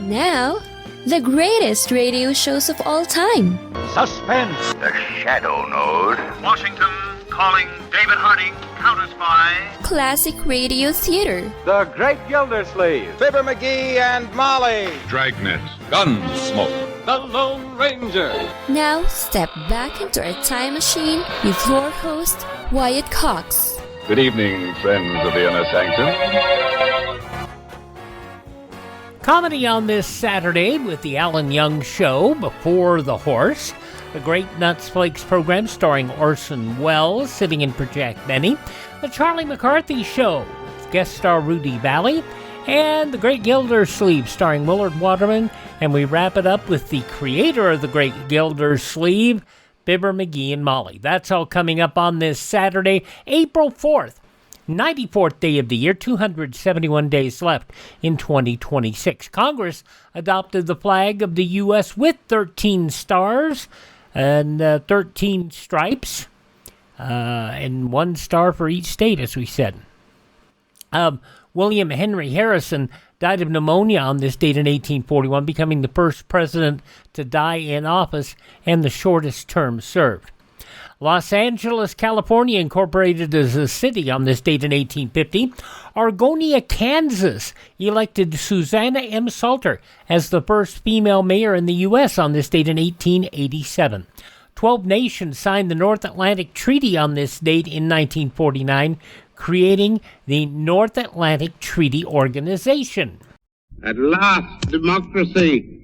Now, the greatest radio shows of all time. Suspense. The Shadow Node. Washington calling David Harding, counter-spy. Classic radio theater. The Great Gildersleeve. Fibber McGee and Molly. Dragnet. Gunsmoke. The Lone Ranger. Now, step back into a time machine with your host, Wyatt Cox. Good evening, friends of the Inner Sanctum. Comedy on this Saturday with the Alan Young Show, Before the Horse, the Grape Nuts Flakes program starring Orson Welles, sitting in for Jack Benny, the Charlie McCarthy Show with guest star Rudy Vallee, and the Great Gildersleeve starring Willard Waterman, and we wrap it up with the creator of the Great Gildersleeve, Fibber McGee and Molly. That's all coming up on this Saturday, April 4th. 94th day of the year, 271 days left in 2026. Congress adopted the flag of the U.S. with 13 stars and 13 stripes, and 1 star for each state, as we said. William Henry Harrison died of pneumonia on this date in 1841, becoming the first president to die in office and the shortest term served. Los Angeles, California, incorporated as a city on this date in 1850. Argonia, Kansas, elected Susanna M. Salter as the first female mayor in the U.S. on this date in 1887. 12 nations signed the North Atlantic Treaty on this date in 1949, creating the North Atlantic Treaty Organization. At last, democracy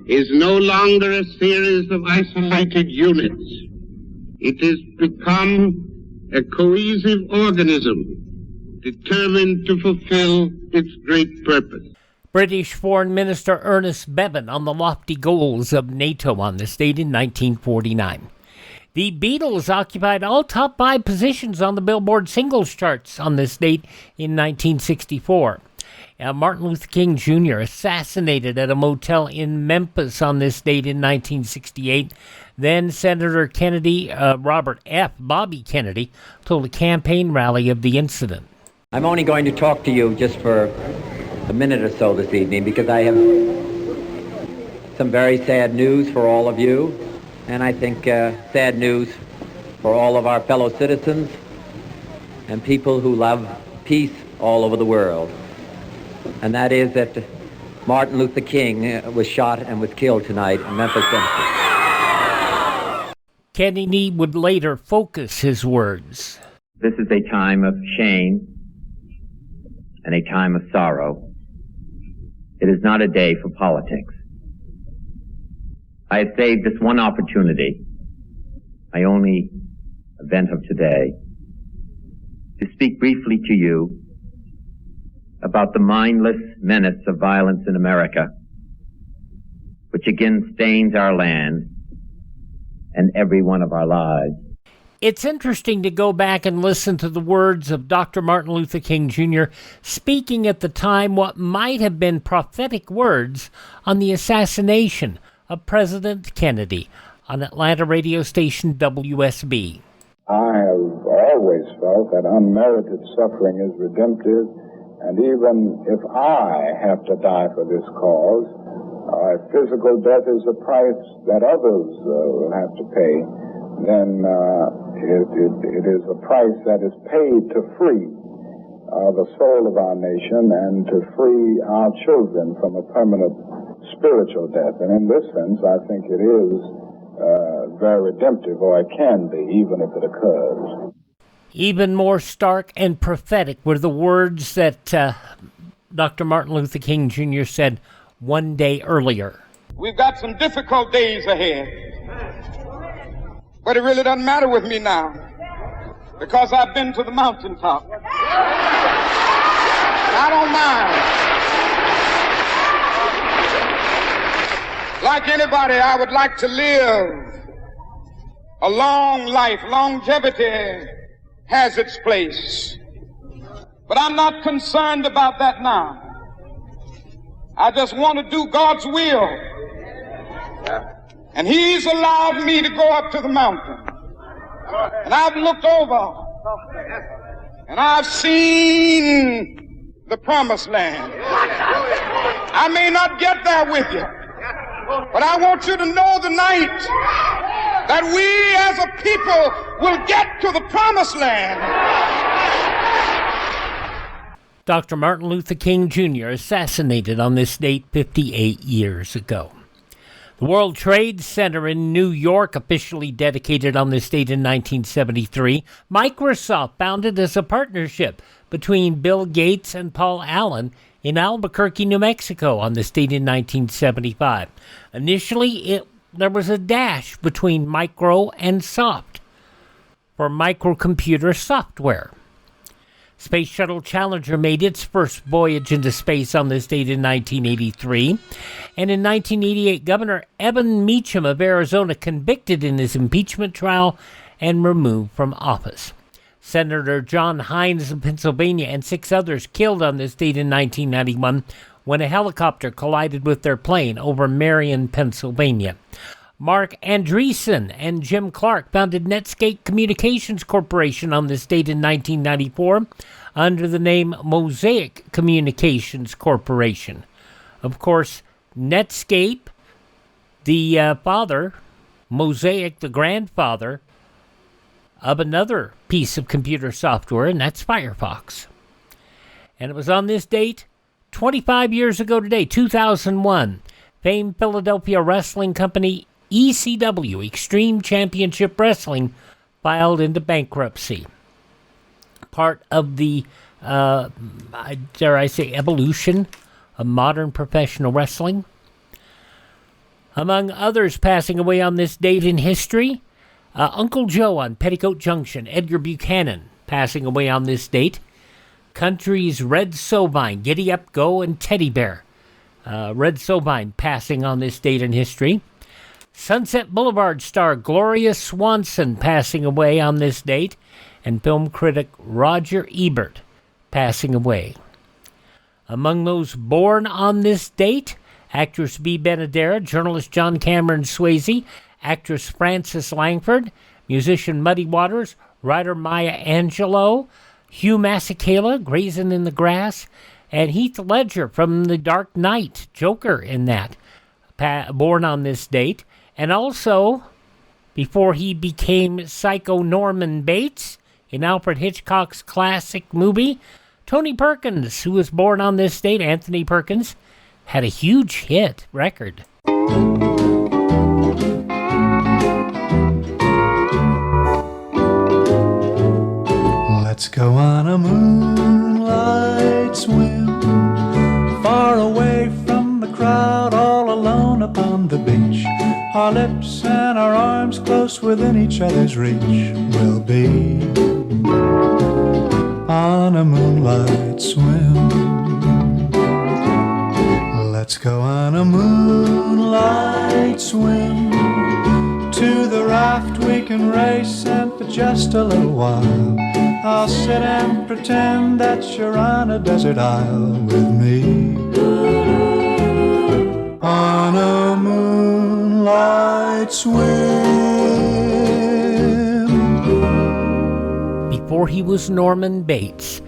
is no longer a series of isolated units. It has become a cohesive organism determined to fulfill its great purpose. British Foreign Minister Ernest Bevin on the lofty goals of NATO on this date in 1949. The Beatles occupied all top 5 positions on the Billboard singles charts on this date in 1964. Martin Luther King Jr. assassinated at a motel in Memphis on this date in 1968. Then Senator Kennedy, Robert F. Bobby Kennedy, told a campaign rally of the incident. I'm only going to talk to you just for a minute or so this evening because I have some very sad news for all of you, and I think sad news for all of our fellow citizens and people who love peace all over the world. And that is that Martin Luther King was shot and was killed tonight in Memphis, Tennessee. Kennedy would later focus his words. This is a time of shame and a time of sorrow. It is not a day for politics. I have saved this one opportunity, my only event of today, to speak briefly to you about the mindless menace of violence in America, which again stains our land and every one of our lives. It's interesting to go back and listen to the words of Dr. Martin Luther King Jr. speaking at the time what might have been prophetic words on the assassination of President Kennedy on Atlanta radio station WSB. I have always felt that unmerited suffering is redemptive, and even if I have to die for this cause, physical death is a price that others will have to pay, then it is a price that is paid to free the soul of our nation and to free our children from a permanent spiritual death. And in this sense, I think it is very redemptive, or it can be, even if it occurs. Even more stark and prophetic were the words that Dr. Martin Luther King Jr. said one day earlier. We've got some difficult days ahead, but it really doesn't matter with me now, because I've been to the mountaintop. I don't mind. Like anybody, I would like to live a long life. Longevity has its place, but I'm not concerned about that now. I just want to do God's will. And He's allowed me to go up to the mountain. And I've looked over and I've seen the promised land. I may not get there with you, but I want you to know tonight that we as a people will get to the promised land. Dr. Martin Luther King Jr. assassinated on this date 58 years ago. The World Trade Center in New York, officially dedicated on this date in 1973. Microsoft, founded as a partnership between Bill Gates and Paul Allen in Albuquerque, New Mexico, on this date in 1975. Initially, there was a dash between micro and soft for microcomputer software. Space Shuttle Challenger made its first voyage into space on this date in 1983. And in 1988, Governor Evan Meacham of Arizona convicted in his impeachment trial and removed from office. Senator John Hines of Pennsylvania and 6 others killed on this date in 1991 when a helicopter collided with their plane over Marion, Pennsylvania. Mark Andreessen and Jim Clark founded Netscape Communications Corporation on this date in 1994 under the name Mosaic Communications Corporation. Of course, Netscape, the father, Mosaic, the grandfather of another piece of computer software, and that's Firefox. And it was on this date, 25 years ago today, 2001, famed Philadelphia wrestling company ECW, Extreme Championship Wrestling, filed into bankruptcy. Part of the, dare I say, evolution of modern professional wrestling. Among others passing away on this date in history, Uncle Joe on Petticoat Junction, Edgar Buchanan, passing away on this date. Country's Red Sovine, Giddy Up, Go, and Teddy Bear. Red Sovine passing on this date in history. Sunset Boulevard star Gloria Swanson passing away on this date, and film critic Roger Ebert passing away. Among those born on this date, actress Bea Benaderet, journalist John Cameron Swayze, actress Frances Langford, musician Muddy Waters, writer Maya Angelou, Hugh Masekela, Grazing in the Grass, and Heath Ledger from The Dark Knight, Joker in that, born on this date. And also, before he became Psycho Norman Bates in Alfred Hitchcock's classic movie, Tony Perkins, who was born on this date, Anthony Perkins, had a huge hit record. Let's go on a moonlight swim, far away from the crowd, all alone upon the beach. Our lips and our arms close within each other's reach. We'll be on a moonlight swim. Let's go on a moonlight swim. To the raft we can race, and for just a little while I'll sit and pretend that you're on a desert isle with me. On a moonlight swim. Before he was Norman Bates,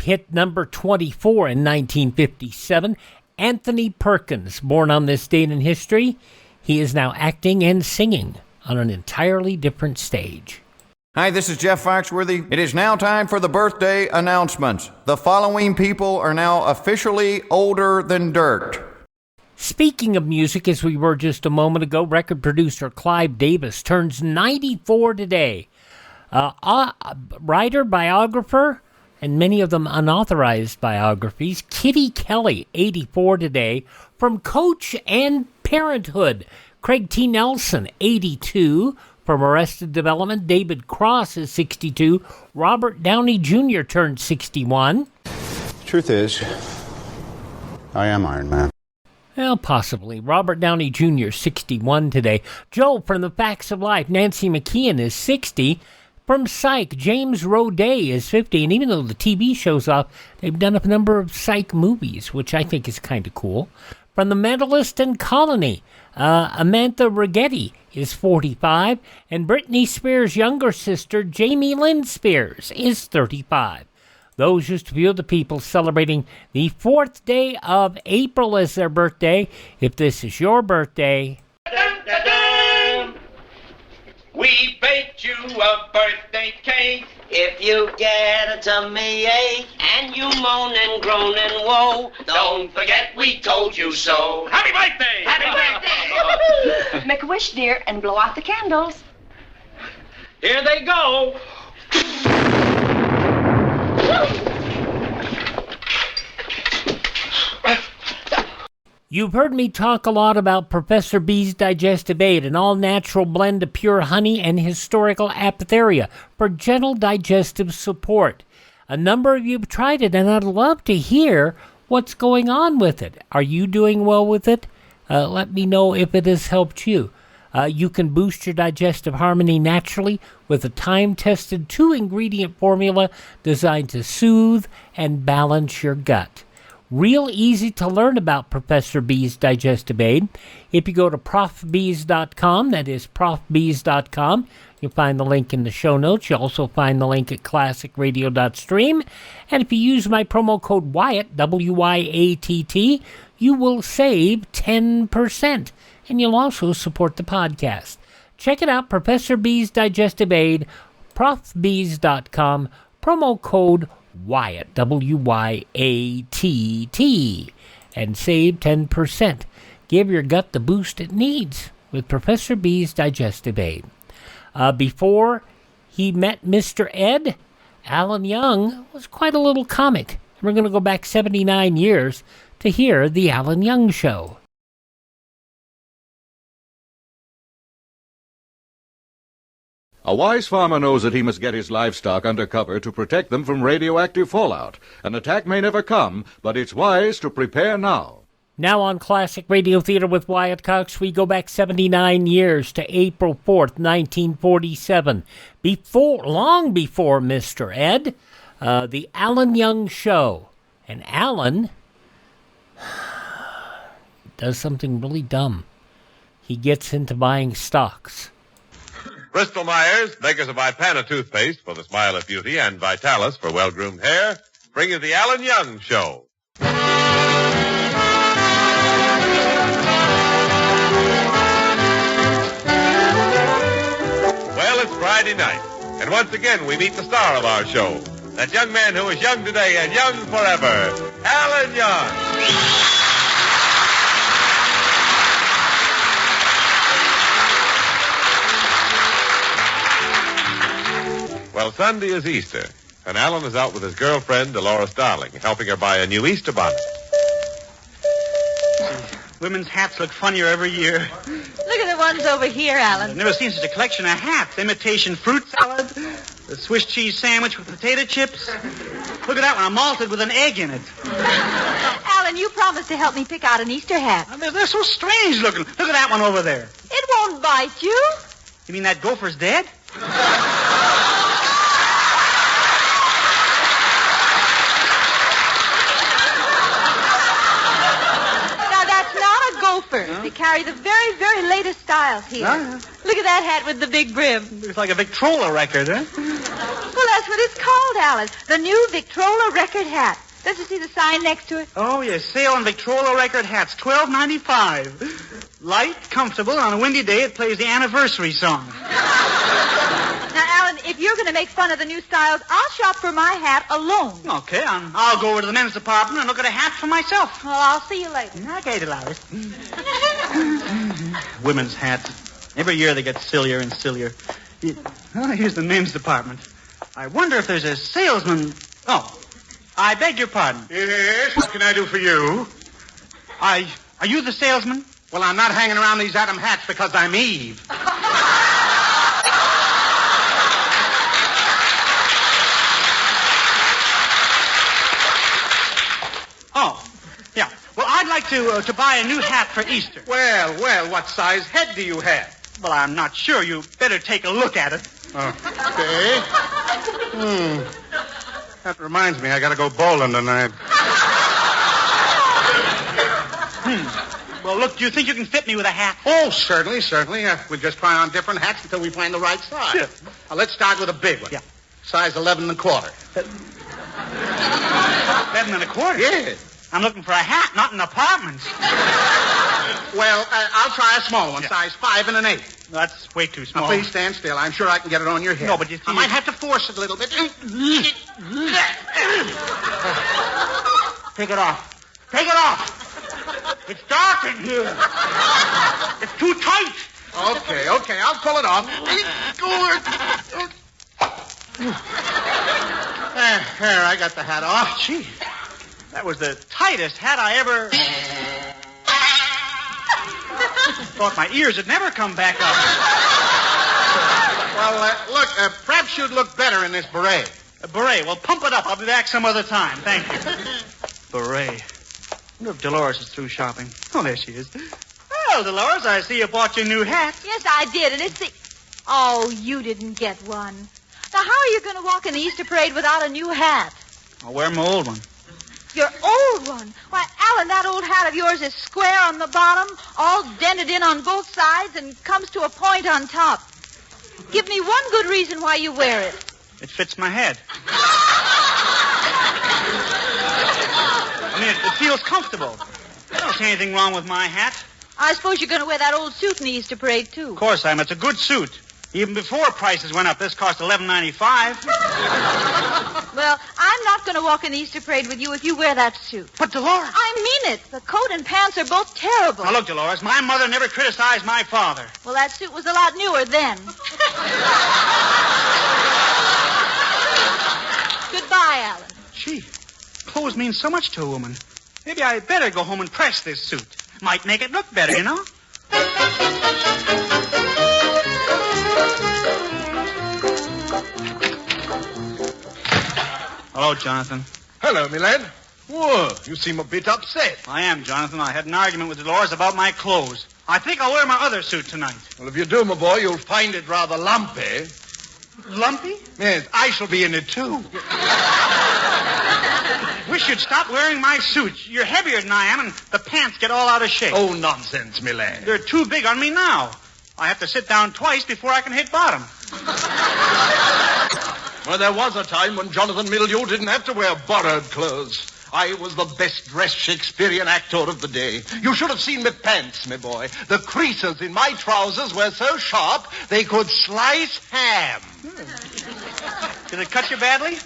hit number 24 in 1957, Anthony Perkins, born on this date in history. He is now acting and singing on an entirely different stage. Hi, this is Jeff Foxworthy. It is now time for the birthday announcements. The following people are now officially older than dirt. Speaking of music, as we were just a moment ago, record producer Clive Davis turns 94 today. Writer, biographer, and many of them unauthorized biographies. Kitty Kelly, 84 today, from Coach and Parenthood. Craig T. Nelson, 82, from Arrested Development. David Cross is 62. Robert Downey Jr. turned 61. Truth is, I am Iron Man. Well, possibly. Robert Downey Jr., 61 today. Joe from The Facts of Life. Nancy McKeon is 60. From Psych, James Roday is 50. And even though the TV show's off, they've done a number of Psych movies, which I think is kind of cool. From The Mentalist and Colony, Amantha Rigetti is 45. And Britney Spears' younger sister, Jamie Lynn Spears, is 35. Those just a few of the people celebrating the 4th day of April as their birthday. If this is your birthday... We baked you a birthday cake. If you get a tummy ache and you moan and groan and woe, don't forget we told you so. Happy birthday! Happy birthday! Make a wish, dear, and blow out the candles. Here they go. You've heard me talk a lot about Professor B's Digestive Aid, an all-natural blend of pure honey and historical apotheria for gentle digestive support. A number of you have tried it, and I'd love to hear what's going on with it. Are you doing well with it? Let me know if it has helped you. You can boost your digestive harmony naturally with a time-tested 2-ingredient formula designed to soothe and balance your gut. Real easy to learn about Professor B's Digestive Aid. If you go to profbees.com, that is profbees.com, you'll find the link in the show notes. You'll also find the link at classicradio.stream. And if you use my promo code Wyatt, W-Y-A-T-T, you will save 10%. And you'll also support the podcast. Check it out, Professor B's Digestive Aid, profbees.com, promo code Wyatt, W-Y-A-T-T, and save 10%. Give your gut the boost it needs with Professor B's Digestive Aid. Before he met Mr. Ed, Alan Young was quite a little comic. We're going to go back 79 years to hear The Alan Young Show. A wise farmer knows that he must get his livestock under cover to protect them from radioactive fallout. An attack may never come, but it's wise to prepare now. Now on Classic Radio Theater with Wyatt Cox, we go back 79 years to April 4th, 1947. Long before Mr. Ed, The Alan Young Show. And Alan does something really dumb. He gets into buying stocks. Bristol Myers, makers of Ipana toothpaste for the smile of beauty and Vitalis for well-groomed hair, bring you the Alan Young Show. Well, it's Friday night, and once again we meet the star of our show, that young man who is young today and young forever, Alan Young. Well, Sunday is Easter, and Alan is out with his girlfriend, Dolores Darling, helping her buy a new Easter bonnet. Women's hats look funnier every year. Look at the ones over here, Alan. I've never seen such a collection of hats. Imitation fruit salad, the Swiss cheese sandwich with potato chips. Look at that one, a malted with an egg in it. Alan, you promised to help me pick out an Easter hat. They're so strange looking. Look at that one over there. It won't bite you. You mean that gopher's dead? They carry the very, very latest styles here. Look at that hat with the big brim. Looks like a Victrola record, huh? Well, that's what it's called, Alice. The new Victrola record hat. Don't you see the sign next to it? Oh, yes. Sale on Victrola record hats, $12.95. Light, comfortable, and on a windy day it plays the anniversary song. Now, Alan, if you're going to make fun of the new styles, I'll shop for my hat alone. Okay, I'll go over to the men's department and look at a hat for myself. Well, I'll see you later. Okay, Dolores. Women's hats. Every year they get sillier and sillier. Oh, here's the men's department. I wonder if there's a salesman... Oh, I beg your pardon. Yes, what can I do for you? Are you the salesman? Well, I'm not hanging around these Adam hats because I'm Eve. Oh, yeah. Well, I'd like to buy a new hat for Easter. Well, what size head do you have? Well, I'm not sure. You better take a look at it. Okay. That reminds me, I gotta go bowling tonight. Well, look, do you think you can fit me with a hat? Oh, certainly. We'll just try on different hats until we find the right size. Sure. Now, let's start with a big one. Yeah. Size 11 1/4. $11.25? Yes. I'm looking for a hat, not an apartment. Well, I'll try a small one, size 5 and an 8. That's way too small. Now, please stand still. I'm sure I can get it on your head. No, but you see... I might have to force it a little bit. Take it off. Take it off. It's dark in here. It's too tight. Okay. I'll pull it off. There, I got the hat off. Gee, that was the tightest hat I ever... Thought my ears would never come back up. Well, look, perhaps you'd look better in this beret. A beret? Well, pump it up. I'll be back some other time. Thank you. Beret. I wonder if Dolores is through shopping. Oh, there she is. Well, Dolores, I see you bought your new hat. Yes, I did, and it's the... Oh, you didn't get one. Now, how are you going to walk in the Easter parade without a new hat? I'll wear my old one. Your old one? Why, Alan, that old hat of yours is square on the bottom, all dented in on both sides, and comes to a point on top. Give me one good reason why you wear it. It fits my head. I mean, it feels comfortable. I don't see anything wrong with my hat. I suppose you're going to wear that old suit in the Easter parade, too. Of course I am. It's a good suit. Even before prices went up, this cost $11.95. Well, I'm not going to walk in the Easter parade with you if you wear that suit. But, Dolores... I mean it. The coat and pants are both terrible. Now, look, Dolores, my mother never criticized my father. Well, that suit was a lot newer then. Goodbye, Alan. Gee, clothes mean so much to a woman. Maybe I better go home and press this suit. Might make it look better, you know? Hello, Jonathan. Hello, my lad. Whoa, you seem a bit upset. I am, Jonathan. I had an argument with Dolores about my clothes. I think I'll wear my other suit tonight. Well, if you do, my boy, you'll find it rather lumpy. Lumpy? Yes, I shall be in it, too. Wish you'd stop wearing my suit. You're heavier than I am, and the pants get all out of shape. Oh, nonsense, my lad. They're too big on me now. I have to sit down twice before I can hit bottom. Well, there was a time when Jonathan Mildew didn't have to wear borrowed clothes. I was the best-dressed Shakespearean actor of the day. You should have seen my pants, my boy. The creases in my trousers were so sharp they could slice ham. Did it cut you badly?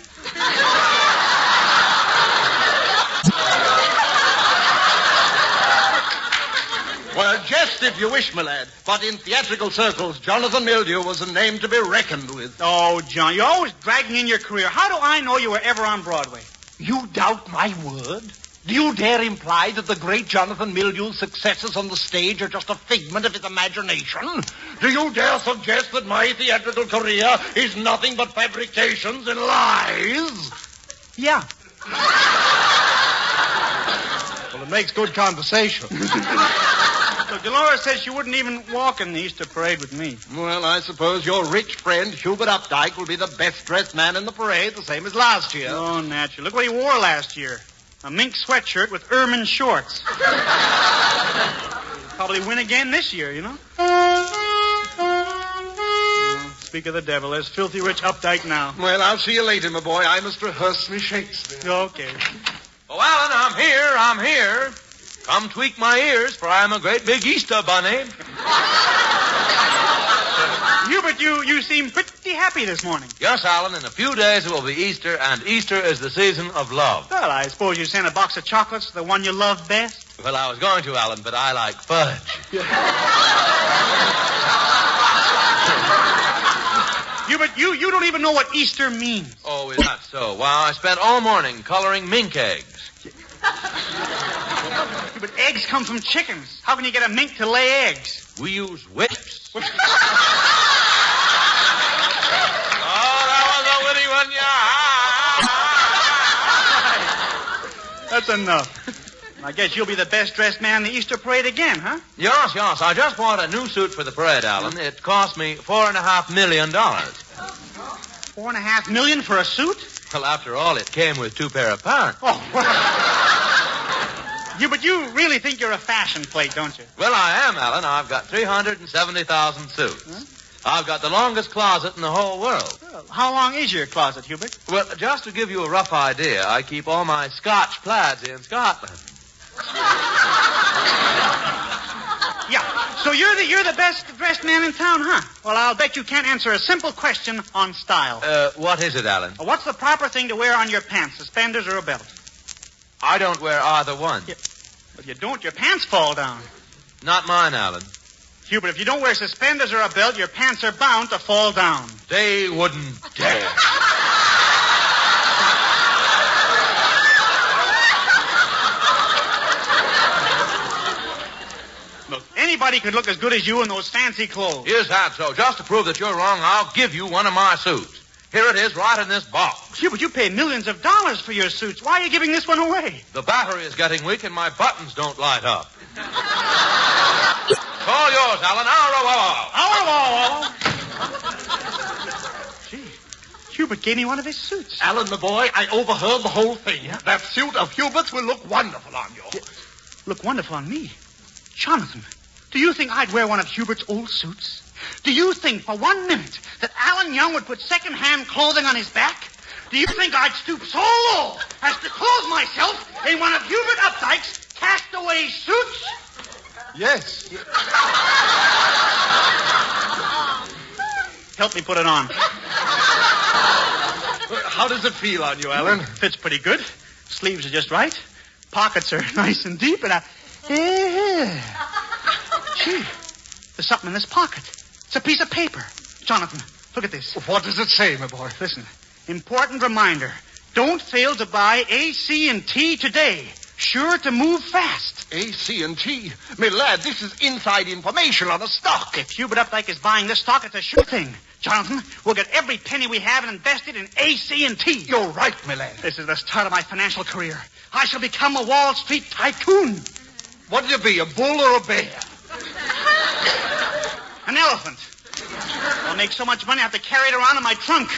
Well, jest if you wish, my lad. But in theatrical circles, Jonathan Mildew was a name to be reckoned with. Oh, John, you're always dragging in your career. How do I know you were ever on Broadway? You doubt my word? Do you dare imply that the great Jonathan Mildew's successes on the stage are just a figment of his imagination? Do you dare suggest that my theatrical career is nothing but fabrications and lies? Yeah. Well, it makes good conversation. So Dolores says she wouldn't even walk in the Easter parade with me. Well, I suppose your rich friend, Hubert Updike, will be the best-dressed man in the parade, the same as last year. Oh, naturally. Look what he wore last year. A mink sweatshirt with ermine shorts. Probably win again this year, you know? Oh, speak of the devil, there's filthy rich Updike now. Well, I'll see you later, my boy. I must rehearse me Shakespeare. Okay. Oh, Alan, I'm here. Come tweak my ears, for I'm a great big Easter bunny. Hubert, you seem pretty happy this morning. Yes, Alan, in a few days it will be Easter, and Easter is the season of love. Well, I suppose you sent a box of chocolates to the one you love best? Well, I was going to, Alan, but I like fudge. Hubert, you don't even know what Easter means. Oh, is that so? Well, I spent all morning coloring mink eggs. But eggs come from chickens. How can you get a mink to lay eggs? We use whips. Oh, that was a witty one, yeah. That's enough. I guess you'll be the best-dressed man in the Easter parade again, huh? Yes. I just bought a new suit for the parade, Alan. It cost me $4.5 million. $4.5 million for a suit? Well, after all, it came with 2 pair of pants. Oh, but you really think you're a fashion plate, don't you? Well, I am, Alan. I've got 370,000 suits. Huh? I've got the longest closet in the whole world. Well, how long is your closet, Hubert? Well, just to give you a rough idea, I keep all my Scotch plaids in Scotland. Yeah. So you're the best dressed man in town, huh? Well, I'll bet you can't answer a simple question on style. What is it, Alan? What's the proper thing to wear on your pants, suspenders or a belt? I don't wear either one. But you don't, your pants fall down. Not mine, Alan. Hubert, if you don't wear suspenders or a belt, your pants are bound to fall down. They wouldn't dare. Look, anybody could look as good as you in those fancy clothes. Is that so? Just to prove that you're wrong, I'll give you one of my suits. Here it is, right in this box. Hubert, you pay millions of dollars for your suits. Why are you giving this one away? The battery is getting weak and my buttons don't light up. It's all yours, Alan. Gee, Hubert gave me one of his suits. Alan, my boy, I overheard the whole thing. Yeah? That suit of Hubert's will look wonderful on you. Look wonderful on me? Jonathan, do you think I'd wear one of Hubert's old suits? Do you think for 1 minute that Alan Young would put second-hand clothing on his back? Do you think I'd stoop so low as to clothe myself in one of Hubert Updike's castaway suits? Yes. Help me put it on. How does it feel on you, Alan? Fits pretty good. Sleeves are just right. Pockets are nice and deep, and Gee, there's something in this pocket. It's a piece of paper. Jonathan, look at this. What does it say, my boy? Listen, important reminder. Don't fail to buy AC&T today. Sure to move fast. AC&T? My lad, this is inside information on a stock. If Hubert Updike is buying this stock, it's a sure thing. Jonathan, we'll get every penny we have and invest it in AC&T. You're right, my lad. This is the start of my financial career. I shall become a Wall Street tycoon. What'd you be, a bull or a bear? An elephant. I'll make so much money I have to carry it around in my trunk.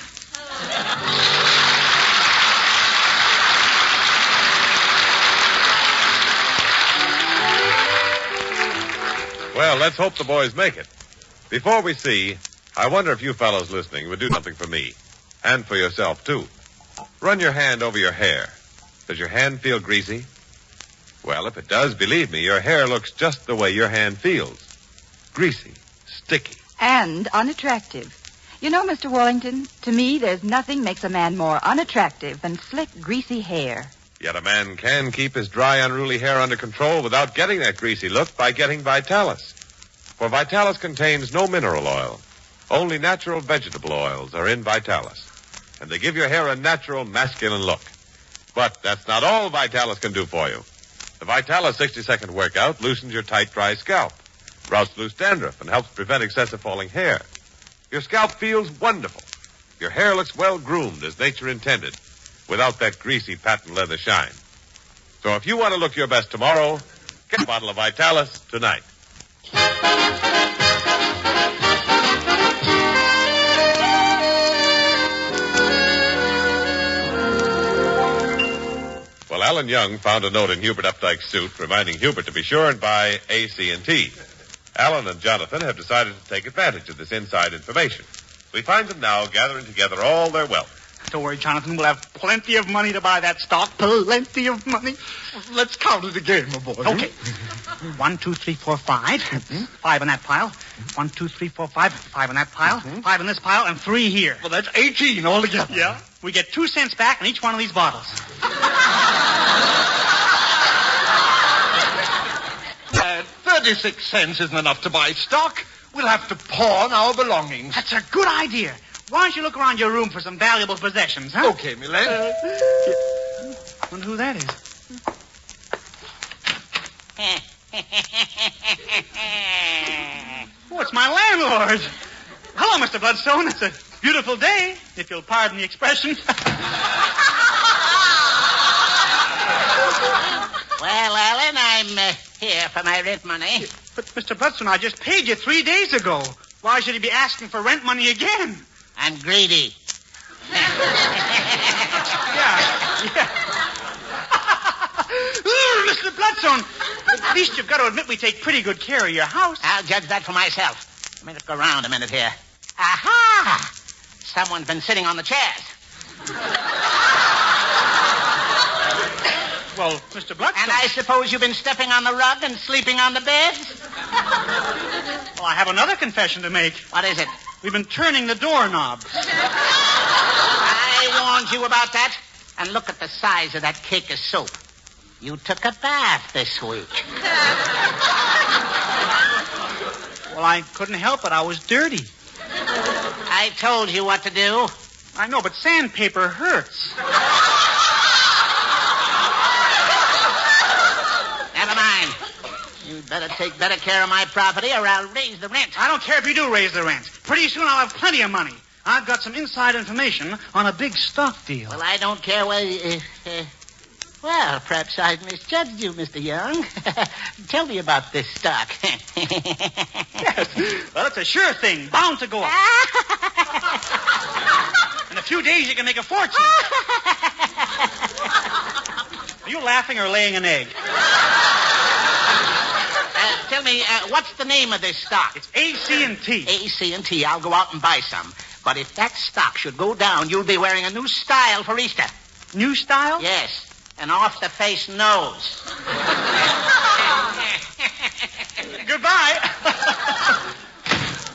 Well, let's hope the boys make it. Before we see, I wonder if you fellows listening would do something for me. And for yourself, too. Run your hand over your hair. Does your hand feel greasy? Well, if it does, believe me, your hair looks just the way your hand feels. Greasy, sticky. And unattractive. You know, Mr. Wallington, to me, there's nothing makes a man more unattractive than slick, greasy hair. Yet a man can keep his dry, unruly hair under control without getting that greasy look by getting Vitalis. For Vitalis contains no mineral oil. Only natural vegetable oils are in Vitalis. And they give your hair a natural, masculine look. But that's not all Vitalis can do for you. The Vitalis 60-second workout loosens your tight, dry scalp, routs loose dandruff, and helps prevent excessive falling hair. Your scalp feels wonderful. Your hair looks well-groomed as nature intended, without that greasy patent leather shine. So if you want to look your best tomorrow, get a bottle of Vitalis tonight. Well, Alan Young found a note in Hubert Updike's suit reminding Hubert to be sure and buy AC&T. Alan and Jonathan have decided to take advantage of this inside information. We find them now gathering together all their wealth. Don't worry, Jonathan. We'll have plenty of money to buy that stock. Plenty of money. Let's count it again, my boy. Okay. 1, 2, 3, 4, 5. 5 in that pile. 1, 2, 3, 4, 5. 5 in that pile. 5 in this pile, and 3 here. Well, that's 18 altogether. Yeah. We get 2 cents back on each one of these bottles. 36 cents isn't enough to buy stock. We'll have to pawn our belongings. That's a good idea. Why don't you look around your room for some valuable possessions, huh? Okay, my lad. Wonder who that is. Oh, it's my landlord. Hello, Mr. Bloodstone. It's a beautiful day, if you'll pardon the expression. Well, Alan, I'm here for my rent money. But, Mr. Bloodstone, I just paid you 3 days ago. Why should he be asking for rent money again? I'm greedy. Yeah. Mr. Bloodstone, at least you've got to admit we take pretty good care of your house. I'll judge that for myself. Let me look around a minute here. Aha! Someone's been sitting on the chairs. Well, Mr. Bloodstone. And I suppose you've been stepping on the rug and sleeping on the bed? Well, I have another confession to make. What is it? We've been turning the doorknobs. I warned you about that. And look at the size of that cake of soap. You took a bath this week. Well, I couldn't help it. I was dirty. I told you what to do. I know, but sandpaper hurts. Never mind. You'd better take better care of my property or I'll raise the rent. I don't care if you do raise the rent. Pretty soon I'll have plenty of money. I've got some inside information on a big stock deal. Well, I don't care whether... well, perhaps I've misjudged you, Mr. Young. Tell me about this stock. Yes. Well, it's a sure thing. Bound to go up. In a few days, you can make a fortune. Are you laughing or laying an egg? Tell me, what's the name of this stock? It's AC&T. AC&T. I'll go out and buy some. But if that stock should go down, you'll be wearing a new style for Easter. New style? Yes. An off-the-face nose. Goodbye.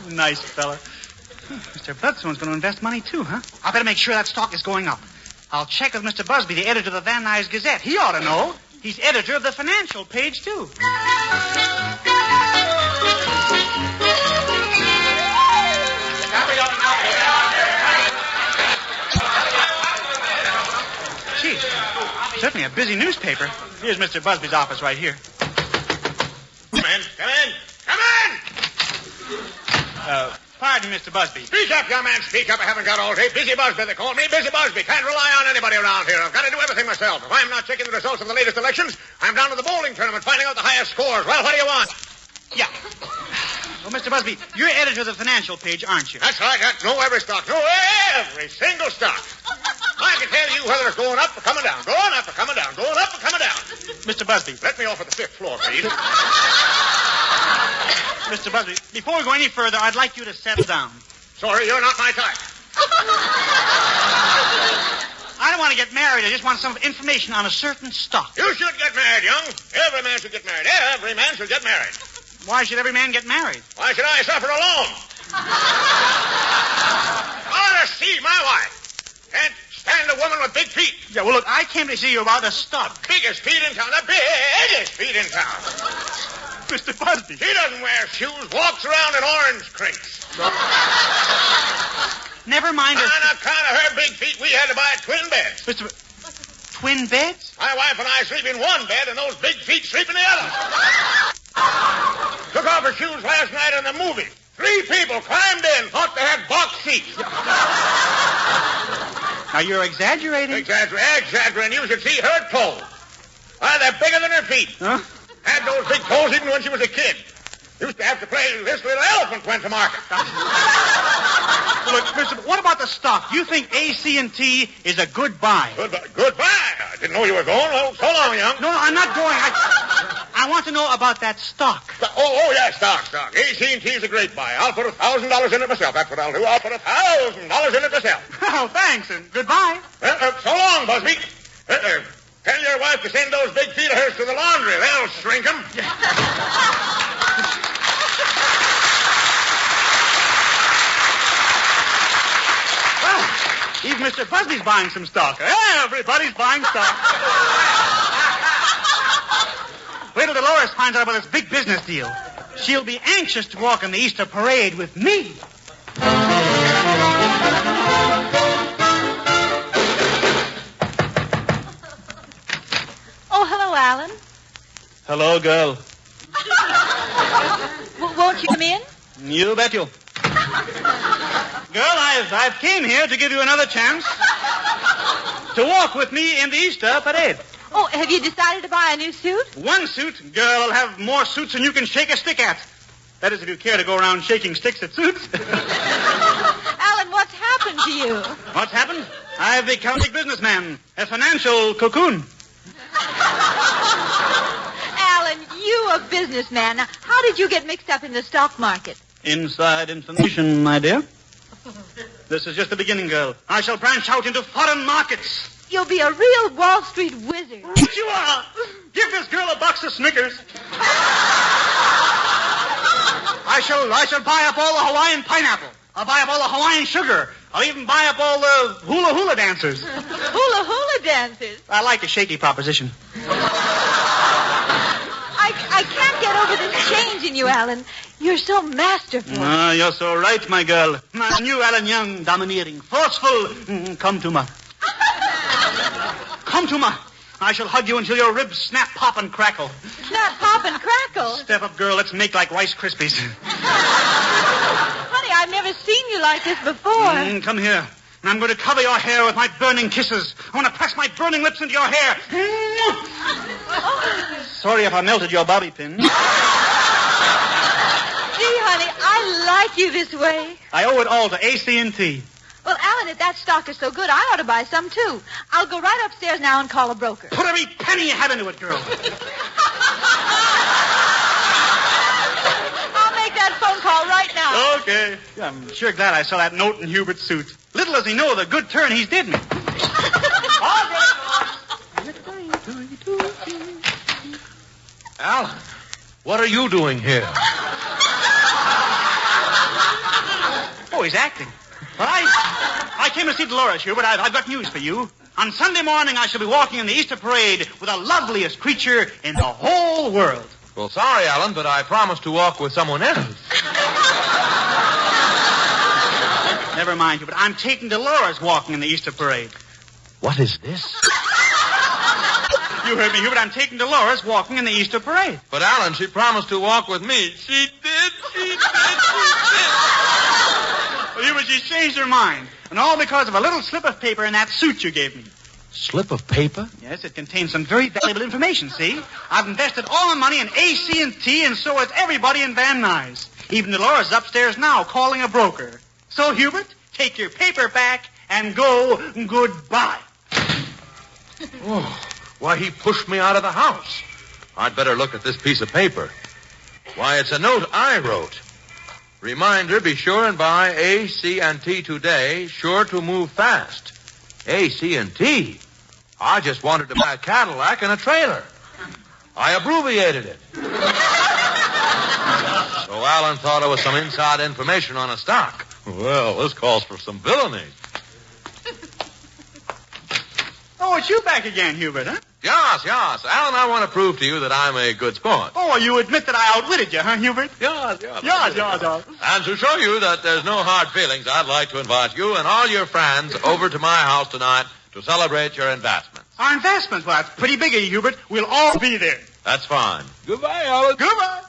Nice fella. Mr. Bloodstone's going to invest money, too, huh? I better make sure that stock is going up. I'll check with Mr. Busby, the editor of the Van Nuys Gazette. He ought to know. He's editor of the financial page, too. Gee, certainly a busy newspaper. Here's Mr. Busby's office right here. Come in. Pardon, Mr. Busby. Speak up, young man. Speak up. I haven't got all day. Busy Busby, they call me. Busy Busby. Can't rely on anybody around here. I've got to do everything myself. If I'm not checking the results of the latest elections, I'm down to the bowling tournament finding out the highest scores. Well, what do you want? Yeah. Well, Mr. Busby, you're editor of the financial page, aren't you? That's right. Know every stock. Know every single stock. I can tell you whether it's going up or coming down. Going up or coming down. Going up or coming down. Mr. Busby. Let me off at the 5th floor, please. Mr. Busby, before we go any further, I'd like you to settle down. Sorry, you're not my type. I don't want to get married. I just want some information on a certain stock. You should get married, young. Every man should get married. Every man should get married. Why should every man get married? Why should I suffer alone? I want to see my wife. Can't stand a woman with big feet. Yeah, well, look, I came to see you about a stock. The biggest feet in town. The biggest feet in town. Mr. Busby. She doesn't wear shoes, walks around in orange crates. Never mind her. On account of her big feet, we had to buy twin beds. Twin beds? My wife and I sleep in one bed, and those big feet sleep in the other. Took off her shoes last night in the movie. 3 people climbed in, thought they had box seats. Now, you're exaggerating. Exaggerating. You should see her toes. Why, they're bigger than her feet. Huh? Had those big toes even when she was a kid. Used to have to play This Little Elephant Went to Market. Look, Mr. What about the stock? You think AC&T is a good buy? Goodbye. I didn't know you were going. Well, so long, young. No, I'm not going. I want to know about that stock. Yeah, stock. AT&T is a great buy. I'll put $1,000 in it myself. That's what I'll do. I'll put $1,000 in it myself. Oh, thanks, and goodbye. So long, Busby. Tell your wife to send those big feet of hers to the laundry. They'll shrink them. Well, even Mr. Busby's buying some stock. Everybody's buying stock. Wait till Dolores finds out about this big business deal. She'll be anxious to walk in the Easter parade with me. Oh, hello, Alan. Hello, girl. Won't you come in? You bet you. Girl, I've came here to give you another chance to walk with me in the Easter parade. Oh, have you decided to buy a new suit? One suit? Girl, I'll have more suits than you can shake a stick at. That is, if you care to go around shaking sticks at suits. Alan, what's happened to you? What's happened? I've become a big businessman, a financial cocoon. Alan, you a businessman. Now, how did you get mixed up in the stock market? Inside information, my dear. This is just the beginning, girl. I shall branch out into foreign markets. You'll be a real Wall Street wizard. You are. Give this girl a box of Snickers. I shall buy up all the Hawaiian pineapple. I'll buy up all the Hawaiian sugar. I'll even buy up all the hula dancers. Hula dancers? I like a shaky proposition. I can't get over this change in you, Alan. You're so masterful. You're so right, my girl. My new Alan Young, domineering, forceful. Come to ma. Come to ma. I shall hug you until your ribs snap, pop, and crackle. Snap, pop, and crackle? Step up, girl. Let's make like Rice Krispies. Honey, I've never seen you like this before. Come here. And I'm going to cover your hair with my burning kisses. I want to press my burning lips into your hair. Sorry if I melted your bobby pin. Gee, honey, I like you this way. I owe it all to AT&T. Well, Alan, if that stock is so good, I ought to buy some, too. I'll go right upstairs now and call a broker. Put every penny you have into it, girl. I'll make that phone call right now. Okay. I'm sure glad I saw that note in Hubert's suit. Little does he know the good turn he's did me. Alan, what are you doing here? Oh, he's acting. Well, I came to see Dolores, Hubert. I've got news for you. On Sunday morning, I shall be walking in the Easter parade with the loveliest creature in the whole world. Well, sorry, Alan, but I promised to walk with someone else. Never mind, Hubert. I'm taking Dolores walking in the Easter parade. What is this? You heard me, Hubert. I'm taking Dolores walking in the Easter parade. But, Alan, she promised to walk with me. She did. Well, Hubert, she changed her mind. And all because of a little slip of paper in that suit you gave me. Slip of paper? Yes, it contains some very valuable information, see? I've invested all my money in AT&T, and so has everybody in Van Nuys. Even Dolores is upstairs now calling a broker. So, Hubert, take your paper back and go goodbye. Oh, why, he pushed me out of the house. I'd better look at this piece of paper. Why, it's a note I wrote. Reminder, be sure and buy AC&T today, sure to move fast. AC&T? I just wanted to buy a Cadillac and a trailer. I abbreviated it. So Alan thought it was some inside information on a stock. Well, this calls for some villainy. Oh, it's you back again, Hubert, huh? Yes. Alan, I want to prove to you that I'm a good sport. Oh, you admit that I outwitted you, huh, Hubert? Yes. Yes. And to show you that there's no hard feelings, I'd like to invite you and all your friends over to my house tonight to celebrate your investments. Our investments? Well, that's pretty big of you, Hubert. We'll all be there. That's fine. Goodbye, Alan. Goodbye.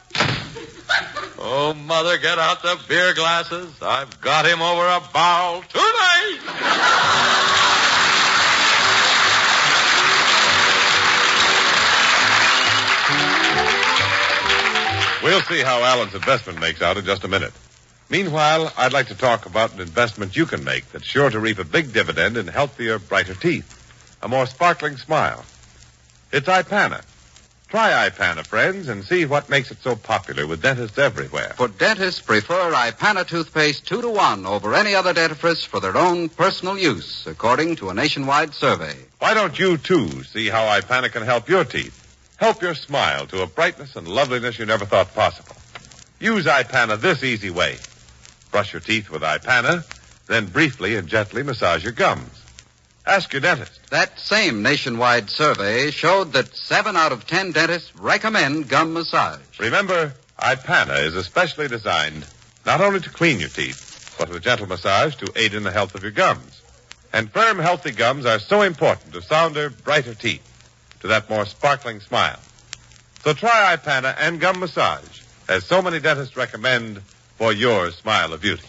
Oh, Mother, get out the beer glasses. I've got him over a barrel tonight. We'll see how Alan's investment makes out in just a minute. Meanwhile, I'd like to talk about an investment you can make that's sure to reap a big dividend in healthier, brighter teeth, a more sparkling smile. It's Ipana. Try Ipana, friends, and see what makes it so popular with dentists everywhere. For dentists prefer Ipana toothpaste 2-to-1 over any other dentifrice for their own personal use, according to a nationwide survey. Why don't you, too, see how Ipana can help your teeth? Help your smile to a brightness and loveliness you never thought possible. Use Ipana this easy way. Brush your teeth with Ipana, then briefly and gently massage your gums. Ask your dentist. That same nationwide survey showed that 7 out of 10 dentists recommend gum massage. Remember, Ipana is especially designed not only to clean your teeth, but with gentle massage to aid in the health of your gums. And firm, healthy gums are so important to sounder, brighter teeth, to that more sparkling smile. So try Ipana and gum massage, as so many dentists recommend for your smile of beauty.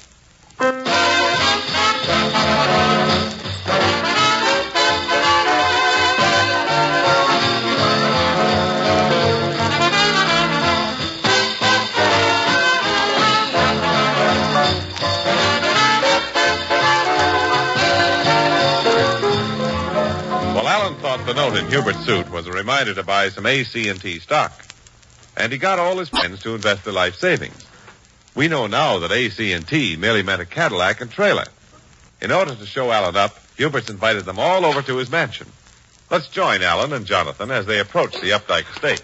The note in Hubert's suit was a reminder to buy some AC&T stock. And he got all his friends to invest their life savings. We know now that AC&T merely meant a Cadillac and trailer. In order to show Alan up, Hubert's invited them all over to his mansion. Let's join Alan and Jonathan as they approach the Updike estate.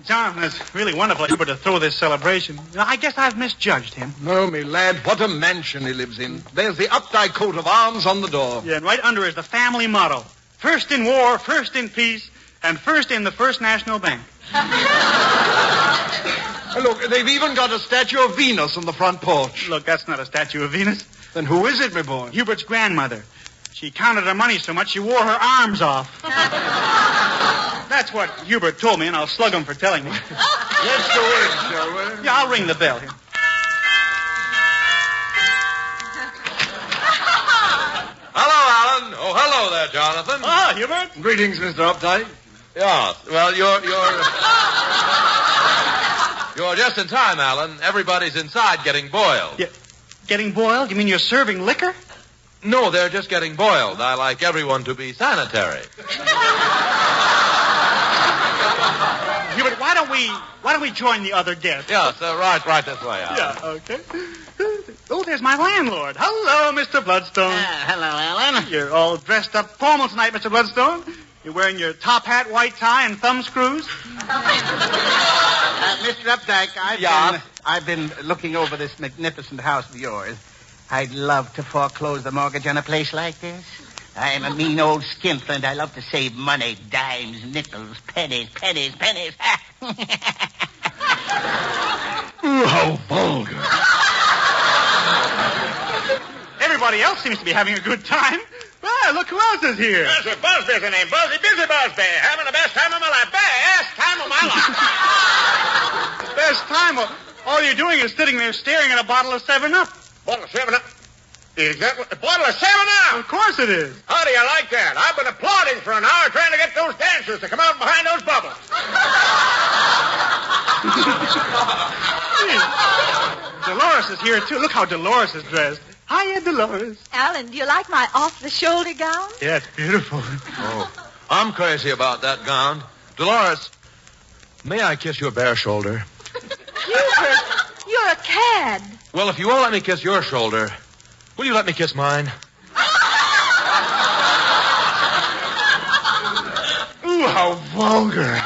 Jonathan, it's really wonderful, Hubert, to throw this celebration. I guess I've misjudged him. No, me lad, what a mansion he lives in. There's the Updike coat of arms on the door. Yeah, and right under is the family motto. First in war, first in peace, and first in the First National Bank. Look, they've even got a statue of Venus on the front porch. Look, that's not a statue of Venus. Then who is it, my boy? Hubert's grandmother. She counted her money so much she wore her arms off. That's what Hubert told me, and I'll slug him for telling me. Let's go in, shall we? Yeah, I'll ring the bell here. Hello, Alan. Oh, hello there, Jonathan. Ah, Hubert. Greetings, Mr. Updike. Yeah, well, you're just in time, Alan. Everybody's inside getting boiled. Yeah. Getting boiled? You mean you're serving liquor? No, they're just getting boiled. I like everyone to be sanitary. Hubert, why don't we join the other guests? Yes, right this way, Alan. Yeah, okay. Oh, there's my landlord. Hello, Mr. Bloodstone. Hello, Alan. You're all dressed up formal tonight, Mr. Bloodstone. You're wearing your top hat, white tie, and thumb screws. Mr. Updike, I've been looking over this magnificent house of yours. I'd love to foreclose the mortgage on a place like this. I'm a mean old skinflint, and I love to save money, dimes, nickels, pennies. Ooh, how vulgar. Everybody else seems to be having a good time. Well, look who else is here. Mr. Busby's the name. Busy Busby. Having the best time of my life. Best time of my life. Best time? All you're doing is sitting there staring at a bottle of 7-Up. Bottle of 7-Up? Is that what? A bottle of 7-Up? Of course it is. How do you like that? I've been applauding for an hour trying to get those dancers to come out behind those bubbles. Dolores is here, too. Look how Dolores is dressed. Hiya, Dolores. Alan, do you like my off-the-shoulder gown? Yeah, it's beautiful. Oh, I'm crazy about that gown. Dolores, may I kiss your bare shoulder? Hubert, you're a cad. Well, if you won't let me kiss your shoulder, will you let me kiss mine? Ooh, how vulgar.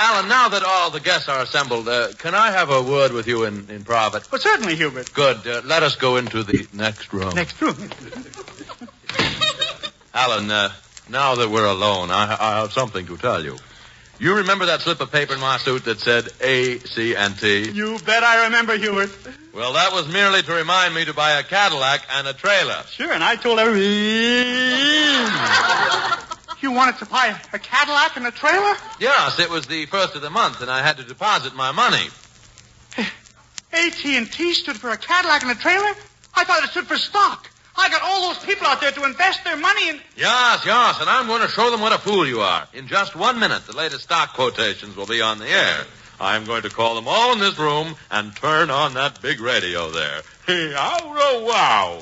Alan, now that all the guests are assembled, can I have a word with you in private? Well, certainly, Hubert. Good. Let us go into the next room. Next room. Alan, now that we're alone, I have something to tell you. You remember that slip of paper in my suit that said ACNT? You bet I remember, Hubert. Well, that was merely to remind me to buy a Cadillac and a trailer. Sure, and I told everybody... You wanted to buy a Cadillac and a trailer? Yes, it was the first of the month, and I had to deposit my money. AT&T stood for a Cadillac and a trailer? I thought it stood for stock. I got all those people out there to invest their money in... Yes, and I'm going to show them what a fool you are. In just 1 minute, the latest stock quotations will be on the air. I'm going to call them all in this room and turn on that big radio there. Hey, wow.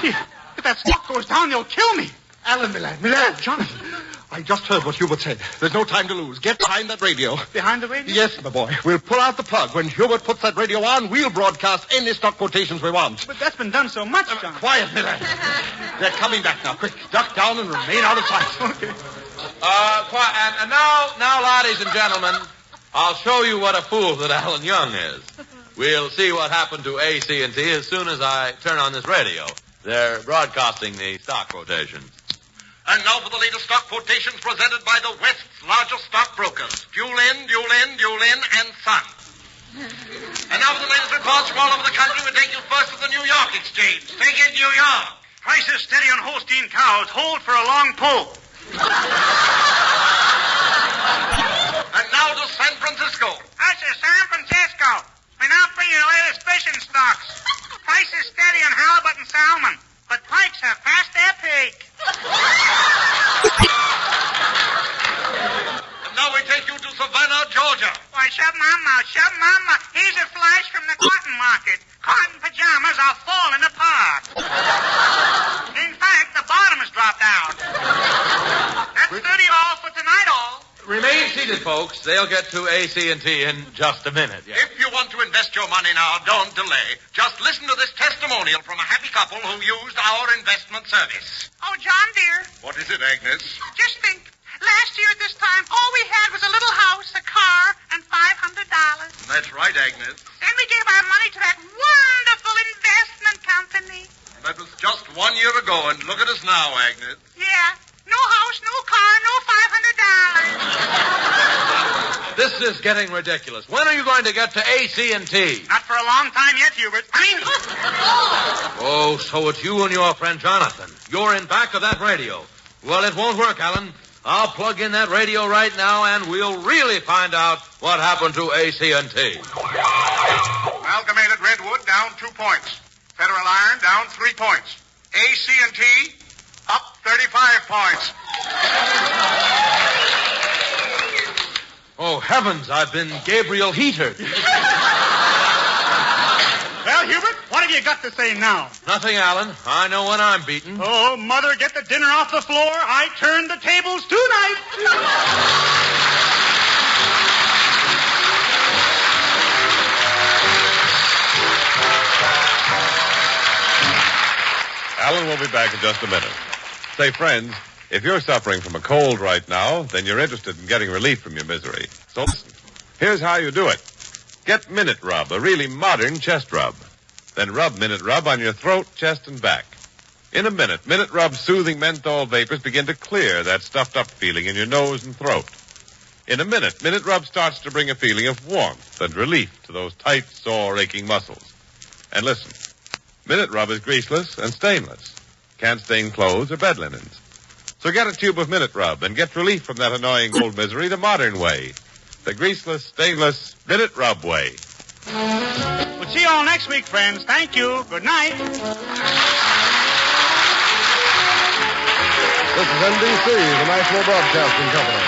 Gee, if that stock goes down, they'll kill me. Alan, Milan, Jonathan. I just heard what Hubert said. There's no time to lose. Get behind that radio. Behind the radio? Yes, my boy. We'll pull out the plug. When Hubert puts that radio on, we'll broadcast any stock quotations we want. But that's been done so much, John. Quiet, Milan. They're coming back now. Quick, duck down and remain out of sight. Okay. Quiet. And now, ladies and gentlemen, I'll show you what a fool that Alan Young is. We'll see what happened to AT&T as soon as I turn on this radio. They're broadcasting the stock quotations. And now for the latest stock quotations presented by the West's largest stockbrokers, Dulin, and Son. And now for the latest reports from all over the country, we take you first to the New York Exchange. Take it, New York. Prices steady on Holstein cows. Hold for a long pull. And now to San Francisco. This is San Francisco. We now bring you the latest fishing stocks. Prices steady on halibut and salmon, but pikes have passed their peak. And now we take you to Savannah, Georgia. Why, shove my mouth. Here's a flash from the cotton market. Cotton pajamas are falling apart. In fact, the bottom has dropped out. That's 30 all for tonight, all. Remain seated, folks. They'll get to AT&T in just a minute. Yeah. If you want to invest your money now, don't delay. Just listen to this testimonial from a happy couple who used our investment service. Oh, John, dear. What is it, Agnes? Just think. Last year at this time, all we had was a little house, a car, and $500. That's right, Agnes. Then we gave our money to that wonderful investment company. That was just 1 year ago, and look at us now, Agnes. Yeah. No house, no car, no $500. This is getting ridiculous. When are you going to get to AT&T? Not for a long time yet, Hubert. Oh, so it's you and your friend Jonathan. You're in back of that radio. Well, it won't work, Alan. I'll plug in that radio right now, and we'll really find out what happened to AT&T. Amalgamated Redwood down 2 points. Federal Iron down 3 points. AC&T up 35 points. Oh, heavens, I've been Gabriel Heatered. Well, Hubert, what have you got to say now? Nothing, Alan. I know when I'm beaten. Oh, Mother, get the dinner off the floor. I turned the tables tonight. Alan will be back in just a minute. Say, friends, if you're suffering from a cold right now, then you're interested in getting relief from your misery. So listen. Here's how you do it. Get Minute Rub, a really modern chest rub. Then rub Minute Rub on your throat, chest, and back. In a minute, Minute Rub's soothing menthol vapors begin to clear that stuffed-up feeling in your nose and throat. In a minute, Minute Rub starts to bring a feeling of warmth and relief to those tight, sore, aching muscles. And listen, Minute Rub is greaseless and stainless. Can't stain clothes or bed linens. So get a tube of Minute Rub and get relief from that annoying cold misery the modern way. The greaseless, stainless Minute Rub way. We'll see you all next week, friends. Thank you. Good night. This is NBC, the National Broadcasting Company.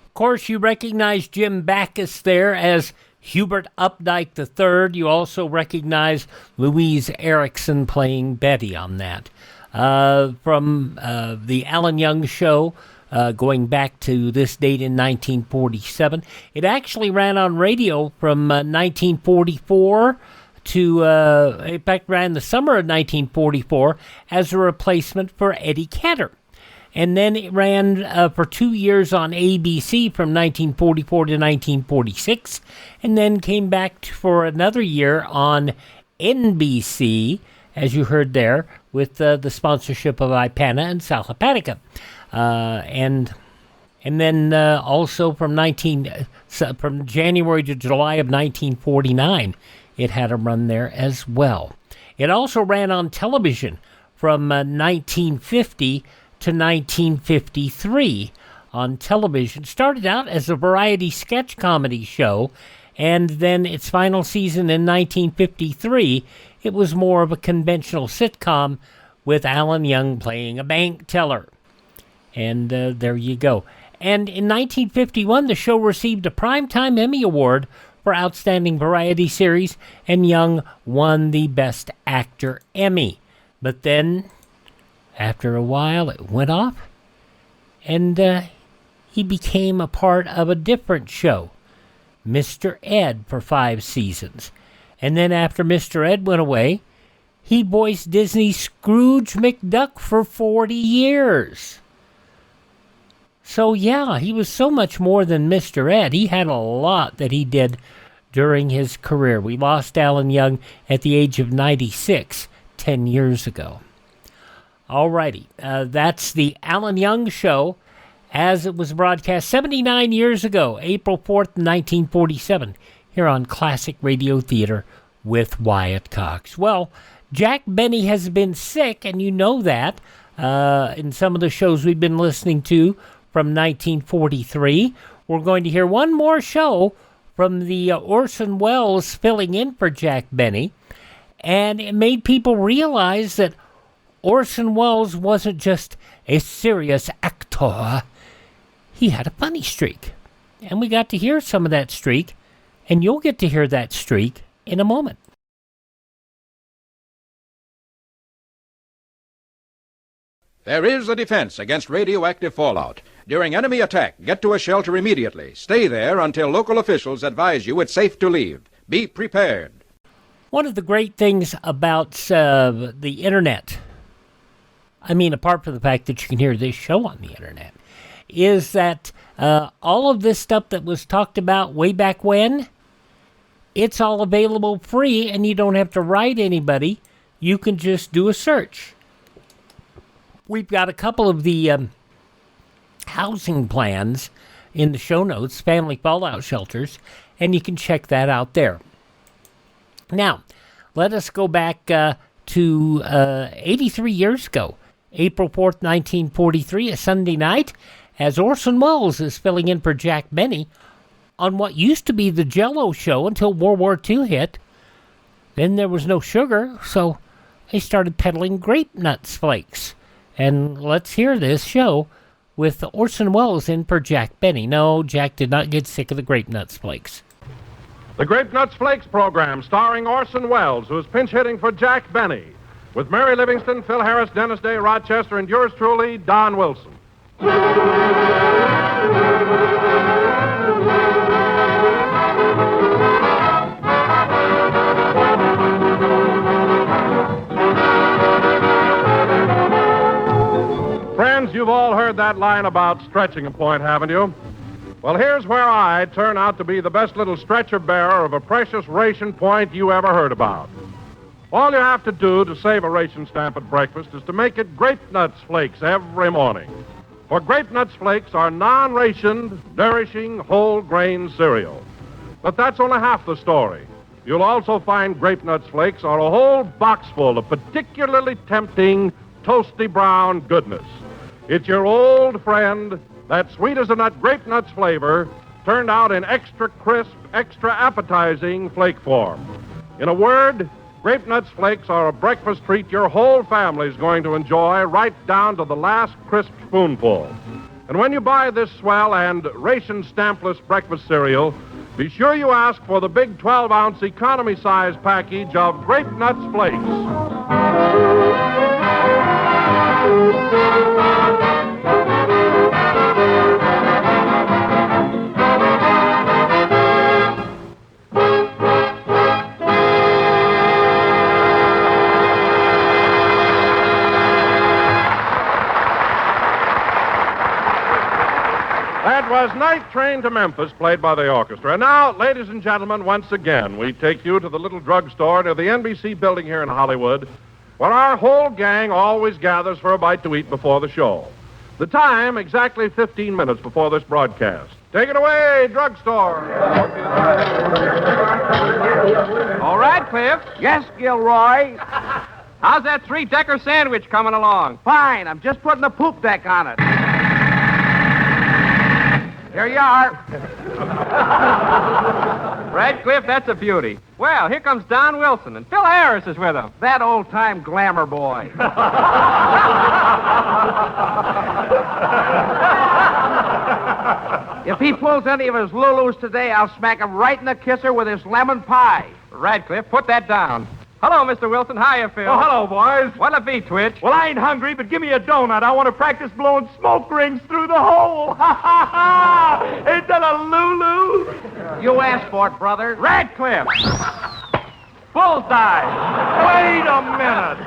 Of course, you recognize Jim Backus there as Hubert Updike III. You also recognize Louise Erickson playing Betty on that. From the Alan Young Show, going back to this date in 1947. It actually ran on radio from 1944 to, in fact, ran the summer of 1944 as a replacement for Eddie Cantor. And then it ran for 2 years on ABC from 1944 to 1946, and then came back for another year on NBC, as you heard there, with the sponsorship of Ipana and South Hepatica. And then also from January to July of 1949, it had a run there as well. It also ran on television from 1950 to 1953 on television. Started out as a variety sketch comedy show, and then its final season in 1953, it was more of a conventional sitcom with Alan Young playing a bank teller. And there you go. And in 1951, the show received a Primetime Emmy Award for Outstanding Variety Series, and Young won the Best Actor Emmy. But then, after a while, it went off, and he became a part of a different show, Mr. Ed, for 5 seasons. And then after Mr. Ed went away, he voiced Disney's Scrooge McDuck for 40 years. So yeah, he was so much more than Mr. Ed. He had a lot that he did during his career. We lost Alan Young at the age of 96, 10 years ago. Alrighty, that's the Alan Young Show as it was broadcast 79 years ago, April 4th, 1947, here on Classic Radio Theater with Wyatt Cox. Well, Jack Benny has been sick, and you know that, in some of the shows we've been listening to from 1943. We're going to hear one more show from the Orson Welles filling in for Jack Benny, and it made people realize that Orson Welles wasn't just a serious actor. He had a funny streak. And we got to hear some of that streak, and you'll get to hear that streak in a moment. There is a defense against radioactive fallout. during enemy attack, get to a shelter immediately. Stay there until local officials advise you it's safe to leave. Be prepared. One of the great things about the Internet, I mean, apart from the fact that you can hear this show on the Internet, is that all of this stuff that was talked about way back when, it's all available free, and you don't have to write anybody. You can just do a search. We've got a couple of the housing plans in the show notes, family fallout shelters, and you can check that out there. Now, let us go back to 83 years ago, April 4th, 1943, a Sunday night, as Orson Welles is filling in for Jack Benny on what used to be the Jell-O show until World War II hit. Then there was no sugar, so they started peddling Grape Nuts Flakes. And let's hear this show with Orson Welles in for Jack Benny. No, Jack did not get sick of the Grape Nuts Flakes. The Grape Nuts Flakes program, starring Orson Welles, who's pinch hitting for Jack Benny, with Mary Livingston, Phil Harris, Dennis Day, Rochester, and yours truly, Don Wilson. Friends, you've all heard that line about stretching a point, haven't you? Well, here's where I turn out to be the best little stretcher bearer of a precious ration point you ever heard about. All you have to do to save a ration stamp at breakfast is to make it Grape Nuts Flakes every morning. For Grape Nuts Flakes are non-rationed, nourishing, whole-grain cereal. But that's only half the story. You'll also find Grape Nuts Flakes are a whole box full of particularly tempting, toasty brown goodness. It's your old friend, that sweet-as-a-nut Grape Nuts flavor, turned out in extra crisp, extra appetizing flake form. In a word, Grape Nuts Flakes are a breakfast treat your whole family's going to enjoy right down to the last crisp spoonful. And when you buy this swell and ration stampless breakfast cereal, be sure you ask for the big 12-ounce economy-size package of Grape Nuts Flakes. That was Night Train to Memphis, played by the orchestra. And now, ladies and gentlemen, once again, we take you to the little drugstore near the NBC building here in Hollywood, where our whole gang always gathers for a bite to eat before the show. The time, exactly 15 minutes before this broadcast. Take it away, drugstore. All right, Cliff. Yes, Gilroy. How's that three-decker sandwich coming along? Fine. I'm just putting the poop deck on it. Here you are. Radcliffe, that's a beauty. Well, here comes Don Wilson, and Phil Harris is with him. That old-time glamour boy. If he pulls any of his Lulus today, I'll smack him right in the kisser with his lemon pie. Radcliffe, put that down. Hello, Mr. Wilson. Hiya, Phil. Oh, hello, boys. What'll it be, Twitch? Well, I ain't hungry, but give me a donut. I want to practice blowing smoke rings through the hole. Ha, ha, ha! Ain't that a Lulu? You asked for it, brother. Radcliffe! Bullseye! Wait a minute!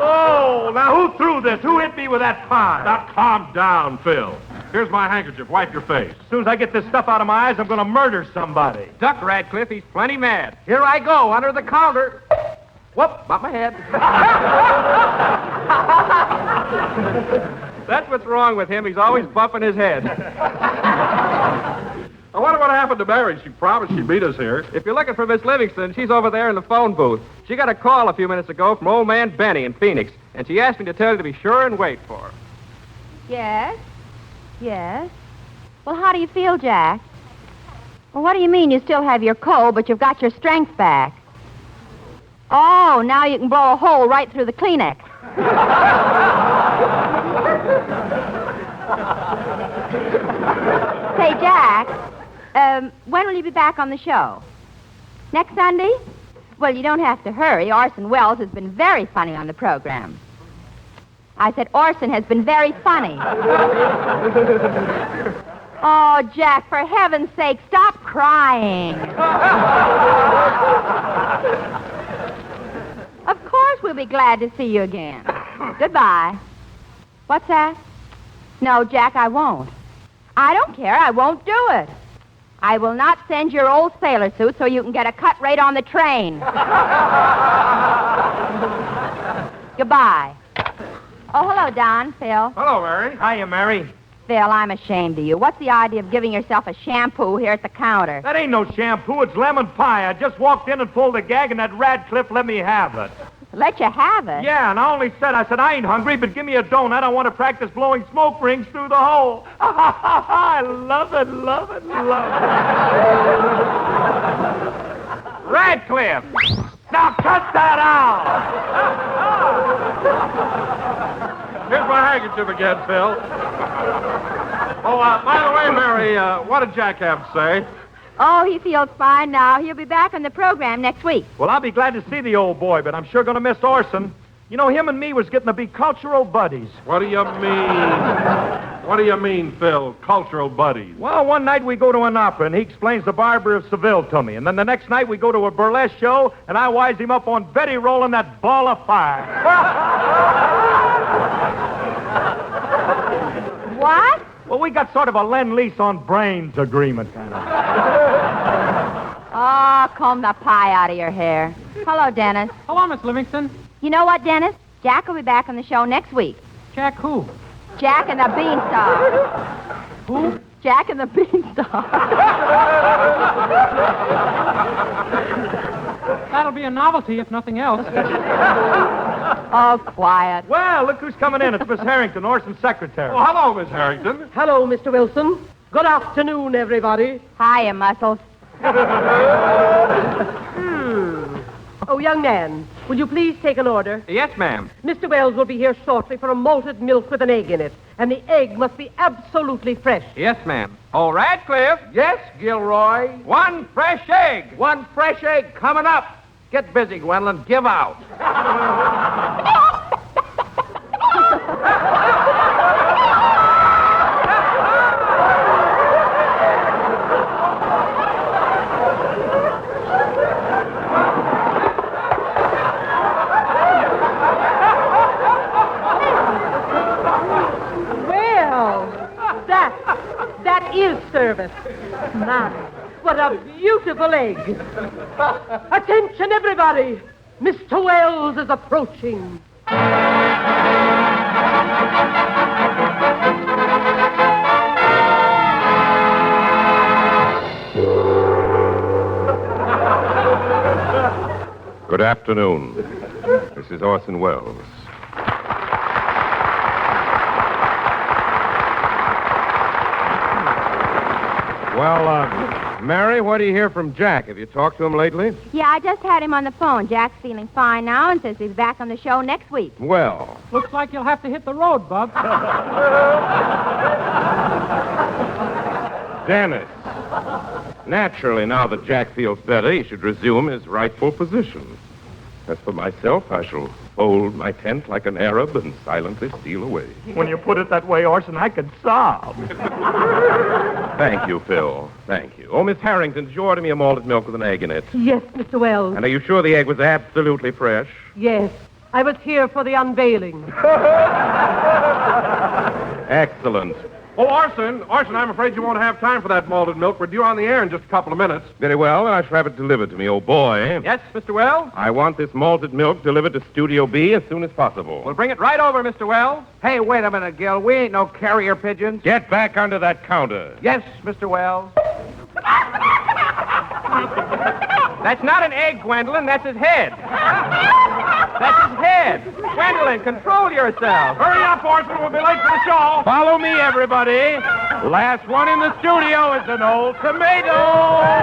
Oh, now who threw this? Who hit me with that pie? Now, calm down, Phil. Here's my handkerchief. Wipe your face. As soon as I get this stuff out of my eyes, I'm going to murder somebody. Duck, Radcliffe. He's plenty mad. Here I go, under the counter. Whoop, bumped my head. That's what's wrong with him. He's always bumping his head. I wonder what happened to Mary. She promised she'd meet us here. If you're looking for Miss Livingston, she's over there in the phone booth. She got a call a few minutes ago from old man Benny in Phoenix, and she asked me to tell you to be sure and wait for her. Yes? Yes? Well, how do you feel, Jack? Well, what do you mean you still have your cold, but you've got your strength back? Oh, now you can blow a hole right through the Kleenex. Say, Jack, when will you be back on the show? Next Sunday? Well, you don't have to hurry. Orson Welles has been very funny on the program. I said Orson has been very funny. Oh, Jack, for heaven's sake, stop crying. Of course we'll be glad to see you again. Goodbye. What's that? No, Jack, I won't. I don't care. I won't do it. I will not send your old sailor suit so you can get a cut rate on the train. Goodbye. Oh, hello, Don. Phil. Hello, Mary. Hiya, Mary. Phil, I'm ashamed of you. What's the idea of giving yourself a shampoo here at the counter? That ain't no shampoo. It's lemon pie. I just walked in and pulled a gag, and that Radcliffe let me have it. Let you have it? Yeah, and I only said, I ain't hungry, but give me a donut. I want to practice blowing smoke rings through the hole. I love it, love it, love it. Radcliffe! Now cut that out! Here's my handkerchief again, Phil. Oh, by the way, Mary, what did Jack have to say? Oh, he feels fine now. He'll be back on the program next week. Well, I'll be glad to see the old boy, but I'm sure going to miss Orson. You know, him and me was getting to be cultural buddies. What do you mean? What do you mean, Phil? Cultural buddies? Well, one night we go to an opera, and he explains The Barber of Seville to me. And then the next night we go to a burlesque show, and I wise him up on Betty rolling that ball of fire. What? Well, we got sort of a lend-lease on brains agreement, kind of. Oh, comb the pie out of your hair. Hello, Dennis. Hello, Miss Livingston. You know what, Dennis? Jack will be back on the show next week. Jack who? Jack and the Beanstalk. Who? Jack and the Beanstalk. That'll be a novelty, if nothing else. Oh, quiet. Well, look who's coming in. It's Miss Harrington, Orson's secretary. Oh, hello, Miss Harrington. Hello, Mr. Wilson. Good afternoon, everybody. Hiya, Muscles. Oh, young man, will you please take an order? Yes, ma'am. Mr. Wells will be here shortly for a malted milk with an egg in it, and the egg must be absolutely fresh. Yes, ma'am. Oh, Radcliffe. Yes, Gilroy. One fresh egg. One fresh egg coming up. Get busy, Gwendolyn. Give out. That is service. My, what a beautiful egg. Attention, everybody. Mr. Wells is approaching. Good afternoon. This is Orson Welles. Well, Mary, what do you hear from Jack? Have you talked to him lately? Yeah, I just had him on the phone. Jack's feeling fine now and says he's back on the show next week. Well. Looks like you'll have to hit the road, Bub. Dennis. Naturally, now that Jack feels better, he should resume his rightful position. As for myself, I shall fold my tent like an Arab and silently steal away. When you put it that way, Orson, I could sob. Thank you, Phil. Thank you. Oh, Miss Harrington, did you order me a malted milk with an egg in it? Yes, Mr. Wells. And are you sure the egg was absolutely fresh? Yes. I was here for the unveiling. Excellent. Oh, Orson, I'm afraid you won't have time for that malted milk. We're due on the air in just a couple of minutes. Very well, and I shall have it delivered to me, oh boy. Yes, Mr. Wells? I want this malted milk delivered to Studio B as soon as possible. We'll bring it right over, Mr. Wells. Hey, wait a minute, Gil. We ain't no carrier pigeons. Get back under that counter. Yes, Mr. Wells. That's not an egg, Gwendolyn. That's his head. That's his head. Gwendolyn, control yourself. Hurry up, Orson. We'll be late for the show. Follow me, everybody. Last one in the studio is an old tomato.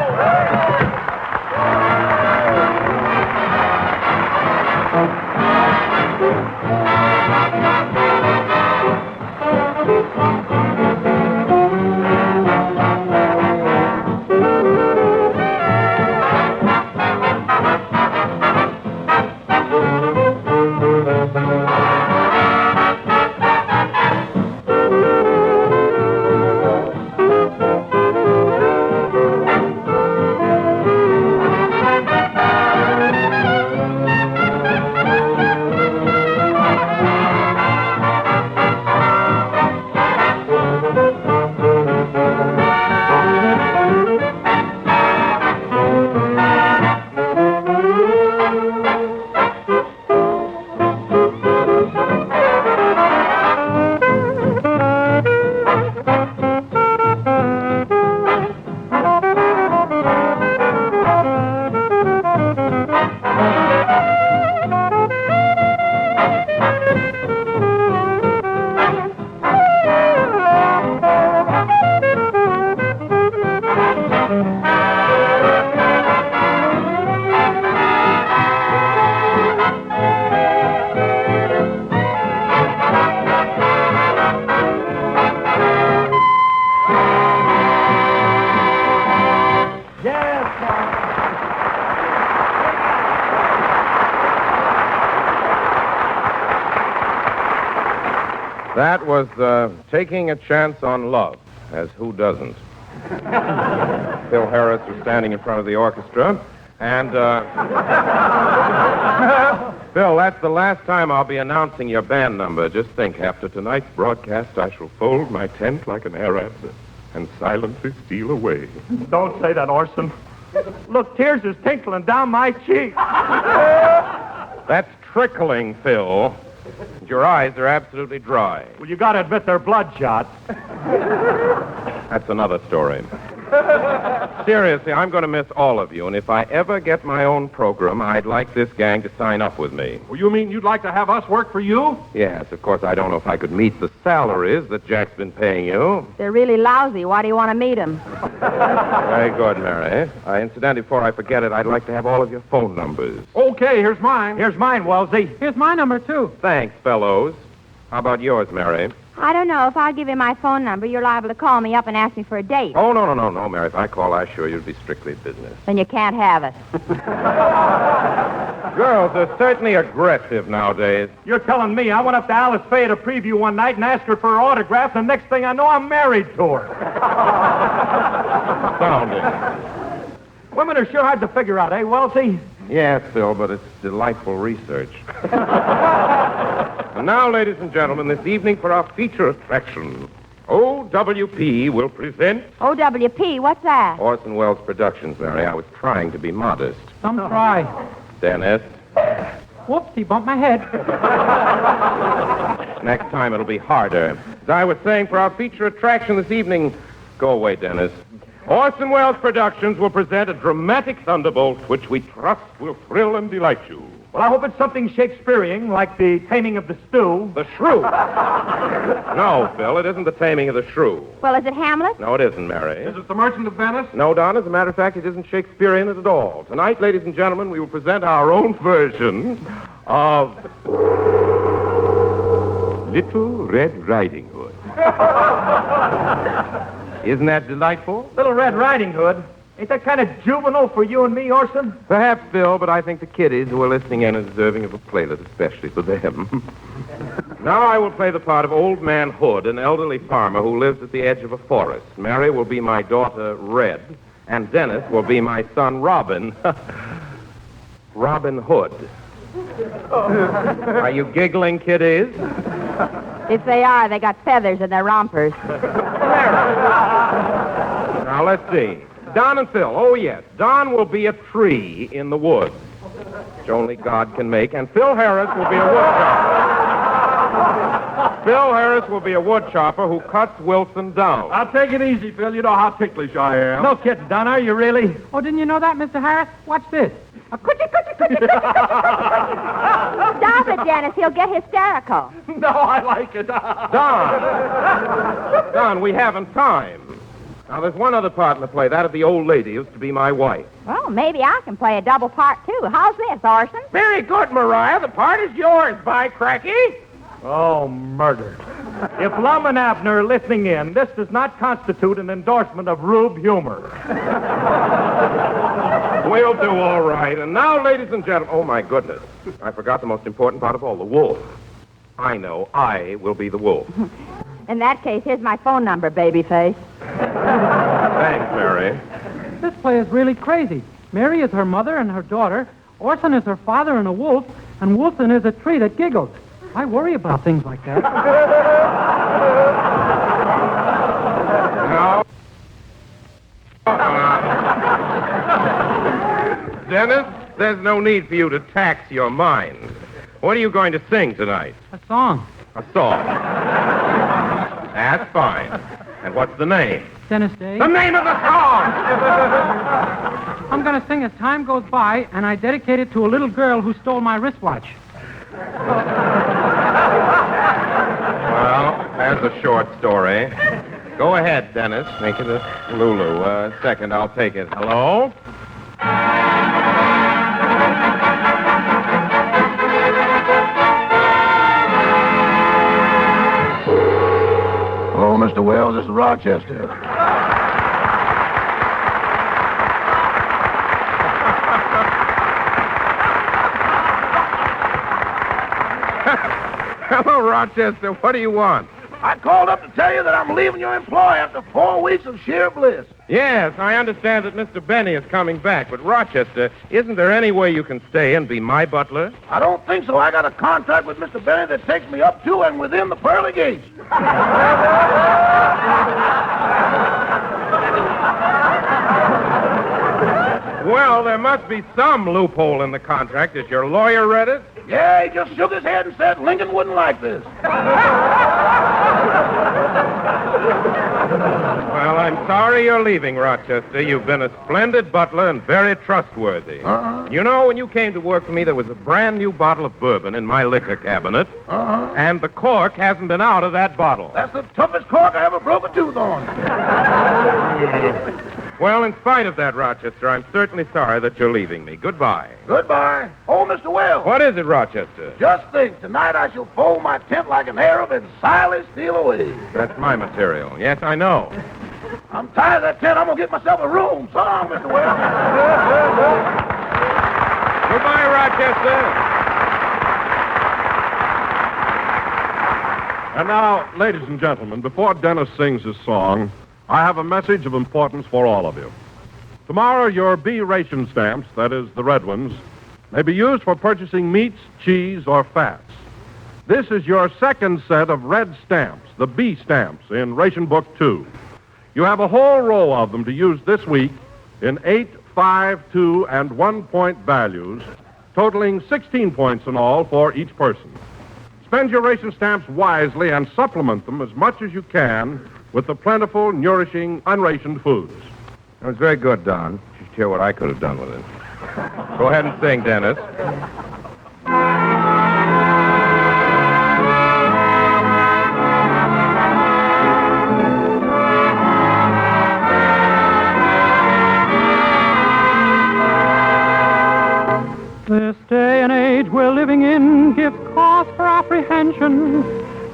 That was Taking a Chance on Love, as who doesn't? Phil Harris was standing in front of the orchestra, and, Phil, that's the last time I'll be announcing your band number. Just think, after tonight's broadcast, I shall fold my tent like an Arab and silently steal away. Don't say that, Orson. Look, tears is tinkling down my cheek. That's trickling, Phil. Your eyes are absolutely dry. Well, you gotta admit they're bloodshot. That's another story. Seriously, I'm going to miss all of you, and if I ever get my own program, I'd like this gang to sign up with me. Well, you mean you'd like to have us work for you? Yes, of course, I don't know if I could meet the salaries that Jack's been paying you. They're really lousy. Why do you want to meet them? Very good, Mary. Incidentally, before I forget it, I'd like to have all of your phone numbers. Okay, here's mine. Here's mine, Wellesley. Here's my number, too. Thanks, fellows. How about yours, Mary? I don't know. If I give you my phone number, you're liable to call me up and ask me for a date. Oh, no, Mary. If I call, I assure you it'll be strictly business. Then you can't have it. Girls are certainly aggressive nowadays. You're telling me I went up to Alice Faye at a preview one night and asked her for her autograph, and the next thing I know, I'm married to her. Astounding. Women are sure hard to figure out, eh, Wellesley? Yes, Phil, but it's delightful research. And now, ladies and gentlemen, this evening for our feature attraction, OWP will present... OWP? What's that? Orson Welles Productions, Mary. I was trying to be modest. Some try. Dennis. Whoops, he bumped my head. Next time it'll be harder. As I was saying, for our feature attraction this evening... Go away, Dennis. Orson Welles Productions will present a dramatic thunderbolt which we trust will thrill and delight you. Well, I hope it's something Shakespearean, like the Taming of the Stew. The Shrew. No, Phil, it isn't the Taming of the Shrew. Well, is it Hamlet? No, it isn't, Mary. Is it The Merchant of Venice? No, Don, as a matter of fact, it isn't Shakespearean at all. Tonight, ladies and gentlemen, we will present our own version of Little Red Riding Hood. Isn't that delightful? Little Red Riding Hood. Ain't that kind of juvenile for you and me, Orson? Perhaps, Phil, but I think the kiddies who are listening in are deserving of a playlet, especially for them. Now I will play the part of Old Man Hood, an elderly farmer who lives at the edge of a forest. Mary will be my daughter, Red, and Dennis will be my son, Robin. Robin Hood. Are you giggling, kiddies? If they are, they got feathers in their rompers. Now, let's see. Don and Phil. Oh, yes. Don will be a tree in the woods, which only God can make, and Phil Harris will be a woodchopper. Phil Harris will be a woodchopper who cuts Wilson down. I'll take it easy, Phil. You know how ticklish I am. No kidding, Don, are you really? Oh, didn't you know that, Mr. Harris? Watch this. Stop it, Dennis. He'll get hysterical. No, I like it. Don, we haven't time. Now, there's one other part in the play, that of the old lady who's to be my wife. Well, maybe I can play a double part, too. How's this, Orson? Very good, Mariah. The part is yours, by cracky. Oh, murder. If Lum and Abner are listening in, this does not constitute an endorsement of Rube humor. We'll do all right. And now, ladies and gentlemen... Oh, my goodness. I forgot the most important part of all, the wolf. I know. I will be the wolf. In that case, here's my phone number, babyface. Thanks, Mary. This play is really crazy. Mary is her mother and her daughter. Orson is her father and a wolf. And Wilson is a tree that giggles. I worry about things like that. Now... Dennis, there's no need for you to tax your mind. What are you going to sing tonight? A song. A song. That's fine. And what's the name? Dennis Day. The name of the song! I'm going to sing As Time Goes By, and I dedicate it to a little girl who stole my wristwatch. Well, there's a short story. Go ahead, Dennis. Make it a Lulu. Second, I'll take it. Hello? Hello, Mr. Wells. This is Rochester. Hello, Rochester. What do you want? I called up to tell you that I'm leaving your employ after 4 weeks of sheer bliss. Yes, I understand that Mr. Benny is coming back, but Rochester, isn't there any way you can stay and be my butler? I don't think so. I got a contract with Mr. Benny that takes me up to and within the pearly gates. Well, there must be some loophole in the contract. Has your lawyer read it? Yeah, he just shook his head and said Lincoln wouldn't like this. Well, I'm sorry you're leaving, Rochester. You've been a splendid butler and very trustworthy. You know, when you came to work for me, there was a brand new bottle of bourbon in my liquor cabinet, and the cork hasn't been out of that bottle. That's the toughest cork I ever broke a tooth on. Well, in spite of that, Rochester, I'm certainly sorry that you're leaving me. Goodbye. Goodbye. Oh, Mr. Wells. What is it, Rochester? Just think, tonight I shall fold my tent like an Arab and silently steal away. That's my material. Yes, I know. I'm tired of that tent. I'm going to get myself a room. So long, Mr. Wells. Goodbye, Rochester. And now, ladies and gentlemen, before Dennis sings his song, I have a message of importance for all of you. Tomorrow, your B ration stamps, that is, the red ones, may be used for purchasing meats, cheese, or fats. This is your second set of red stamps, the B stamps, in Ration Book 2. You have a whole row of them to use this week in 8, 5, 2, and 1-point values, totaling 16 points in all for each person. Spend your ration stamps wisely and supplement them as much as you can with the plentiful, nourishing, unrationed foods. That was very good, Don. Just hear what I could have done with it. Go ahead and sing, Dennis. This day and age we're living in gives cause for apprehension,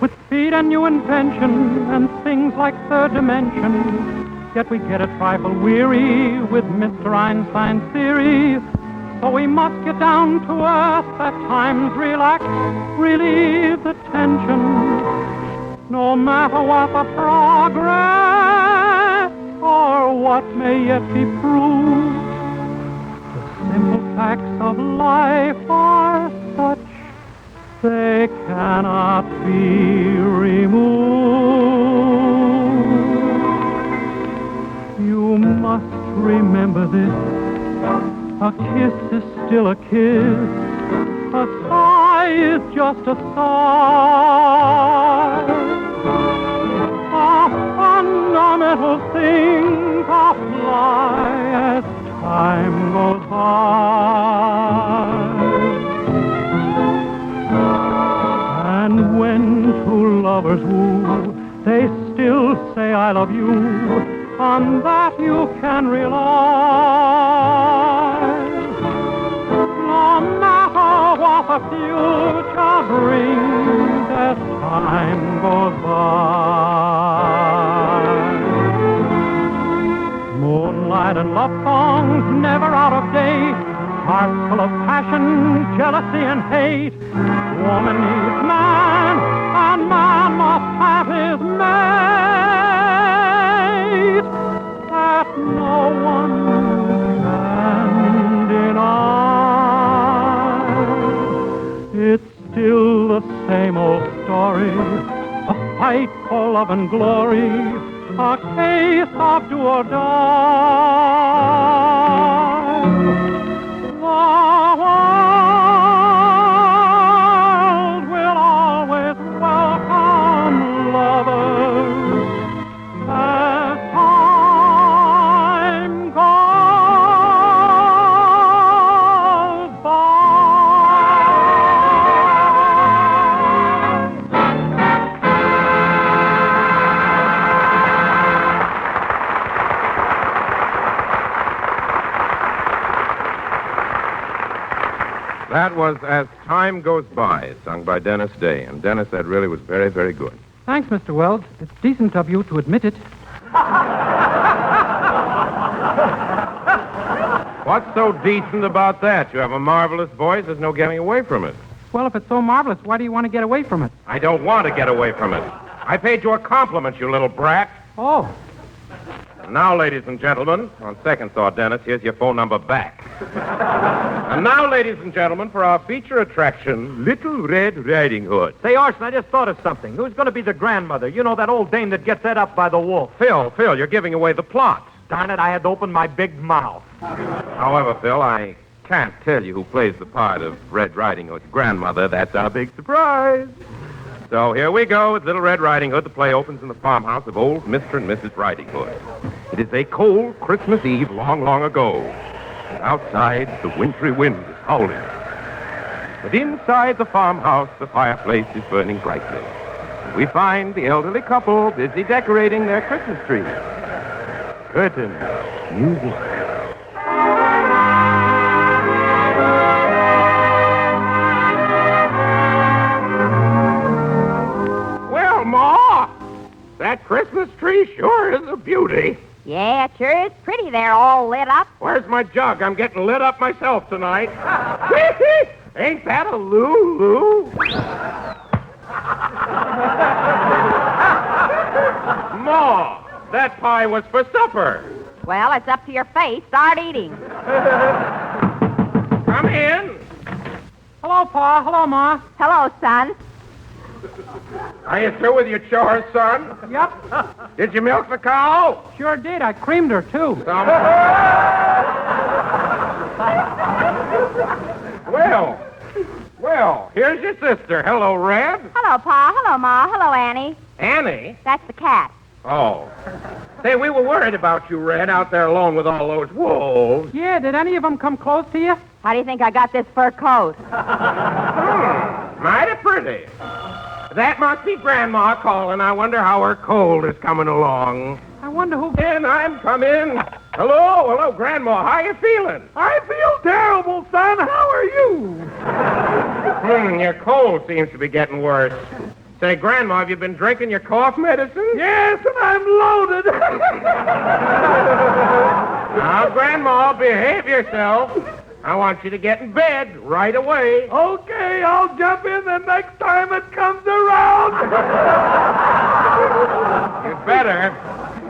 with speed and new invention and things like third dimension. Yet we get a trifle weary with Mr. Einstein's theory, so we must get down to earth, at times relax, relieve the tension. No matter what the progress or what may yet be proved, simple facts of life are such they cannot be removed. You must remember this. A kiss is still a kiss. A sigh is just a sigh. A fundamental things apply as time goes by. And when two lovers woo, they still say I love you. On that you can rely. No matter what the future brings as time goes by. Moonlight and love songs never out of date, hearts full of passion, jealousy, and hate. Woman needs man, and man must have his mate. That no one can deny. It's still the same old story, a fight for love and glory, a case of do or die. The world will always welcome lovers as time goes by. That was As Time Goes By, sung by Dennis Day. And Dennis, that really was very, very good. Thanks, Mr. Wells. It's decent of you to admit it. What's so decent about that? You have a marvelous voice. There's no getting away from it. Well, if it's so marvelous, why do you want to get away from it? I don't want to get away from it. I paid you a compliment, you little brat. Oh. And now, ladies and gentlemen, on second thought, Dennis, here's your phone number back. And now, ladies and gentlemen, for our feature attraction, Little Red Riding Hood. Say, Orson, I just thought of something. Who's going to be the grandmother? You know, that old dame that gets ed up by the wolf. Phil, you're giving away the plot. Darn it, I had to open my big mouth. However, Phil, I can't tell you who plays the part of Red Riding Hood's grandmother. That's our big surprise. So here we go with Little Red Riding Hood. The play opens in the farmhouse of old Mr. and Mrs. Riding Hood. It is a cold Christmas Eve long, long ago. And outside, the wintry wind is howling. But inside the farmhouse, the fireplace is burning brightly. We find the elderly couple busy decorating their Christmas tree. Curtains, music. Well, Ma, that Christmas tree sure is a beauty. Yeah, it sure is pretty there, all lit up. Where's my jug? I'm getting lit up myself tonight. Ain't that a Lulu? Ma, that pie was for supper. Well, it's up to your face. Start eating. Come in. Hello, Pa. Hello, Ma. Hello, son. Are you through with your chores, son? Yep. Did you milk the cow? Sure did. I creamed her, too. Well, here's your sister. Hello, Red. Hello, Pa. Hello, Ma. Hello, Annie. Annie? That's the cat. Oh. Say, we were worried about you, Red, out there alone with all those wolves. Yeah, did any of them come close to you? How do you think I got this fur coat? Mighty pretty. That must be Grandma calling. I wonder how her cold is coming along. I wonder who... And I'm coming. Hello, Grandma. How you feeling? I feel terrible, son. How are you? Your cold seems to be getting worse. Say, Grandma, have you been drinking your cough medicine? Yes, and I'm loaded. Now, Grandma, behave yourself. I want you to get in bed right away. Okay, I'll jump in the next time it comes around. You'd better.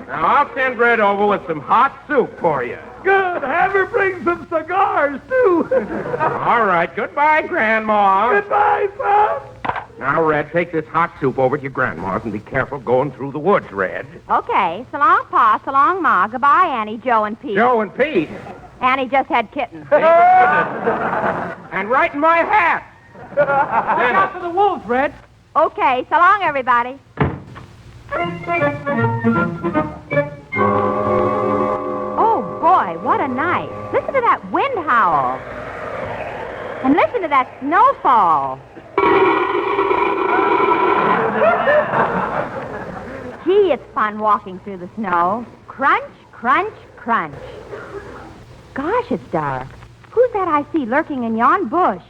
Now, I'll send Red over with some hot soup for you. Good. Have her bring some cigars, too. All right. Goodbye, Grandma. Goodbye, son. Now, Red, take this hot soup over to your grandma's and be careful going through the woods, Red. Okay. So long, Pa. So long, Ma. Goodbye, Annie, Joe, and Pete. Joe and Pete? Annie just had kittens. And right in my hat. Look out for the wolves, Red. Okay. So long, everybody. Oh, boy, what a night. Listen to that wind howl. And listen to that snowfall. Gee, it's fun walking through the snow. Crunch, crunch, crunch. Gosh, it's dark. Who's that I see lurking in yon bush?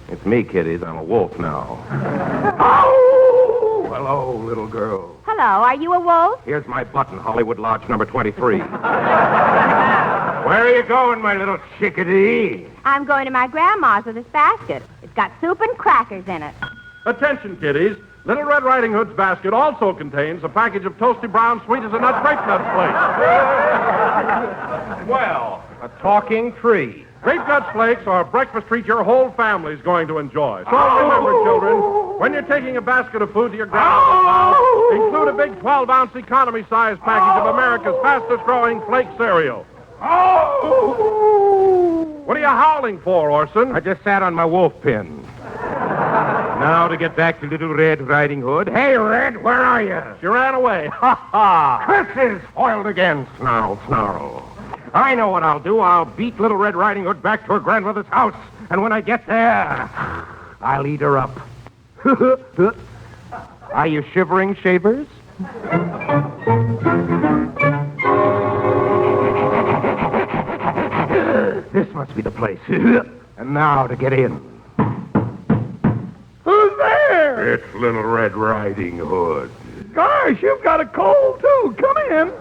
It's me, kiddies. I'm a wolf now. Oh! Hello, little girl. Hello, are you a wolf? Here's my button, Hollywood Lodge number 23. Where are you going, my little chickadee? I'm going to my grandma's with this basket. It's got soup and crackers in it. Attention, kiddies. Little Red Riding Hood's basket also contains a package of toasty brown sweet as a nut Grape Nuts Flakes. Well, a talking tree. Grape Nuts Flakes are a breakfast treat your whole family's going to enjoy. So remember, children, when you're taking a basket of food to your grandma's house, include a big 12-ounce economy-sized package of America's fastest-growing flake cereal. What are you howling for, Orson? I just sat on my wolf pen. Now to get back to Little Red Riding Hood. Hey, Red, where are you? She ran away. Ha ha! Chris is foiled again. Snarl, snarl. I know what I'll do. I'll beat Little Red Riding Hood back to her grandmother's house. And when I get there, I'll eat her up. Are you shivering, shavers? This must be the place. And now to get in. Who's there? It's Little Red Riding Hood. Gosh, you've got a cold, too. Come in.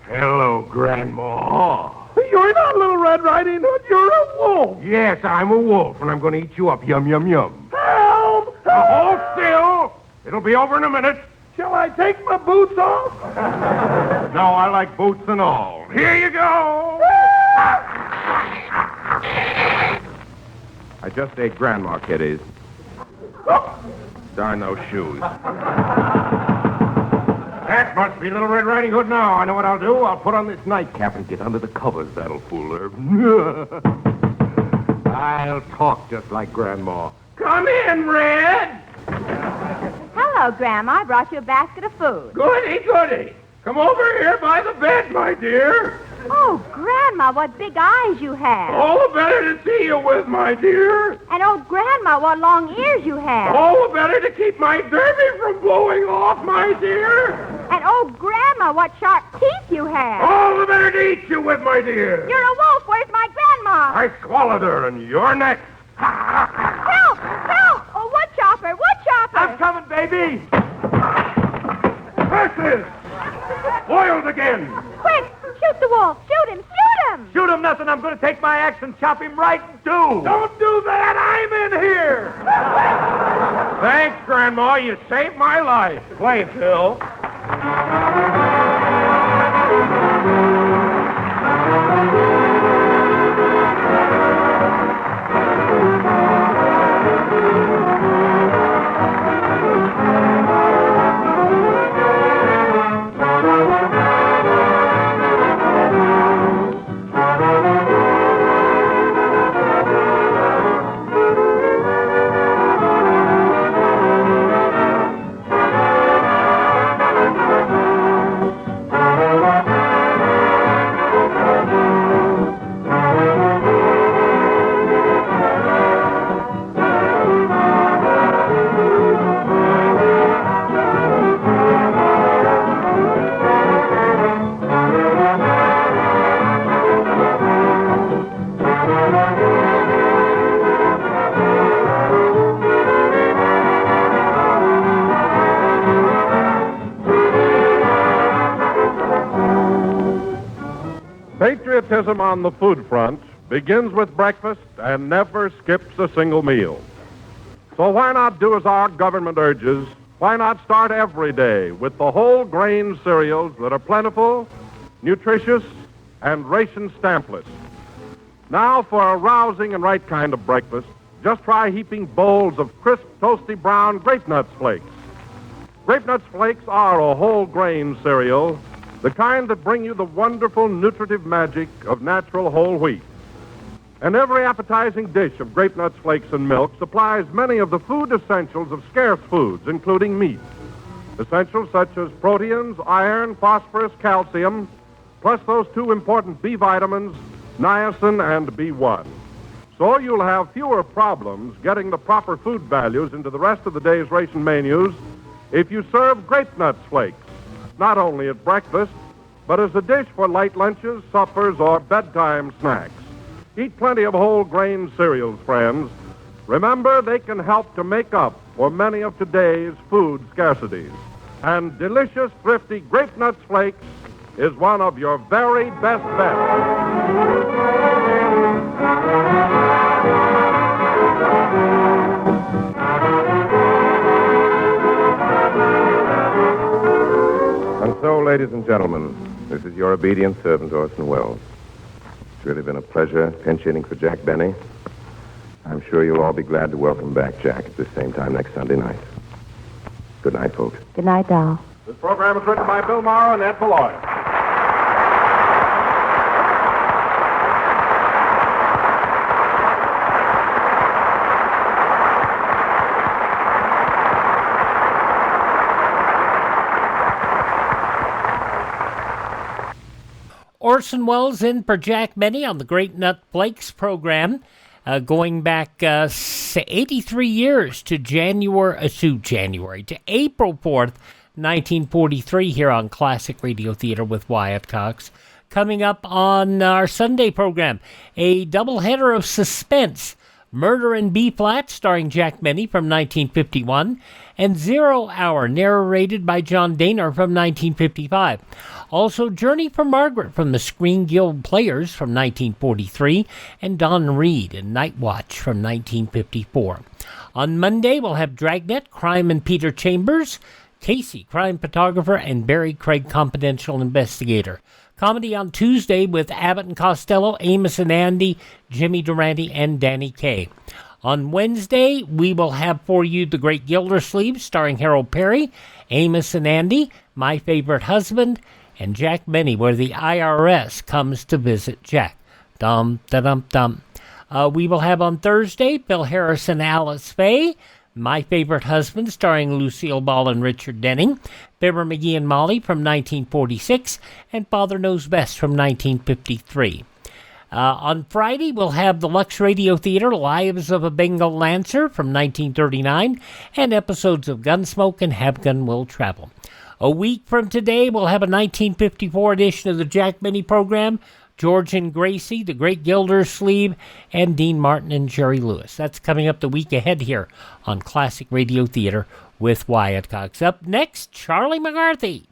Hello, Grandma. You're not Little Red Riding Hood. You're a wolf. Yes, I'm a wolf, and I'm going to eat you up. Yum, yum, yum. Help! Now, hold It'll be over in a minute. Shall I take my boots off? No, I like boots and all. Here you go. I just ate Grandma, kiddies. Darn those shoes. That must be Little Red Riding Hood now. I know what I'll do. I'll put on this nightcap and get under the covers. That'll fool her. I'll talk just like Grandma. Come in, Red. Hello, Grandma. I brought you a basket of food. Goody, goody. Come over here by the bed, my dear. Oh, Grandma, what big eyes you have. All the better to see you with, my dear. And oh, Grandma, what long ears you have. All the better to keep my derby from blowing off, my dear. And oh, Grandma, what sharp teeth you have. All the better to eat you with, my dear. You're a wolf. Where's my Grandma? I swallowed her, and you're next. Help! Help! Oh, wood chopper! Wood chopper! I'm coming, baby. Horses! Boiled again. Quick! Shoot the wolf! Shoot him! Shoot him! Shoot him nothing. I'm going to take my axe and chop him right in two. Don't do that. I'm in here. Thanks, Grandma. You saved my life. Play, Phil. Patriotism on the food front begins with breakfast and never skips a single meal. So why not do as our government urges? Why not start every day with the whole grain cereals that are plentiful, nutritious, and ration stampless? Now for a rousing and right kind of breakfast, just try heaping bowls of crisp, toasty brown Grape Nuts Flakes. Grape Nuts Flakes are a whole grain cereal, the kind that bring you the wonderful nutritive magic of natural whole wheat. And every appetizing dish of Grape Nuts Flakes and milk supplies many of the food essentials of scarce foods, including meat. Essentials such as proteins, iron, phosphorus, calcium, plus those two important B vitamins, niacin and B1. So you'll have fewer problems getting the proper food values into the rest of the day's ration menus if you serve Grape Nuts Flakes, not only at breakfast, but as a dish for light lunches, suppers, or bedtime snacks. Eat plenty of whole grain cereals, friends. Remember, they can help to make up for many of today's food scarcities. And delicious, thrifty Grape Nuts Flakes is one of your very best bets. And so, ladies and gentlemen, this is your obedient servant, Orson Welles. It's really been a pleasure pinch hitting for Jack Benny. I'm sure you'll all be glad to welcome back Jack at this same time next Sunday night. Good night, folks. Good night, doll. This program is written by Bill Morrow and Ed Bullard. Orson Welles in for Jack Benny on the Great Nut Flakes program, going back 83 years to January to April 4th, 1943 here on Classic Radio Theater with Wyatt Cox. Coming up on our Sunday program, a doubleheader of suspense Murder in B-Flat, starring Jack Benny from 1951, and 0 Hour, narrated by John Daner from 1955. Also, Journey for Margaret from the Screen Guild Players from 1943, and Don Reed in Night Watch from 1954. On Monday, we'll have Dragnet, Crime and Peter Chambers, Casey, crime photographer, and Barry Craig, confidential investigator. Comedy on Tuesday with Abbott and Costello, Amos and Andy, Jimmy Durante, and Danny Kaye. On Wednesday, we will have for you The Great Gildersleeve, starring Harold Perry, Amos and Andy, My Favorite Husband, and Jack Benny, where the IRS comes to visit Jack. Dum-da-dum-dum. We will have on Thursday Bill Harris and Alice Faye, My Favorite Husband, starring Lucille Ball and Richard Denning, Fibber McGee and Molly from 1946, and Father Knows Best from 1953. On Friday, we'll have the Lux Radio Theater, Lives of a Bengal Lancer from 1939, and episodes of Gunsmoke and Have Gun Will Travel. A week from today, we'll have a 1954 edition of the Jack Benny program, George and Gracie, The Great Gildersleeve, and Dean Martin and Jerry Lewis. That's coming up the week ahead here on Classic Radio Theater with Wyatt Cox. Up next, Charlie McCarthy.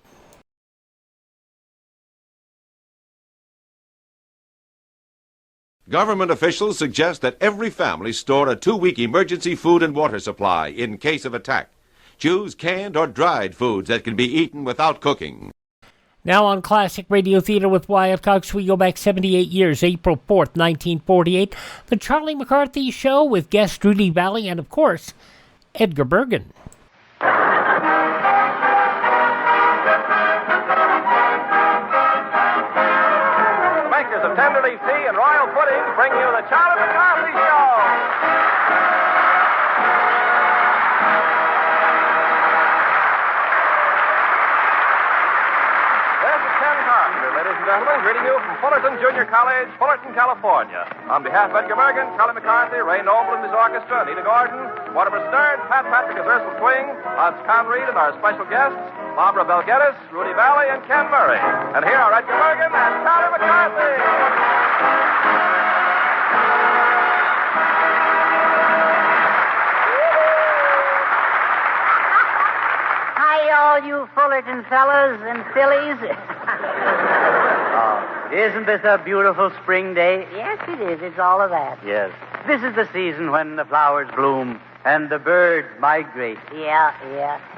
Government officials suggest that every family store a 2-week emergency food and water supply in case of attack. Choose canned or dried foods that can be eaten without cooking. Now on Classic Radio Theater with Wyatt Cox, we go back 78 years, April 4th, 1948. The Charlie McCarthy Show with guest Rudy Vallee and, of course, Edgar Bergen. Makers of tenderleaf tea and royal pudding bring you the Charlie McCarthy Show. Ladies and gentlemen, greeting you from Fullerton Junior College, Fullerton, California. On behalf of Edgar Bergen, Charlie McCarthy, Ray Noble and his orchestra, Anita Gordon, Mortimer Stern, Pat Patrick as Ursula Twing, Hans Conreed and our special guests, Barbara Bell Geddes, Rudy Vallee, and Ken Murray. And here are Edgar Bergen and Charlie McCarthy. Hi, all you Fullerton fellas and fillies. Isn't this a beautiful spring day? Yes, it is. It's all of that. Yes. This is the season when the flowers bloom and the birds migrate. Yeah.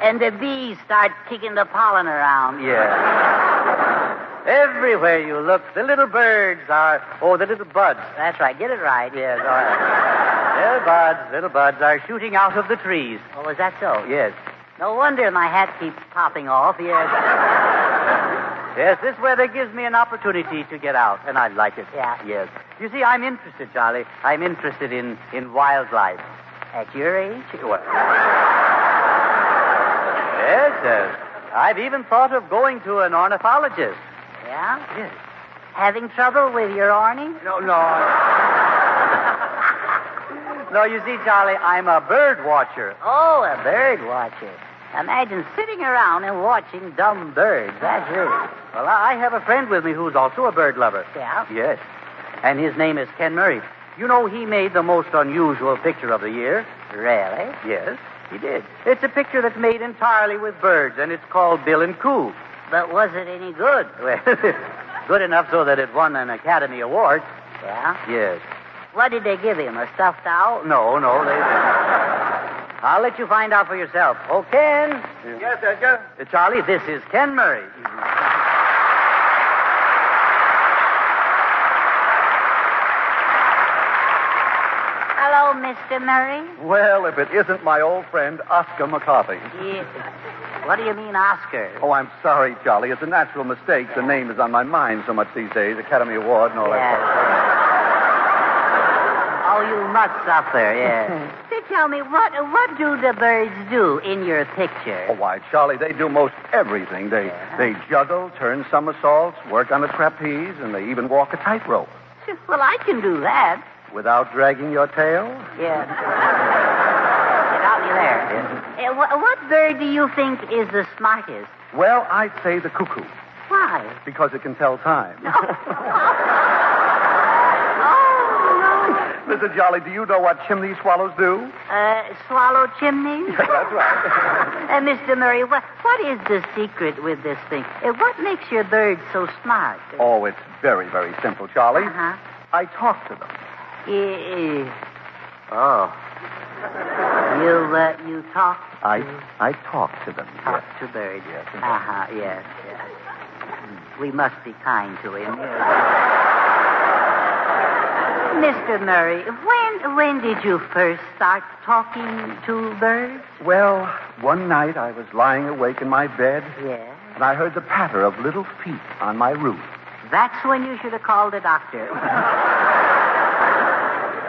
And the bees start kicking the pollen around. Yeah. Everywhere you look, the little birds are... Oh, the little buds. That's right. Get it right. Yes, all right. Little buds are shooting out of the trees. Oh, is that so? Yes. No wonder my hat keeps popping off. Yes. Yes, this weather gives me an opportunity to get out, and I like it. Yeah. Yes. You see, I'm interested, Charlie. I'm interested in wildlife. At your age? Well, yes. I've even thought of going to an ornithologist. Yeah? Yes. Having trouble with your orning? No. No, you see, Charlie, I'm a bird watcher. Oh, a bird watcher. Imagine sitting around and watching dumb birds. That's really... Well, I have a friend with me who's also a bird lover. Yeah? Yes. And his name is Ken Murray. You know, he made the most unusual picture of the year. Really? Yes, he did. It's a picture that's made entirely with birds, and it's called Bill and Coo. But was it any good? Well, good enough so that it won an Academy Award. Yeah? Yes. What did they give him, a stuffed owl? No, they didn't. I'll let you find out for yourself. Oh, Ken. Yes, Edgar? Charlie, this is Ken Murray. Hello, Mr. Murray. Well, if it isn't my old friend, Oscar McCarthy. Yeah. What do you mean, Oscar? Oh, I'm sorry, Charlie. It's a natural mistake. The name is on my mind so much these days. Academy Award and all that stuff. Oh, you must suffer, yes. So tell me, what do the birds do in your picture? Oh, why, Charlie, they do most everything. They juggle, turn somersaults, work on a trapeze, and they even walk a tightrope. Well, I can do that. Without dragging your tail? Yeah. You got me there. Yeah. What bird do you think is the smartest? Well, I'd say the cuckoo. Why? Because it can tell time. Listen, Jolly, do you know what chimney swallows do? Swallow chimneys? That's right. Mr. Murray, what is the secret with this thing? What makes your birds so smart? Oh, it's very, very simple, Charlie. Uh-huh. I talk to them. Oh. You talk? I talk to them. Talk yes. to birds. Yes. Yes. We must be kind to him. Mr. Murray, when did you first start talking to birds? Well, one night I was lying awake in my bed. Yes. And I heard the patter of little feet on my roof. That's when you should have called a doctor.